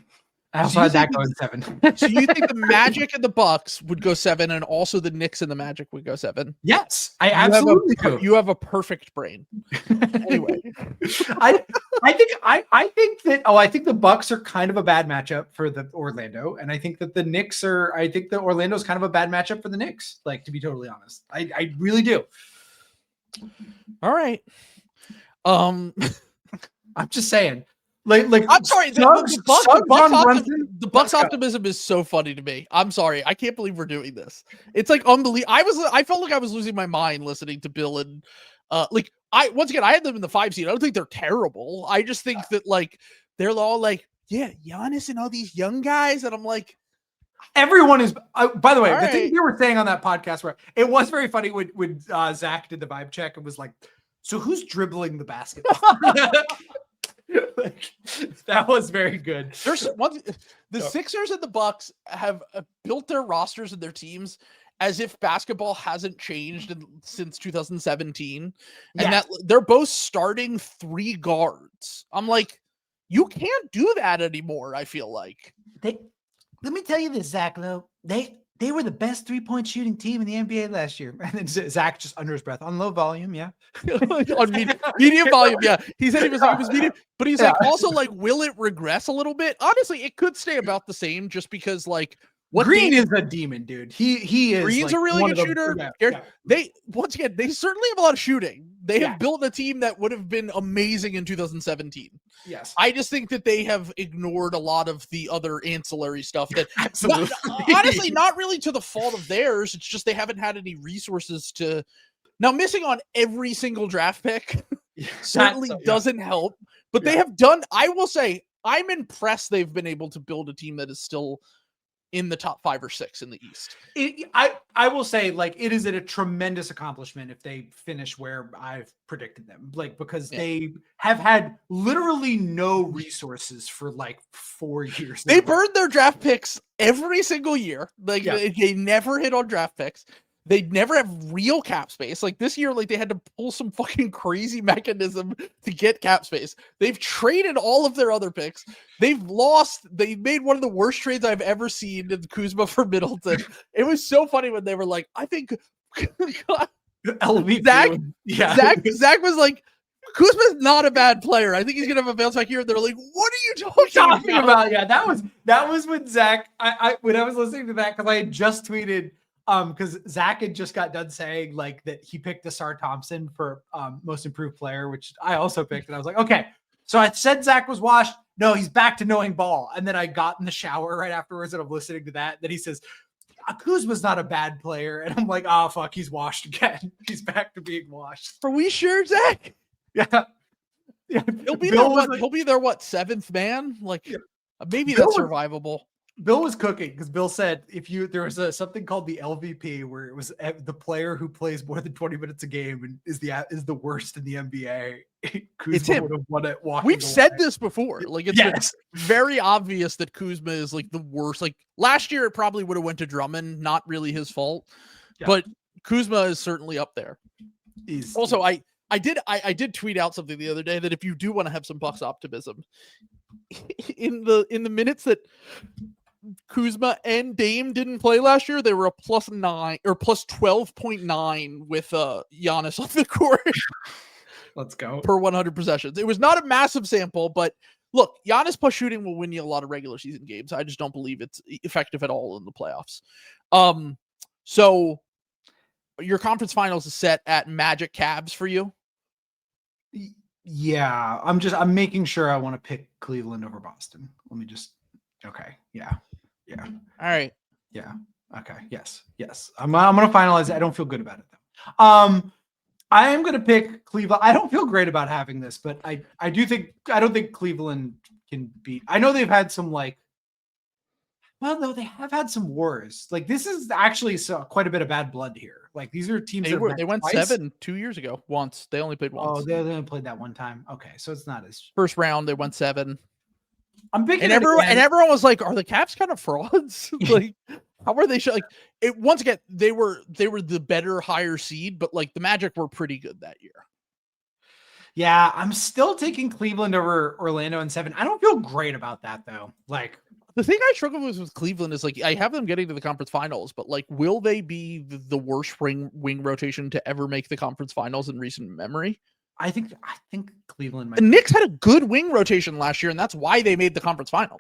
I also had that going 7. So you think the Magic and the Bucks would go 7, and also the Knicks and the Magic would go 7? Yes, I absolutely do. You have a perfect brain. Anyway, I think the Bucks are kind of a bad matchup for the Orlando, and I think that the Knicks are. I think that Orlando's kind of a bad matchup for the Knicks. Like, to be totally honest, I really do. All right. I'm just saying. Like I'm sorry. The Bucks optimism is so funny to me. I'm sorry. I can't believe we're doing this. It's like unbelievable. I felt like I was losing my mind listening to Bill and once again, I had them in the 5 seed. I don't think they're terrible. I just think that like they're all like, yeah, Giannis and all these young guys, and I'm like, everyone is. By the way, all the right. thing they were saying on that podcast, where it was very funny when Zach did the vibe check and was like, "So who's dribbling the basketball?" Like, that was very good. The Sixers and the Bucks have built their rosters and their teams as if basketball hasn't changed since 2017, and that they're both starting 3 guards. I'm like, you can't do that anymore. I feel like let me tell you this, Zach Lowe. They were the best 3-point shooting team in the NBA last year. And then Zach just under his breath on low volume. Yeah. On medium volume. Yeah. He said he was medium, but he's like, also like, will it regress a little bit? Honestly, it could stay about the same just because like Green is a demon, dude. He is. Green's like a really good shooter. They certainly have a lot of shooting. They have built a team that would have been amazing in 2017. Yes. I just think that they have ignored a lot of the other ancillary stuff that honestly, not really to the fault of theirs. It's just they haven't had any resources to now missing on every single draft pick certainly doesn't help, but they have done, I will say, I'm impressed they've been able to build a team that is still in the top 5 or 6 in the East. I will say, like, it is a tremendous accomplishment if they finish where I've predicted them, like, because they have had literally no resources for like 4 years. They burned their draft picks every single year. Like they never hit on draft picks. They never have real cap space. Like this year, like they had to pull some fucking crazy mechanism to get cap space. They've traded all of their other picks. They've lost. They made one of the worst trades I've ever seen in Kuzma for Middleton. It was so funny when they were like, I think LVP. Zach was like, Kuzma's not a bad player. I think he's gonna have a bounce back here. And they're like, what are you talking about? Yeah, that was when Zach. When I was listening to that, because I had just tweeted. Because Zach had just got done saying like that he picked Asar Thompson for most improved player, which I also picked, and I was like, okay. So I said Zach was washed. No, he's back to knowing ball. And then I got in the shower right afterwards, and I'm listening to that. Then he says, Kuzma's not a bad player, and I'm like, oh fuck, he's washed again. He's back to being washed. Are we sure, Zach? Yeah. He'll be there. What 7th man? Like maybe that's survivable. Bill was cooking because Bill said there was something called the LVP where it was the player who plays more than 20 minutes a game and is the worst in the NBA. It's him. Would have won it. We've said this before. Like it's been very obvious that Kuzma is like the worst. Like last year, it probably would have went to Drummond. Not really his fault, but Kuzma is certainly up there. I did tweet out something the other day that if you do want to have some Bucks optimism, in the minutes that Kuzma and Dame didn't play last year, they were a +9 or +12.9 with Giannis on the court. Let's go. Per 100 possessions. It was not a massive sample, but look, Giannis plus shooting will win you a lot of regular season games. I just don't believe it's effective at all in the playoffs. So your conference finals is set at Magic Cavs for you? Yeah, I'm making sure I want to pick Cleveland over Boston. Let me just, okay. Yeah. All right. Yeah. Okay. Yes. I'm going to finalize it. I don't feel good about it though. I am going to pick Cleveland. I don't feel great about having this, but I don't think Cleveland can beat. I know they've had some no, they have had some wars. Like this is actually quite a bit of bad blood here. Like these are teams they went twice. 7 2 years ago. Once they only played once. Oh, they only played that one time. Okay, so it's not as first round. They went 7. I'm picking and everyone was like, "Are the Cavs kind of frauds? Like, how are they?" Like it once again, they were the better, higher seed, but like the Magic were pretty good that year. Yeah, I'm still taking Cleveland over Orlando in 7. I don't feel great about that though. Like the thing I struggle with Cleveland is like I have them getting to the conference finals, but like, will they be the worst wing rotation to ever make the conference finals in recent memory? I think Cleveland might. The Knicks had a good wing rotation last year, and that's why they made the conference finals.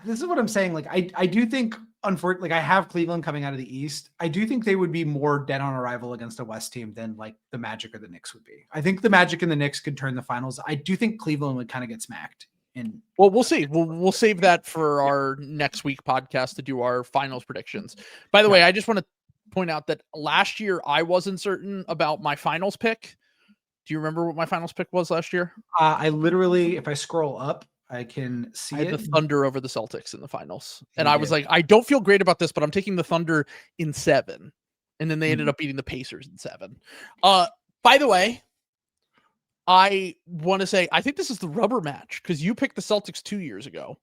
This is what I'm saying. Like, I do think, unfortunately, like I have Cleveland coming out of the East. I do think they would be more dead on arrival against a West team than like the Magic or the Knicks would be. I think the Magic and the Knicks could turn the finals. I do think Cleveland would kind of get smacked. Well, we'll see. We'll save that for our next week podcast to do our finals predictions. By the way, I just want to point out that last year I wasn't certain about my finals pick. Do you remember what my finals pick was last year? I literally, if I scroll up, I can see I had the Thunder over the Celtics in the finals. And I was like, I don't feel great about this, but I'm taking the Thunder in 7. And then they ended up beating the Pacers in 7. By the way, I want to say, I think this is the rubber match because you picked the Celtics 2 years ago.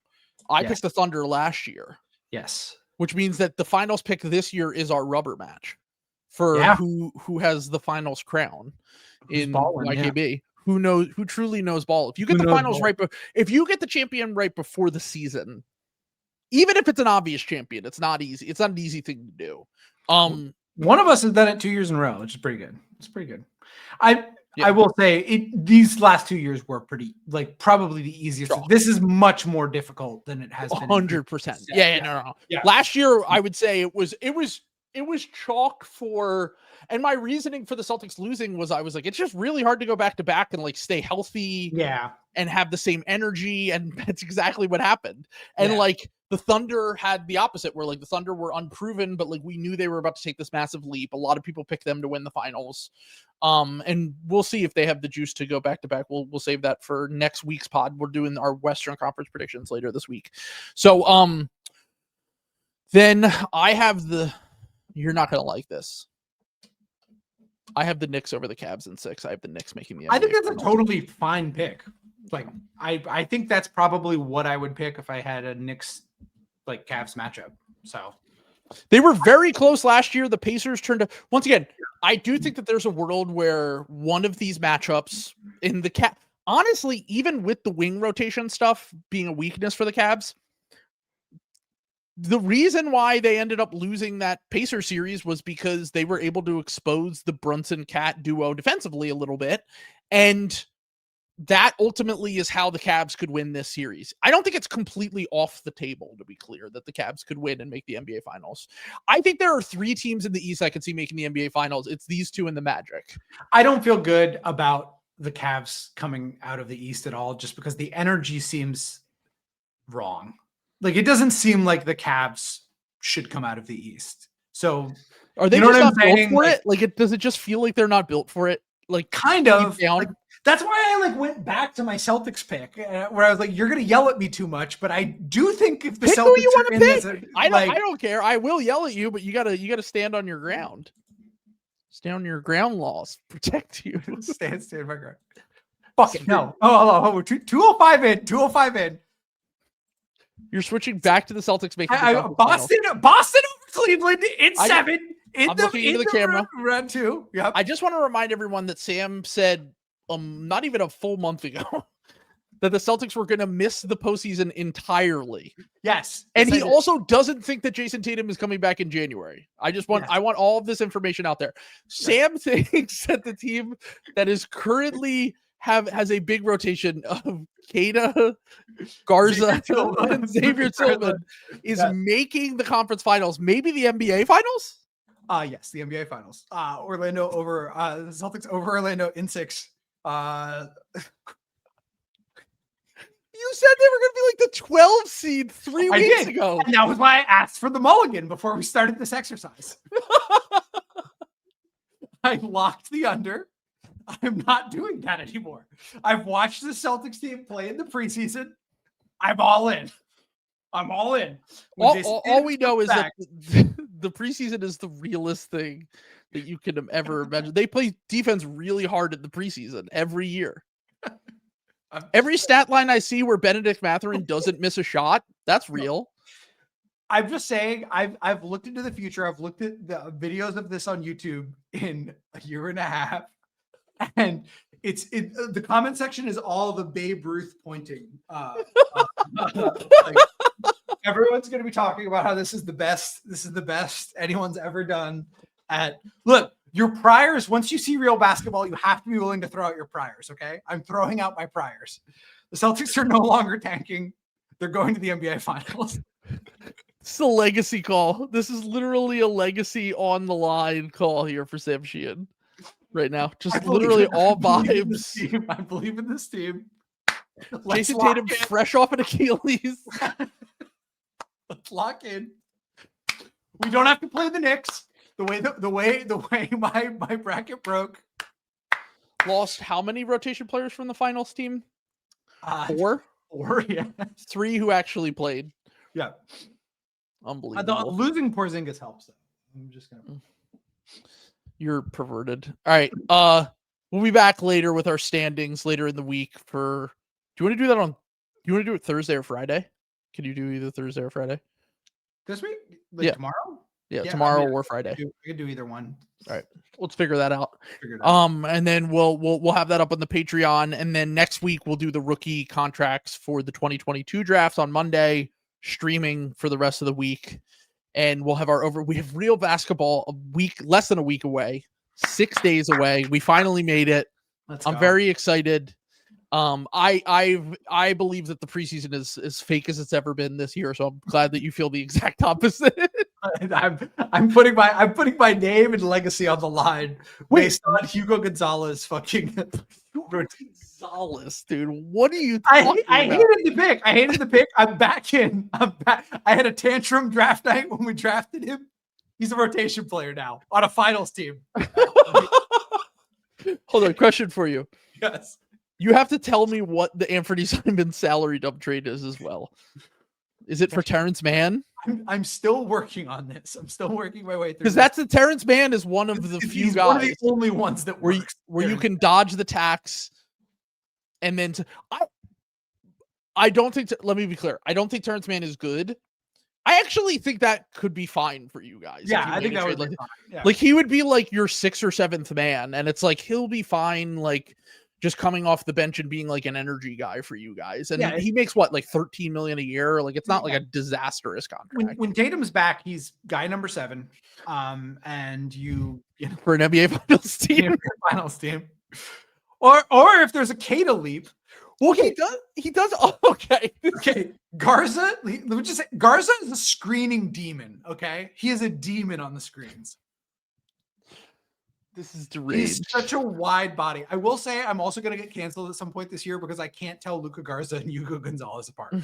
I picked the Thunder last year. Yes. Which means that the finals pick this year is our rubber match for who has the finals crown in YKB. Who truly knows ball. If you get the finals if you get the champion right before the season, even if it's an obvious champion, it's not easy. It's not an easy thing to do. One of us has done it 2 years in a row, which is pretty good. It's pretty good. I will say these last 2 years were pretty, like, probably the easiest. This is much more difficult than it has been. 100%. No. Last year, I would say it was chalk for, and my reasoning for the Celtics losing was I was like, it's just really hard to go back to back and like stay healthy. Yeah. And have the same energy. And that's exactly what happened. And like the Thunder had the opposite where like the Thunder were unproven, but like we knew they were about to take this massive leap. A lot of people picked them to win the finals. And we'll see if they have the juice to go back to back. We'll save that for next week's pod. We're doing our Western Conference predictions later this week. So, then I have you're not going to like this. I have the Knicks over the Cavs in 6. I have the Knicks making the NBA I think that's a totally fine pick. Like, I think that's probably what I would pick if I had a Knicks like Cavs matchup. So they were very close last year. The Pacers turned to, once again, I do think that there's a world where one of these matchups in the honestly, even with the wing rotation stuff being a weakness for the Cavs, the reason why they ended up losing that Pacer series was because they were able to expose the Brunson-Cat duo defensively a little bit. And that ultimately is how the Cavs could win this series. I don't think it's completely off the table, to be clear, that the Cavs could win and make the NBA Finals. I think there are 3 teams in the East I could see making the NBA Finals. It's these 2 and the Magic. I don't feel good about the Cavs coming out of the East at all, just because the energy seems wrong. Like, it doesn't seem like the Cavs should come out of the East. So are they just not built for it? Like, does it just feel like they're not built for it? Like, kind of. Like, that's why I like went back to my Celtics pick, where I was like, "You're gonna yell at me too much," but I do think if the pick Celtics who you want to pick. I don't care. I will yell at you, but you gotta stand on your ground. Stay on your ground, laws protect you. stand my ground. Fuck it, no. Oh, 205 in. 205 in. You're switching back to the Celtics making Boston over Cleveland in 7. I'm looking into the camera. Round 2. Yep. I just want to remind everyone that Sam said not even a full month ago that the Celtics were going to miss the postseason entirely. Yes. And he also doesn't think that Jason Tatum is coming back in January. I want all of this information out there. Sam thinks that the team that is currently has a big rotation of Keita, Garza, and Xavier Tillman is making the conference finals, maybe the NBA finals? Yes, the NBA finals. Orlando over the Celtics over Orlando in 6. You said they were going to be like the 12 seed 3 weeks ago. And that was why I asked for the mulligan before we started this exercise. I locked the under. I'm not doing that anymore. I've watched the Celtics team play in the preseason. I'm all in. All we know is that the preseason is the realest thing that you can ever imagine. They play defense really hard at the preseason every year. Every stat line I see where Benedict Mathurin doesn't miss a shot, that's real. I'm just saying, I've looked into the future. I've looked at the videos of this on YouTube in a year and a half, and the comment section is all the Babe Ruth pointing. Like, everyone's going to be talking about how this is the best. This is the best anyone's ever done. Look. Your priors, once you see real basketball, you have to be willing to throw out your priors, okay? I'm throwing out my priors. The Celtics are no longer tanking. They're going to the NBA Finals. It's a legacy call. This is literally a legacy on the line call here for Sam Sheehan right now. Just literally all vibes. I believe in this team. Jason Tatum fresh off an Achilles. Let's lock in. We don't have to play the Knicks. The way my bracket broke. Lost how many rotation players from the finals team? 4? 4, yeah. 3 who actually played. Yeah. Unbelievable. Losing Porzingis helps though. I'm just gonna. You're perverted. All right. We'll be back later with our standings later in the week for. Do you want to do that on? Do you want to do it Thursday or Friday? Can you do either Thursday or Friday? This week? Tomorrow? Yeah, tomorrow or Friday. I could do either one. All right, let's figure that out. And then we'll have that up on the Patreon, and then next week we'll do the rookie contracts for the 2022 drafts on Monday, streaming for the rest of the week, and we'll have we have real basketball less than a week away, 6 days away. We finally made it. I'm very excited. I believe that the preseason is as fake as it's ever been this year, so I'm glad that you feel the exact opposite. I'm putting my name and legacy on the line based on Hugo Gonzalez fucking Gonzalez, dude. What are you talking I about? hated the pick. I'm back in. I had a tantrum draft night when we drafted him. He's a rotation player now on a finals team. Hold on, question for you. Yes. You have to tell me what the Anthony Simon salary dump trade is as well. Is it for Terrence Mann? I'm still working on this. I'm still working my way through. Because that's the Terrence Mann is one of the few guys. One of the only ones that works. Where you can dodge the tax, and then I don't think. Let me be clear. I don't think Terrence Mann is good. I actually think that could be fine for you guys. Yeah, I think that would be fine. Yeah. Like he would be like your 6th or 7th man, and it's like he'll be fine. Like. Just coming off the bench and being like an energy guy for you guys. And he makes what, like $13 million a year? Like it's not like a disastrous contract. When Tatum's back, he's guy number 7. And you know for an NBA finals team. Or if there's a Keita leap. Well, he does. Oh, okay. Okay. Garza, let me just say Garza is a screening demon. Okay. He is a demon on the screens. This is deranged. He's such a wide body. I will say I'm also going to get canceled at some point this year because I can't tell Luka Garza and Hugo Gonzalez apart.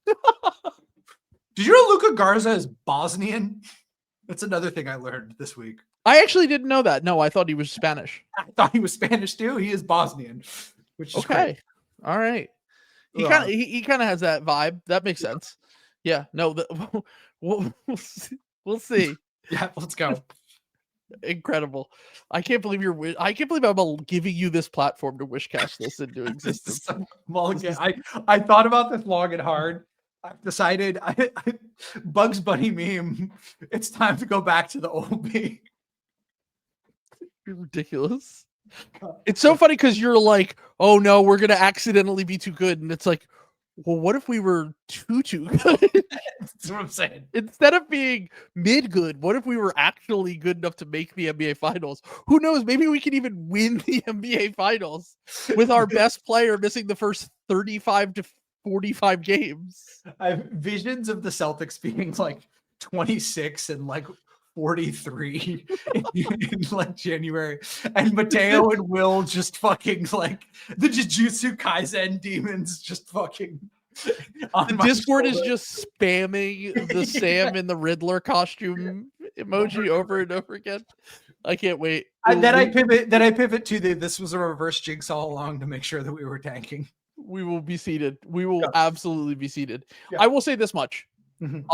Did you know Luka Garza is Bosnian? That's another thing I learned this week. I actually didn't know that. No, I thought he was Spanish. I thought he was Spanish too. He is Bosnian, which is okay. Great. All right. He kind of has that vibe. That makes sense. Yeah. No. We'll see. Yeah. Let's go. Incredible. I can't believe I'm giving you this platform to wishcast this into existence. I thought about this long and hard. I've decided Bugs Bunny meme. It's time to go back to the old me. You're ridiculous. It's so funny because you're like, oh no, we're gonna accidentally be too good, and it's like, well, what if we were too good? That's what I'm saying. Instead of being mid good, what if we were actually good enough to make the NBA Finals? Who knows? Maybe we can even win the NBA Finals with our best player missing the first 35 to 45 games. I have visions of the Celtics being like 26 and like 43 in like January, and Mateo and Will just fucking like the Jujutsu Kaisen demons just fucking. The Discord is just spamming the Sam in the Riddler costume emoji over and over again. I can't wait. Then I pivot to this was a reverse jinx all along to make sure that we were tanking. We will be seated. We will absolutely be seated. Yeah. I will say this much. Mhm.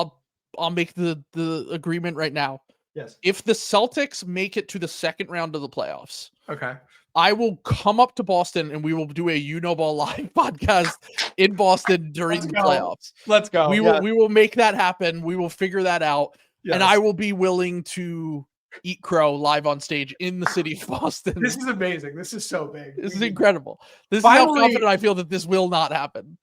I'll make the agreement right now. Yes. If the Celtics make it to the second round of the playoffs, Okay. I will come up to Boston and we will do a Ball live podcast in Boston during the playoffs. Let's go. We will make that happen. We will figure that out. Yes. And I will be willing to eat crow live on stage in the city of Boston. This is amazing. This is so big. This is incredible. This Finally, is how confident I feel that this will not happen.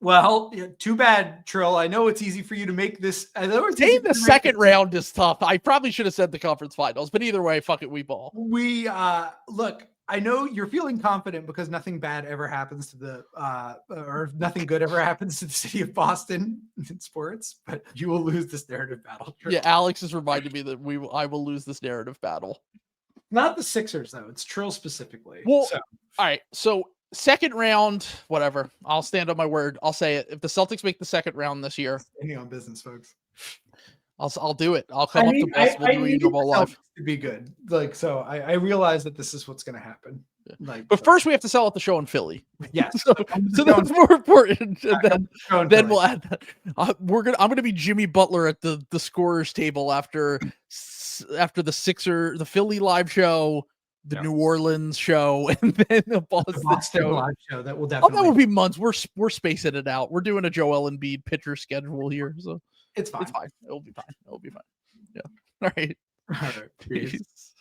Well, too bad, Trill. I know it's easy for you to make this. Saying the second round is tough. I probably should have said the conference finals, but either way, fuck it, we ball. We look. I know you're feeling confident because nothing bad ever happens to the or nothing good ever happens to the city of Boston in sports, but you will lose this narrative battle. Trill. Yeah, Alex has reminded me that I will lose this narrative battle. Not the Sixers though. It's Trill specifically. Well, all right. So second round, whatever. I'll stand on my word. I'll say it. If the Celtics make the second round this year, standing on business, folks. I'll do it. I'll come up to Boston. I need the Celtics to be good. Like, so I realize that this is what's going to happen. Like, but first we have to sell at the show in Philly. Yes. so that's more important. And then we'll add that. I'm gonna be Jimmy Butler at the scorers table after the Philly live show, the New Orleans show, and then the Boston live show. That will definitely. That will be months. We're spacing it out. We're doing a Joel Embiid pitcher schedule here, so it's fine. It's fine. It'll be fine. Yeah. All right. Peace.